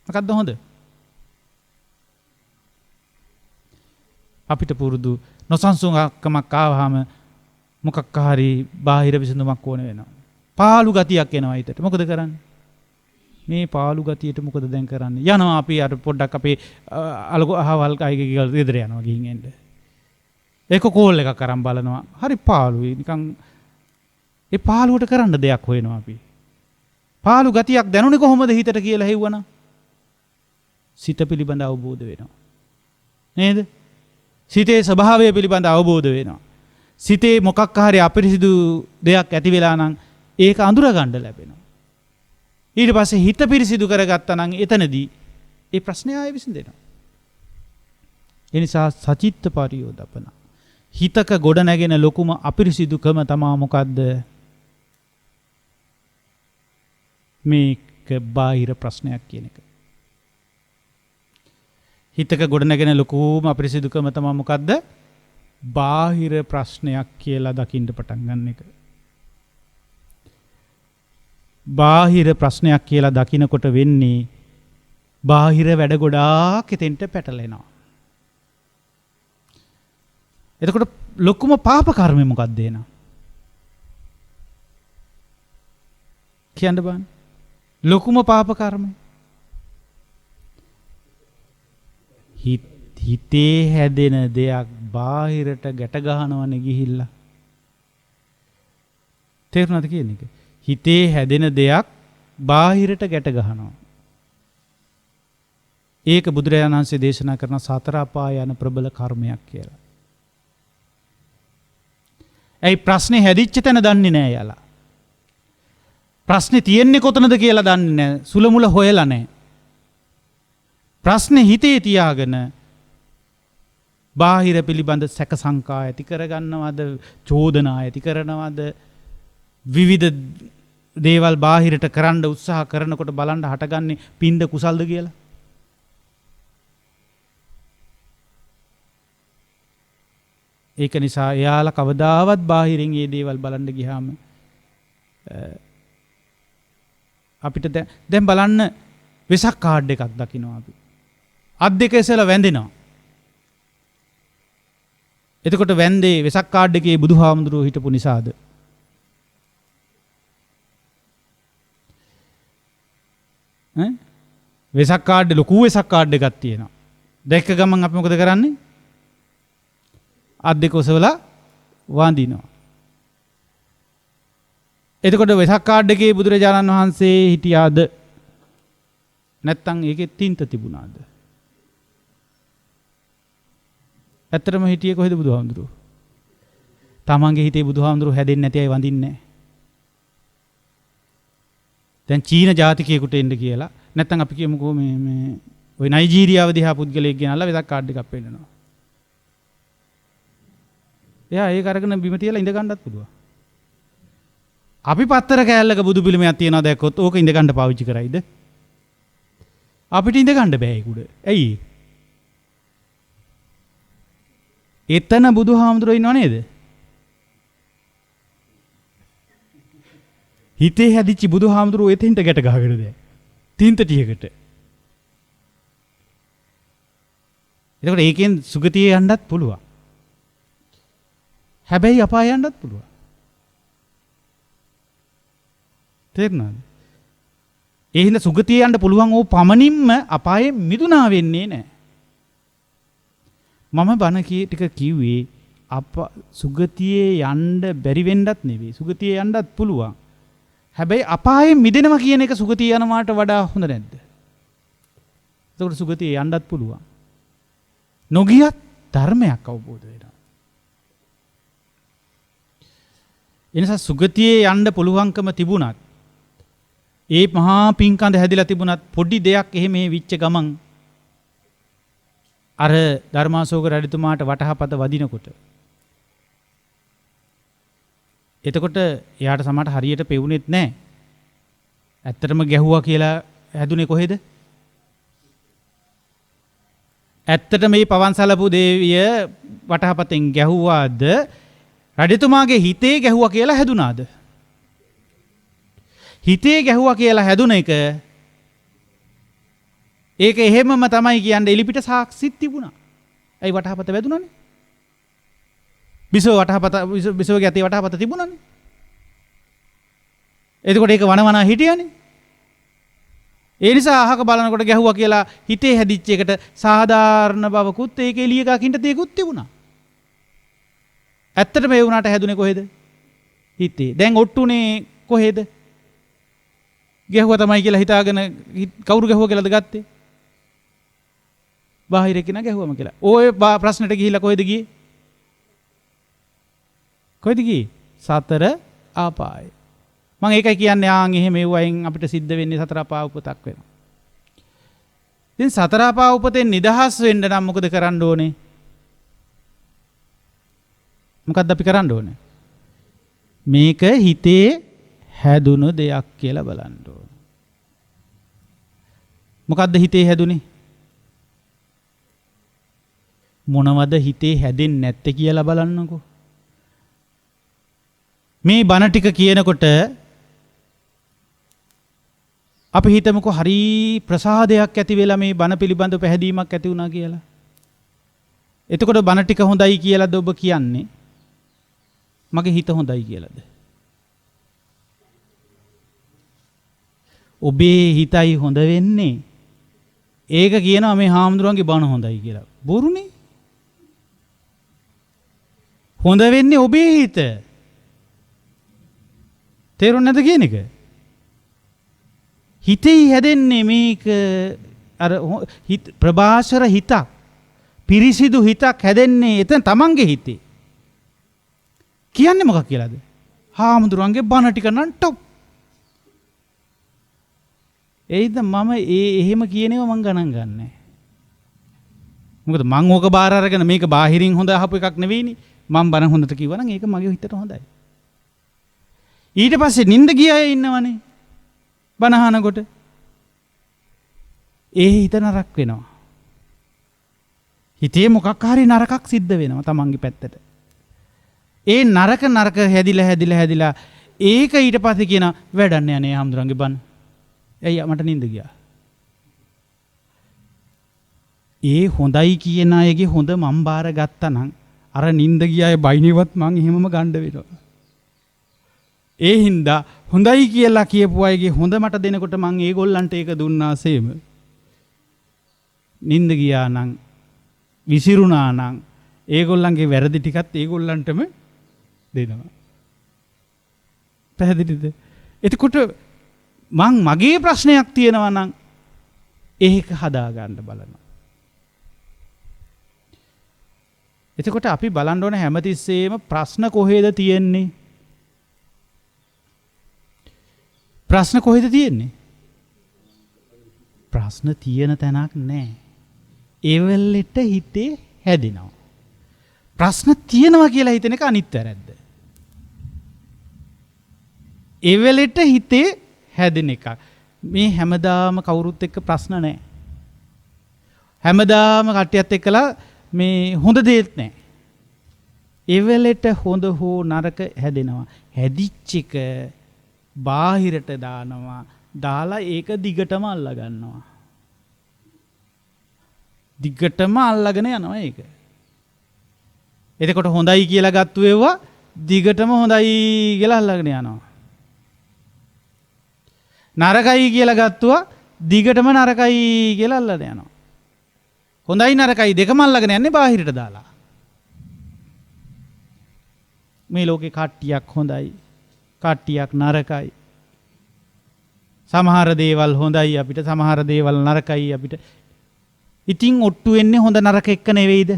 මොකක්ද හොඳ? අපිට පුරුදු නොසන්සුන්කමක් ආවහම මොකක් හරි බාහිර විසඳුමක් ඕන වෙනවා. පාළු ගතියක් එනවා හිතට. මොකද කරන්නේ? මේ පාළු ගතියට මොකද දැන් කරන්නේ? යනවා අපි අර පොඩ්ඩක් අපේ අහවල් අයගේ ගෙදර යනවා ගිහින් එන්න. ඒක කෝල් එකක් අරන් බලනවා. හරි පාළුයි. නිකන් ඒ පාළුවට කරන්න දෙයක් හොයනවා අපි. පාළු ගතියක් දැනුනේ කොහොමද හිතට කියලා හෙව්වනම්? සිත පිළිබඳ අවබෝධ වෙනවා. නේද? සිතේ ස්වභාවය පිළිබඳ අවබෝධ වෙනවා. සිතේ මොකක් හරි අපිරිසිදු දෙයක් ඇති වෙලා නම් ඒක අඳුර ගන්න ලැබෙනවා. ඊට පස්සේ හිත පිරිසිදු කරගත්තා නම් එතනදී ඒ ප්‍රශ්නය ආයෙ විසඳෙනවා. ඒ නිසා සචිත්ත පරියෝදපන හිතක ගොඩ නැගෙන ලොකුම අපිරිසිදුකම තමා මොකද්ද? මේක බාහිර ප්‍රශ්නයක් කියන එක. හිතක ගොඩ නැගෙන ලොකුම අපිරිසිදුකම තමා මොකද්ද? බාහිර ප්‍රශ්නයක් කියලා දකින්න පටන් ගන්න එක. බාහිර ප්‍රශ්නයක් කියලා දකිනකොට වෙන්නේ බාහිර වැඩ ගොඩාක් එතෙන්ට පැටලෙනවා. එතකොට ලොකුම පාප කර්මය මොකක්ද එන? කියන්න බෑ. ලොකුම පාප කර්මය. හිතේ හැදෙන දෙයක් බාහිරට ගැට ගහනවනේ ගිහිල්ලා. තේරුණාද කියන එක? හිතේ හැදෙන දෙයක් බාහිරට ගැට ගහනවා. ඒක බුදුරජාණන් වහන්සේ දේශනා කරන සතර අපාය යන ප්‍රබල කර්මයක් කියලා. ඇයි ප්‍රශ්නේ හැදිච්ච තැන දන්නේ නැහැ යාලා. ප්‍රශ්නේ තියෙන්නේ කොතනද කියලා දන්නේ නැහැ. සුලමුල හොයලා නැහැ. ප්‍රශ්නේ හිතේ තියාගෙන බාහිර පිළිබඳ සැක සංකා ඇති කරගන්නවද, චෝදනා ඇති කරනවද, විවිධ දේවල් බාහිරට කරන්න උත්සාහ කරනකොට බලන්න හටගන්නේ පින්ද කුසල්ද කියලා. ඒක නිසා එයාලා කවදාවත් බාහිරින් මේ දේවල් බලන්න ගියාම අපිට දැන් බලන්න වෙසක් කාඩ් එකක් දකිනවා අපි. අත් දෙක එසලා වැඳෙනවා. එතකොට වැන්දේ වෙසක් කාඩ් එකේ බුදුහාමුදුරුවෝ හිටපු නිසාද? වෙසක් කාඩ් ලොකු වෙසක් කාඩ් එකක් තියෙනවා. දැක්ක ගමන් අපි මොකද කරන්නේ? අත් දෙක ඔසවලා වඳිනවා. එතකොට වෙසක් කාඩ් එකේ බුදුරජාණන් වහන්සේ හිටියාද? නැත්තම් ඒකේ තින්ත තිබුණාද? ඇත්තටම හිටියේ කොහෙද බුදුහාමුදුරුවෝ? තමන්ගේ හිතේ බුදුහාමුදුරුවෝ හැදෙන්නේ නැති අය වඳින්නේ නැහැ. දැන් චීන ජාතිකයෙකුට එන්න කියලා නැත්තම් අපි කියමුකෝ මේ ওই නයිජීරියාව දිහා පුද්ගලයෙක් ගෙනල්ලා වෙසක් කාඩ් එකක් පෙන්නනවා. එයා ඒක අරගෙන බිම තියලා ඉඳ ගන්නත් පුළුවන්. අපි පත්තර කෑල්ලක බුදු පිළිමයක් තියනවා දැක්කොත් ඕක ඉඳ ගන්න පාවිච්චි කරයිද? අපිට ඉඳ ගන්න බෑ ඒක උඩ. ඇයි? එතන බුදුහාමුදුරුවෝ ඉන්නව නේද? හිතේ හැදිච්ච බුදුහාමුදුරුවෝ එතෙන්ට ගැට ගහගෙන දැන් තින්ත ටියකට. එතකොට ඒකෙන් සුගතියේ යන්නත් පුළුවන්. හැබැයි අපාය යන්නත් පුළුවන්. තේරුණාද? ඒ හින්දා සුගතියේ යන්න පුළුවන් ඕ පමණින්ම අපායේ මිදුණා වෙන්නේ නැහැ. මම බණ ටික කිව්වේ සුගතියේ යන්න බැරි වෙන්නත් නෙවෙයි. සුගතියේ යන්නත් පුළුවන්. හැබැයි අපායෙන් මිදෙනවා කියන එක සුගතිය යනවාට වඩා හොඳ නැද්ද? ඒකට සුගතිය යන්නත් පුළුවන්. නොගියත් ධර්මයක් අවබෝධ වෙනවා. එනිසා සුගතියේ යන්න පුළුවන්කම තිබුණත් ඒ මහා පිංකඳ හැදිලා තිබුණත් පොඩි දෙයක් එහෙම විච්ච ගමන් අර ධර්මාශෝක රජතුමාට වටහපත වදිනකොට එතකොට එයාට සමහරට හරියට පෙවුනෙත් නැහැ. ඇත්තටම ගැහුවා කියලා හැදුනේ කොහෙද? ඇත්තට මේ පවන්සලපු දේවිය වටහපතෙන් ගැහුවාද රජතුමාගේ හිතේ ගැහුවා කියලා හැදුනාද? හිතේ ගැහුවා කියලා හැදුන එක ඒක එහෙමම තමයි කියන්නේ. එලිපිට සාක්ෂිත් තිබුණා. ඇයි වටහපත වැදුනානේ? බිසවගේ අතේ වටහපත තිබුණානේ. එතකොට ඒක වනවනා හිටියානේ. ඒ නිසා අහක බලනකොට ගැහුවා කියලා හිතේ හැදිච්ච එකට සාධාරණ බවකුත් ඒක එළිය ගකින්න තියකුත් තිබුණා. ඇත්තටම ඒ වුණාට හැදුනේ කොහෙද? හිතේ. දැන් ඔට්ටුනේ කොහෙද? ගැහුවා තමයි කියලා හිතාගෙන කවුරු ගැහුවා කියලාද ගත්තේ? බාහිර කෙනා ගැහුවම කියලා. ඔය ප්‍රශ්නෙට ගිහිල්ලා කොහෙද ගියේ? කොහෙද ගියේ? සතර ආපාය. මම ඒකයි කියන්නේ එහෙම එව්වයින් අපිට සිද්ධ වෙන්නේ සතර ආපාය උපතක් වෙනවා. ඉතින් සතර ආපාය උපතෙන් නිදහස් වෙන්න නම් මොකද කරන්න ඕනේ? මොකද්ද අපි කරන්න ඕනේ? මේක හිතේ හැදුණු දෙයක් කියලා බලන්න ඕනේ. මොකද්ද හිතේ හැදුනේ? මොනවද හිතේ හැදෙන්නේ නැත්තේ කියලා බලන්නකෝ. මේ බණ ටික කියනකොට අපි හිතමුකෝ හරි ප්‍රසාදයක් ඇති වෙලා මේ බණ පිළිබඳව පැහැදීමක් ඇති වුණා කියලා. එතකොට බණ ටික හොඳයි කියලාද ඔබ කියන්නේ? මගේ හිත හොඳයි කියලාද? ඔබේ හිතයි හොඳ වෙන්නේ. ඒක කියනවා මේ හාමුදුරුවන්ගේ බණ හොඳයි කියලා. බොරුනේ. හොඳ වෙන්නේ ඔබේ හිත. තේරුණාද නැද කියන එක? හිතේ හැදෙන්නේ මේක අර ප්‍රභාෂර හිතක්, පිරිසිදු හිතක් හැදෙන්නේ එතන තමන්ගේ හිතේ. කියන්නේ මොකක් කියලාද? හාමුදුරුවන්ගේ බණ ටික නම් টොප්. ඒයිද මම එහෙම කියනවා මං ගණන් ගන්නෑ. මොකද මං ඕක බාර අරගෙන මේක බාහිරින් හොඳ අහපු එකක් නෙවෙයිනේ. මං බණ හොඳට කිව්වනම් ඒක මගේ හිතට හොඳයි. ඊට පස්සේ නිින්ද ගිය අය ඉන්නවනේ. බණ අහනකොට ඒ හිත නරක වෙනවා. හිතේ මොකක් හරි නරකක් සිද්ධ වෙනවා තමන්ගේ පැත්තට. ඒ නරක හැදිලා ඒක ඊට පස්සේ කියන වැඩන්නේ අනේ හාමුදුරන්ගේ බණ. ඇයි මට නිින්ද ගියා. ඒ හොඳයි කියන අයගේ හොඳ මම් බාර ගත්තා නම් අර නිින්ද ගිය අය බයිනේවත් මං එහෙමම ගන්න වෙනවා. ඒ හින්දා හොඳයි කියලා කියපු අයගේ හොඳ මට දෙනකොට මං ඒගොල්ලන්ට ඒක දුන්නාසේම නිින්ද ගියා නම් විසිරුණා නම් ඒගොල්ලන්ගේ වැරදි ටිකත් ඒගොල්ලන්ටම දෙනවා. පැහැදිලිද? එතකොට මං මගේ ප්‍රශ්නයක් තියෙනවා නම් ඒක හදාගන්න බලනවා. එතකොට අපි බලන්න ඕන හැමතිස්සෙම ප්‍රශ්න කොහෙද තියෙන්නේ? ප්‍රශ්න කොහෙද තියෙන්නේ? ප්‍රශ්න තියෙන තැනක් නැහැ. ඒවලෙට හිතේ හැදෙනවා. ප්‍රශ්න තියෙනවා කියලා හිතන එක අනිත් වැරද්ද. ඒවලෙට හිතේ හැදෙන එක. මේ හැමදාම කවුරුත් එක්ක ප්‍රශ්න නැහැ. හැමදාම කට්ටියත් එක්කලා මේ හොඳ දෙයක් නැහැ. ඒවලෙට හොඳ හෝ නරක හැදෙනවා. හැදිච්ච එක බාහිරට දානවා. දාලා ඒක දිගටම අල්ලා ගන්නවා. දිගටම අල්ලගෙන යනවා ඒක. එතකොට හොඳයි කියලා ගත්තු ඒවා දිගටම හොඳයි කියලා අල්ලගෙන යනවා. නරකයි කියලා ගත්තුවා දිගටම නරකයි කියලා අල්ලගෙන යනවා. හොඳයි නරකයි දෙකම අල්ලගෙන යන්නේ බාහිරට දාලා. මේ ලෝකේ කට්ටියක් හොඳයි, කට්ටියක් නරකයි. සමහර දේවල් හොඳයි අපිට, සමහර දේවල් නරකයි අපිට. ඉතින් ඔට්ටු වෙන්නේ හොඳ නරක එක්ක නෙවෙයිද?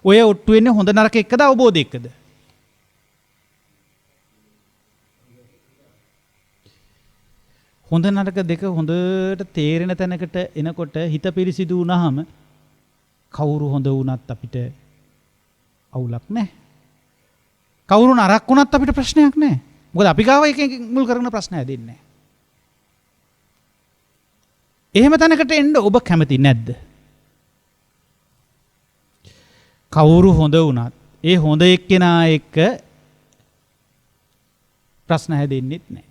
ඔය ඔට්ටු වෙන්නේ හොඳ නරක එක්කද අවබෝධ එක්කද? හොඳ නරක දෙක හොඳට තේරෙන තැනකට එනකොට හිත පිරිසිදු වුණාම කවුරු හොඳ වුණත් අපිට අවුලක් නැහැ. කවුරු නරක වුණත් අපිට ප්‍රශ්නයක් නැහැ. මොකද අපි ගාව එකෙන් මුල් කරගෙන ප්‍රශ්න හැදෙන්නේ නැහැ. එහෙම තැනකට එන්න ඔබ කැමති නැද්ද? කවුරු හොඳ වුණත් ඒ හොඳ එක්කෙනා එක්ක ප්‍රශ්න හැදෙන්නෙත් නැහැ.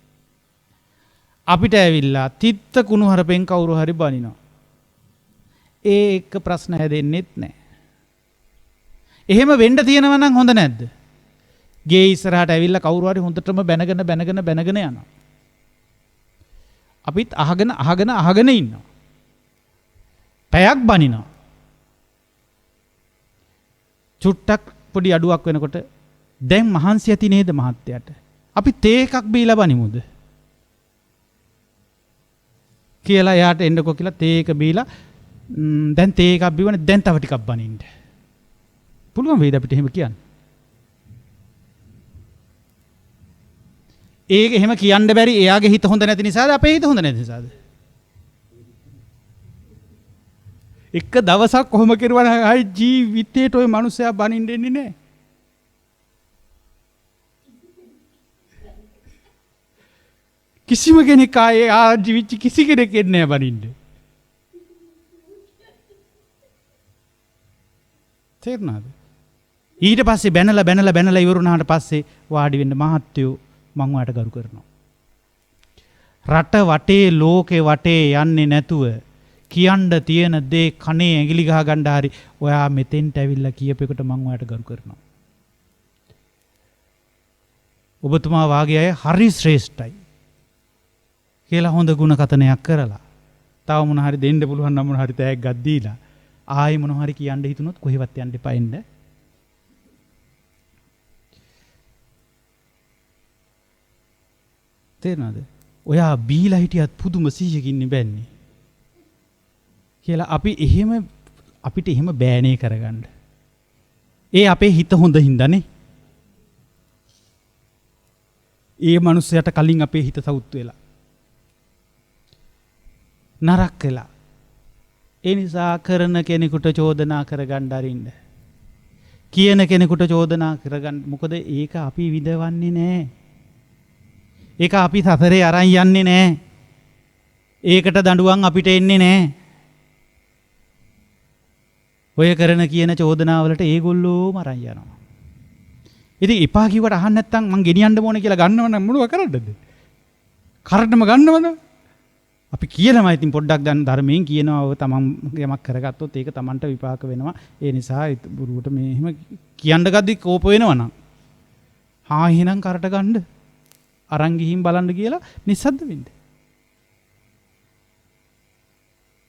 අපිට ඇවිල්ලා තිත්ත කුණු හරපෙන් කවුරු හරි බනිනවා. ඒ එක්ක ප්‍රශ්න හැදෙන්නෙත් නැහැ. එහෙම වෙන්න තියෙනවා නම් හොඳ නැද්ද? ගේ ඉස්සරහට ඇවිල්ලා කවුරු හරි හොඳටම බැනගෙන යනවා. අපිත් අහගෙන ඉන්නවා. පැයක් බනිනවා. චුට්ටක් පොඩි අඩුවක් වෙනකොට දැන් මහන්සි ඇති නේද මහත්තයාට? අපි තේ එකක් බීලා බනිමුද? කියලා එයාට එන්නකෝ කියලා තේ එක බීලා දැන් තේ එකක් බිවනේ දැන් තව ටිකක් බනින්න. පුළුවන් වේද අපිට එහෙම කියන්න? ඒක එහෙම කියන්න බැරි එයාගේ හිත හොඳ නැති නිසාද අපේ හිත හොඳ නැති නිසාද? එක දවසක් කොහොම කෙරුවා ආයි ජීවිතේට ওই මිනිස්සයා බනින්න දෙන්නේ නැහැ. කිසිම කෙනෙක් ආයේ ආජීවිච්ච කිසි කෙනෙක් එන්නේ නැහැ බනින්න. තේරුණාද? ඊට පස්සේ බැනලා ඉවර වුණාට පස්සේ වාඩි වෙන්න මහත්තයෝ මං ඔයාලට ගරු කරනවා. රට වටේ ලෝකේ වටේ යන්නේ නැතුව කියන්න තියෙන දේ කනේ ඇඟිලි ගහ ගන්න හරි ඔයා මෙතෙන්ට ඇවිල්ලා කියපෙකට මම ඔයාට ගරු කරනවා. ඔබතුමා වාගේ අය හරි ශ්‍රේෂ්ඨයි කියලා හොඳ ಗುಣ කතනයක් කරලා තව මොන හරි දෙන්න පුළුවන් නම් මොන හරි තෑග්ගක් දීලා ආයි මොන හරි කියන්න හිතුනොත් කොහෙවත් යන්න එපා එන්න. තේරෙනවද? ඔයා බීලා හිටියත් පුදුම සිහියකින් ඉබන්නේ කියලා අපිට එහෙම බෑනේ කරගන්න. ඒ අපේ හිත හොඳ හින්දානේ. ඒ මනුස්සයාට කලින් අපේ හිත සවුත් වෙලා නරක වෙලා. ඒ නිසා කරන කෙනෙකුට චෝදනා කරගන්න අරින්න. කියන කෙනෙකුට චෝදනා කරගන්න. මොකද ඒක අපි විඳවන්නේ නැහැ. ඒක අපි සසරේ අරන් යන්නේ නැහැ. ඒකට දඬුවම් අපිට එන්නේ නැහැ. ඔය කරන කියන චෝදනාවලට ඒගොල්ලෝම අරන් යනවා. ඉතින් එපා කිව්වට අහන්න නැත්නම් මං ගෙනියන්න ඕනේ කියලා ගන්නව නම් මොනව කරන්නද? කරටම ගන්නවද? අපි කියනවා ඉතින් පොඩ්ඩක් දැන් ධර්මයෙන් කියනවා ඔය තමන් යමක් කරගත්තොත් ඒක තමන්ට විපාක වෙනවා. ඒ නිසා බුරුවට මේ එහෙම කියන්න ගද්දි කෝප වෙනවා නම් එහෙනම් කරට ගන්න අරන් ගිහින් බලන්න කියලා නිස්සද්ද වෙන්න.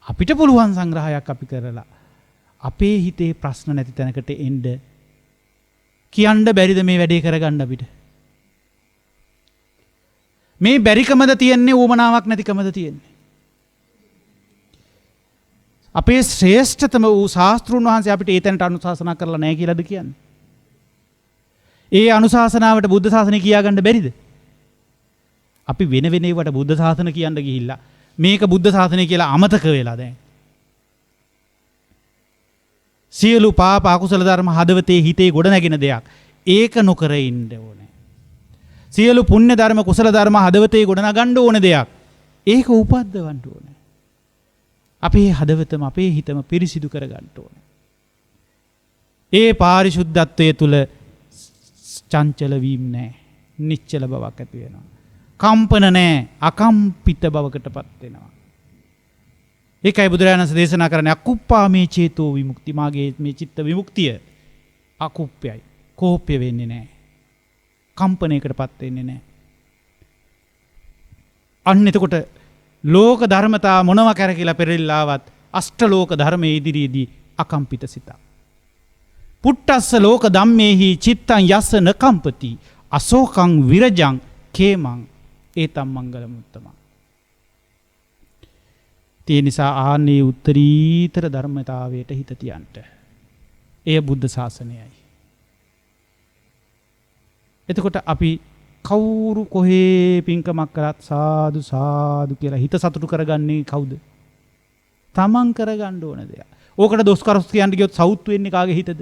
අපිට පුළුවන් සංග්‍රහයක් අපි කරලා අපේ හිතේ ප්‍රශ්න නැති තැනකට එන්න කියන්න බැරිද මේ වැඩේ කරගන්න අපිට? මේ බැරිකමද තියෙන්නේ ඌමනාවක් නැතිකමද තියෙන්නේ? අපේ ශ්‍රේෂ්ඨතම වූ ශාස්ත්‍රුන් වහන්සේ අපිට ඒ තැනට අනුශාසනා කරලා නැහැ කියලාද කියන්නේ? ඒ අනුශාසනාවට බුද්ධ ශාසනය කියාගන්න බැරිද? අපි වෙන ඒවට බුද්ධ ශාසන කියන්න ගිහිල්ලා මේක බුද්ධ ශාසනය කියලා අමතක වෙලා දැන්. සියලු පාප අකුසල ධර්ම හදවතේ හිතේ ගොඩනැගෙන දෙයක්. ඒක නොකර ඉන්න ඕනේ. සියලු පුණ්‍ය ධර්ම කුසල ධර්ම හදවතේ ගොඩනගන්න ඕන දෙයක්. ඒක උපද්දවන්න ඕනේ. අපේ හදවතම අපේ හිතම පිරිසිදු කරගන්න ඕනේ. ඒ පාරිශුද්ධත්වයේ තුල චංචල වීම නැහැ. නිශ්චල බවක් ඇති වෙනවා. කම්පන නැහැ. අකම්පිත බවකටපත් වෙනවා. ඒකයි බුදුරජාණන් වහන්සේ දේශනා කරන්නේ අකුප්පා මේ චේතෝ විමුක්ති. මාගේ මේ චිත්ත විමුක්තිය අකුප්පයයි. කෝප්‍ය වෙන්නේ නැහැ. කම්පණයකටපත් වෙන්නේ නැහැ. අන්න එතකොට ලෝක ධර්මතා මොනවා කරකිලා පෙරෙල්ලාවත් අෂ්ටලෝක ධර්මයේ ඉදිරියේදී අකම්පිත සිත. පුට්ටස්ස ලෝක ධම්මේහි චිත්තං යස්ස නකම්පති අශෝකං විරජං කේමං ඒතම් මංගල මුත්තම. ඒ නිසා ආන්නේ උත්තරීතර ධර්මතාවයට හිත තියන්න. එය බුද්ධ ශාසනයයි. එතකොට අපි කවුරු කොහේ පින්කමක් කරත් සාදු සාදු කියලා හිත සතුටු කරගන්නේ කවුද? තමන් කරගන්න ඕන දෙයක්. ඕකට දොස් කරස් කියන්න ගියොත් සවුත් වෙන්නේ කාගේ හිතද?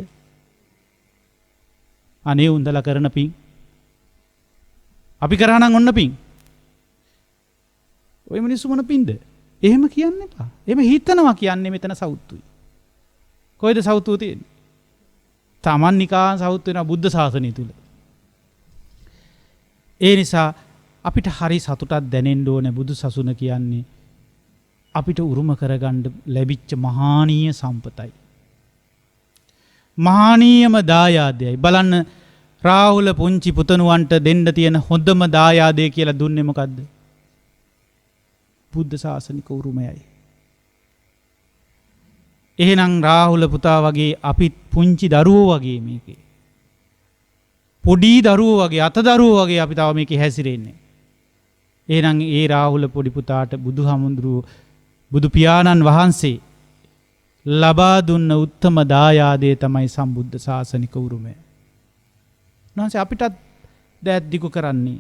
අනේ උන්දලා කරන පින්. අපි කරා නම් ඔන්න පින්. ඔය මිනිස්සු මොන පින්ද? එහෙම කියන්න එපා. එහෙම හිතනවා කියන්නේ මෙතන සවුත්තුයි. කොයිද සවුත්තුව තියෙන්නේ? තමන් නිකාන් සවුත් වෙනවා බුද්ධ ශාසනය තුල. ඒ නිසා අපිට හරි සතුටක් දැනෙන්න ඕනේ. බුදු සසුන කියන්නේ අපිට උරුම කරගන්න ලැබිච්ච මහානීය සම්පතයි. මහානීයම දායාදයයි. බලන්න රාහුල පුංචි පුතණුවන්ට දෙන්න තියෙන හොඳම දායාදය කියලා දුන්නේ මොකද්ද? බුද්ධ ශාසනික උරුමයයි. එහෙනම් රාහුල පුතා වගේ අපිත් පුංචි දරුවෝ වගේ මේකේ. පොඩි දරුවෝ වගේ අත දරුවෝ වගේ අපි තව මේකේ හැසිරෙන්නේ. එහෙනම් ඒ රාහුල පොඩි පුතාට බුදුහාමුදුරුවෝ බුදු පියාණන් වහන්සේ ලබා දුන්න උත්තම දායාදය තමයි සම්බුද්ධ ශාසනික උරුමය. නැන්සේ අපිටත් දෑත් දිගු කරන්නේ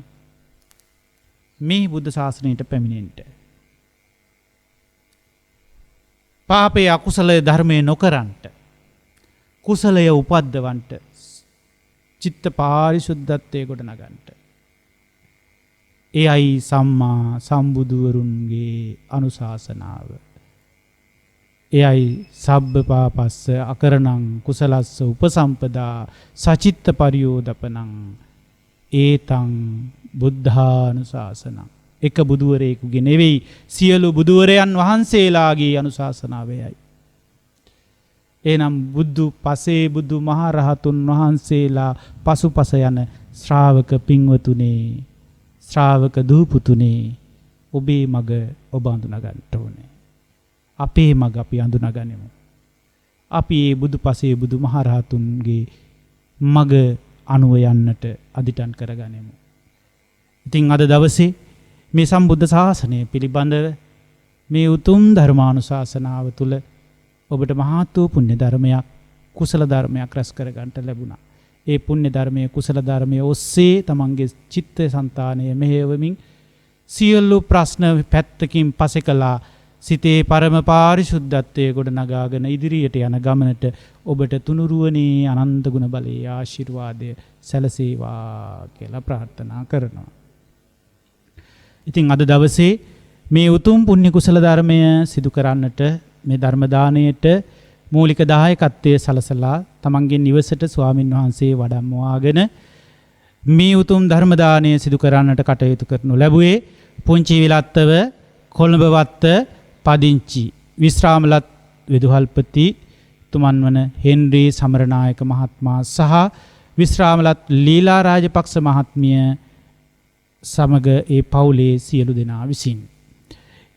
මේ බුද්ධ ශාසනයට පැමිණෙන්න. පාපේ අකුසලයේ ධර්මයේ නොකරන්ට කුසලය උපද්දවන්ට චිත්ත පාරිශුද්ධත්වයේ ගොඩනගන්නට. එයයි සම්මා සම්බුදුවරුන්ගේ අනුශාසනාව. එයයි සබ්බ පාපස්ස අකරණං කුසලස්ස උපසම්පදා සචිත්ත පරියෝදපනං ඒතං බුද්ධානුශාසනං. එක බුදුවරයෙකුගේ නෙවෙයි සියලු බුදුවරයන් වහන්සේලාගේ අනුශාසනාවයයි. එනම් බුදු පසේ බුදු මහරහතුන් වහන්සේලා පසුපස යන ශ්‍රාවක පින්වතුනේ ශ්‍රාවක දූපුතුනේ ඔබේ මග ඔබ අඳුනා ගන්නට ඕනේ. අපේ මග අපි අඳුනා ගනිමු. අපි මේ බුදු පසේ බුදු මහරහතුන්ගේ මග අනුව යන්නට අදිටන් කරගනිමු. ඉතින් අද දවසේ මේ සම්බුද්ධ ශාසනය පිළිබඳව මේ උතුම් ධර්මානුශාසනාව තුළ ඔබට මහත් වූ පුණ්‍ය ධර්මයක් කුසල ධර්මයක් රැස් කර ගන්නට ලැබුණා. ඒ පුණ්‍ය ධර්මයේ කුසල ධර්මයේ ඔස්සේ තමන්ගේ චිත්ත සංතානය මෙහෙයවමින් සියලු ප්‍රශ්න පැත්තකින් පසෙකලා සිතේ පරම පාරිශුද්ධත්වයේ ගොඩ නගාගෙන ඉදිරියට යන ගමනට ඔබට තුනුරුවනේ අනන්ත ගුණ බලයේ ආශිර්වාදය සැලසේවා කියලා ප්‍රාර්ථනා කරනවා. ඉතින් අද දවසේ මේ උතුම් පුණ්‍ය කුසල ධර්මය සිදු කරන්නට මේ ධර්ම දාණයට මූලික දායකත්වයේ සලසලා තමන්ගේ නිවසට ස්වාමින් වහන්සේ වඩම්මවාගෙන මේ උතුම් ධර්ම දාණය සිදු කරන්නට කටයුතු කරනු ලැබුවේ පුංචි විලත්තව කොළඹවත්ත පදිංචි විශ්‍රාමලත් විදුහල්පති තුමන් වන හෙන්රී සමරනායක මහත්මයා සහ විශ්‍රාමලත් ලීලා රාජපක්ෂ මහත්මිය සමග ඒ පවුලේ සියලු දෙනා විසින්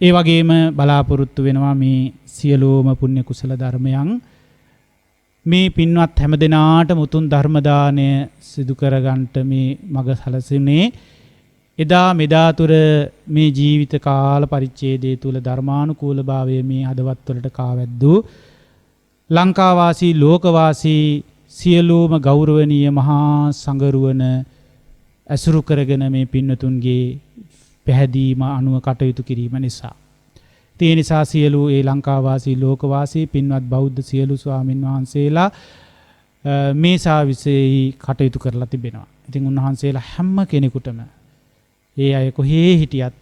ඒ වගේම බලාපොරොත්තු වෙනවා මේ සියලුම පුණ්‍ය කුසල ධර්මයන් මේ පින්වත් හැම දෙනාට මුතුන් ධර්ම දාණය සිදු කරගන්නට මේ මඟ සැලසුනේ එදා මෙදා තුර මේ ජීවිත කාල පරිච්ඡේදය තුල ධර්මානුකූලභාවය මේ හදවත් වලට කාවැද්දු ලංකාවාසී ලෝකවාසී සියලුම ගෞරවනීය මහා සංඝරුවන ඇසුරු කරගෙන මේ පින්වතුන්ගේ පැහැදීම අනුව කටයුතු කිරීම නිසා. ඒ නිසා සියලු ඒ ලංකාවාසී ලෝකවාසී පින්වත් බෞද්ධ සියලු ස්වාමින් වහන්සේලා මේ සාවිසෙහි කටයුතු කරලා තිබෙනවා. ඉතින් උන්වහන්සේලා හැම කෙනෙකුටම ඒ අය කොහේ හිටියත්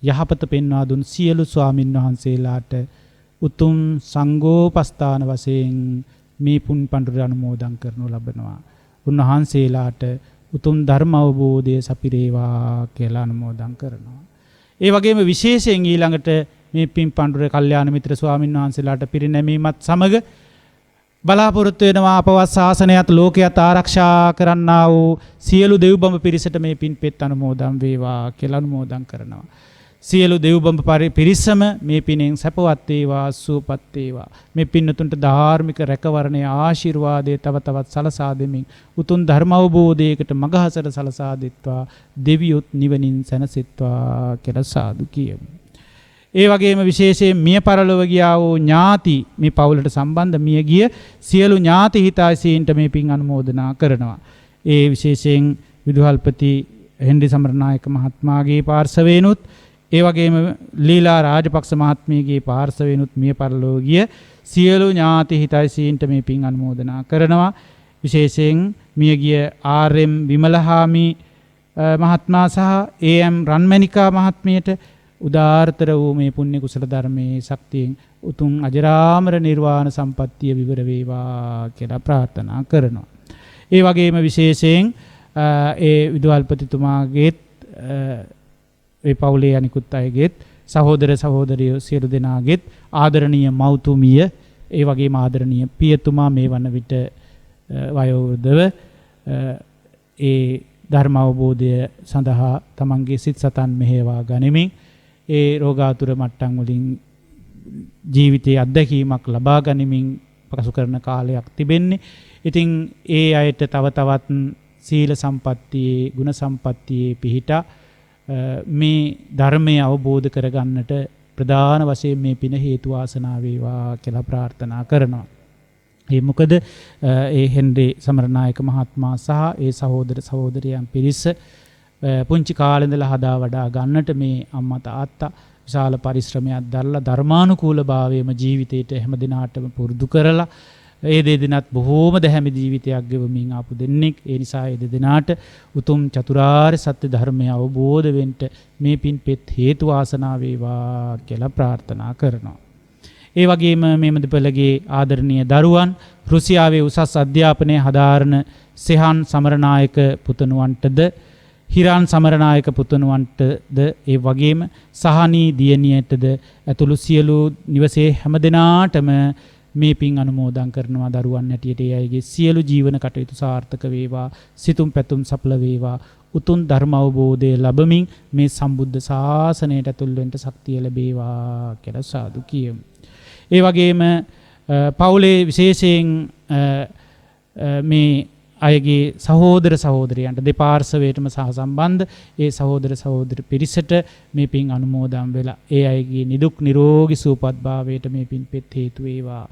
යහපත පෙන්වා දුන් සියලු ස්වාමින් වහන්සේලාට උතුම් සංඝෝපස්ථාන වශයෙන් මේ පුන් පඬුර අනුමෝදන් කරනු ලබනවා. උන්වහන්සේලාට උතුම් ධර්ම අවබෝධය සපිරේවා කියලා අනුමෝදන් කරනවා. ඒ වගේම විශේෂයෙන් ඊළඟට මේ පින් පඬුර කල්යාණ මිත්‍ර ස්වාමින් වහන්සේලාට පිරිනැමීමත් සමග බලාපොරොත්තු වෙනවා අපවත් ශාසනයත් ලෝකයත් ආරක්ෂා කරන්නා වූ සියලු දෙව්බඹ පිරිසට මේ පින්පෙත් අනුමෝදන් වේවා කියලා අනුමෝදන් කරනවා. සියලු දෙව්බඹ පිරිසම මේ පිනෙන් සැපවත් වේවා සුවපත් වේවා. මේ පින්නතුන්ට ධාර්මික රැකවරණයේ ආශිර්වාදයේ තව තවත් සලසා දෙමින් උතුම් ධර්ම අවබෝධයකට මඟහසර සලසා දෙත්වා දෙවියොත් නිවනින් සැනසෙත්වා කියලා සාදු කියමු. ඒ වගේම විශේෂයෙන් මිය පරලොව ගියා වූ ඥාති මේ පවුලට සම්බන්ධ මිය ගිය සියලු ඥාති හිතයිසීන්ට මේ පින් අනුමෝදනා කරනවා. ඒ විශේෂයෙන් විදුහල්පති හෙන්රි සමරනායක මහත්මයාගේ පාර්ශවයෙන්ුත් ඒ වගේම ලීලා රාජපක්ෂ මහත්මියගේ පාර්ශවයෙන්ුත් මිය පරලොව ගිය සියලු ඥාති හිතයිසීන්ට මේ පින් අනුමෝදනා කරනවා. විශේෂයෙන් මිය ගිය ආර්.එම්. විමලහාමි මහත්මයා සහ ඒ.එම්. රන්මැණිකා මහත්මියට උදාාරතර වූ මේ පුණ්‍ය කුසල ධර්මයේ ශක්තියෙන් උතුම් අජරාමර නිර්වාණ සම්පත්තිය විවර වේවා කියලා ප්‍රාර්ථනා කරනවා. ඒ වගේම විශේෂයෙන් ඒ විදුහල්පතිතුමාගේත් ඒ පවුලේ අනිකුත් අයගේත් සහෝදර සහෝදරියෝ සියලු දෙනාගේත් ආදරණීය මව්තුමිය ඒ වගේම ආදරණීය පියතුමා මේ වන විට වයෝවෘද්ධව ඒ ධර්ම අවබෝධය සඳහා තමන්ගේ සිත් සතන් මෙහෙවා ගනිමින් ඒ රෝගාතුර මට්ටම් වලින් ජීවිතයේ අත්දැකීමක් ලබා ගනිමින් පසු කරන කාලයක් තිබෙන්නේ. ඉතින් ඒ අයට තව තවත් සීල සම්පත්තියේ ගුණ සම්පත්තියේ පිහිටා මේ ධර්මය අවබෝධ කරගන්නට ප්‍රධාන වශයෙන් මේ පින හේතු වාසනා වේවා කියලා ප්‍රාර්ථනා කරනවා. ඒ මොකද ඒ හෙන්රි සමරනායක මහත්මයා සහ ඒ සහෝදර සහෝදරියන් පිරිස පුංචි කාලේ ඉඳලා හදා වඩා ගන්නට මේ අම්මා තාත්තා විශාල පරිශ්‍රමයක් දරලා ධර්මානුකූලභාවයේම ජීවිතයට හැම දිනාටම පුරුදු කරලා ඒ දෙදෙනාත් බොහෝම දැහැමි ජීවිතයක් ගෙවමින් ආපු දෙන්නෙක්. ඒ නිසා ඒ දෙදෙනාට උතුම් චතුරාර්ය සත්‍ය ධර්මය අවබෝධ වෙන්න මේ පින්පෙත් හේතු වාසනා වේවා කියලා ප්‍රාර්ථනා කරනවා. ඒ වගේම මේ මදිපළගේ ආදරණීය දරුවන් රුසියාවේ උසස් අධ්‍යාපනය හදාරන සෙහන් සමරනායක පුතණුවන්ටද හිරාන් සමරනායක පුතුණුවන්ටද ඒ වගේම සහනී දියණියටද ඇතුළු සියලු නිවසේ හැමදෙනාටම මේ පින් අනුමෝදන් කරනවා දරුවන් හැටියට ඒ අයගේ සියලු ජීවන කටයුතු සාර්ථක වේවා සිතුම් පැතුම් සඵල වේවා උතුම් ධර්ම අවබෝධය ලැබමින් මේ සම්බුද්ධ ශාසනයට ඇතුල් වෙන්න ශක්තිය ලැබේවා කියලා සාදු කියමු. ඒ වගේම පවුලේ විශේෂයෙන් මේ අයගේ සහෝදර සහෝදරයන්ට දෙපාර්ශවයටම සහසම්බන්ධ ඒ සහෝදර සහෝදර පිරිසට මේ පින් අනුමෝදන් වෙලා ඒ අයගේ නිදුක් නිරෝගී සුවපත් භාවයට මේ පින් පෙත් හේතු වේවා.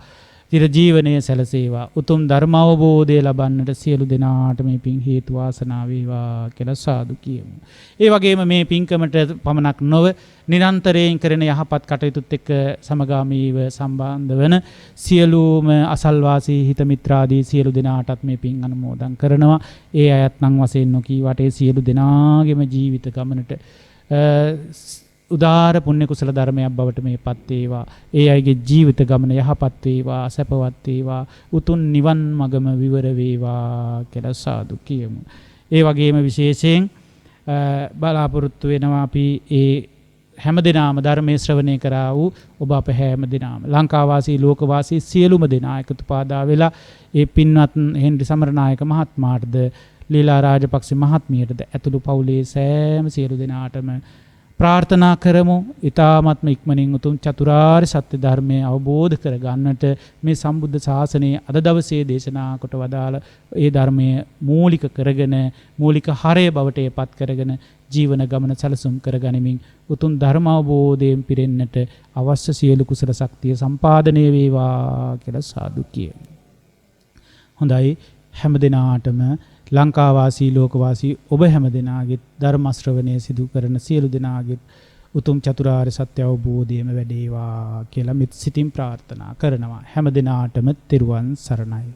චිර ජීවනයේ සැලසේවා. උතුම් ධර්ම අවබෝධය ලබන්නට සියලු දෙනාට මේ පින් හේතු වාසනා වේවා කියලා සාදු කියමු. ඒ වගේම මේ පින්කමට පමණක් නොව නිරන්තරයෙන් කරන යහපත් කටයුතුත් එක්ක සමගාමීව සම්බන්ධ වන සියලුම අසල්වාසී හිත මිත්‍රාදී සියලු දෙනාටත් මේ පින් අනුමෝදන් කරනවා. ඒ අයත් නම් වශයෙන් නොකී වටේ සියලු දෙනාගේම ජීවිත ගමනට උදාර පුණ්‍ය කුසල ධර්මයක් බවට මේපත් වේවා. ඒ අයගේ ජීවිත ගමන යහපත් වේවා, සැපවත් වේවා, උතුම් නිවන් මගම විවර වේවා කියලා සාදු කියමු. ඒ වගේම විශේෂයෙන් බලාපොරොත්තු වෙනවා අපි ඒ හැමදෙනාම ධර්මයේ ශ්‍රවණය කරා වූ ඔබ අප හැමදෙනාම ලංකාවාසී ලෝකවාසී සියලුම දෙනා එකතු පාදා වෙලා ඒ පින්වත් හෙන්රි සමරනායක මහත්මයාටද ලීලා රාජපක්ෂ මහත්මියටද ඇතුළු පවුලේ සෑම සියලු දෙනාටම ප්‍රාර්ථනා කරමු. ඊ타ත්ම ඉක්මනින් උතුම් චතුරාර්ය සත්‍ය ධර්මය අවබෝධ කර ගන්නට මේ සම්බුද්ධ ශාසනයේ අද දවසේ දේශනා කොට වදාළ ඒ ධර්මයේ මූලික කරගෙන මූලික හරය බවට ඒපත් කරගෙන ජීවන ගමන සැලසුම් කරගනිමින් උතුම් ධර්ම අවබෝධයෙන් පිරෙන්නට අවශ්‍ය සියලු කුසල ශක්තිය සම්පාදනය වේවා කියලා සාදු කියමු. හොඳයි හැමදෙනාටම ලංකාවාසී ලෝකවාසී ඔබ හැමදෙනාගේ ධර්ම ශ්‍රවණය සිදු කරන සියලු දෙනාගේ උතුම් චතුරාර්ය සත්‍ය අවබෝධයම වැඩේවා කියලා මෙත් සිතින් ප්‍රාර්ථනා කරනවා. හැමදෙනාටම තෙරුවන් සරණයි.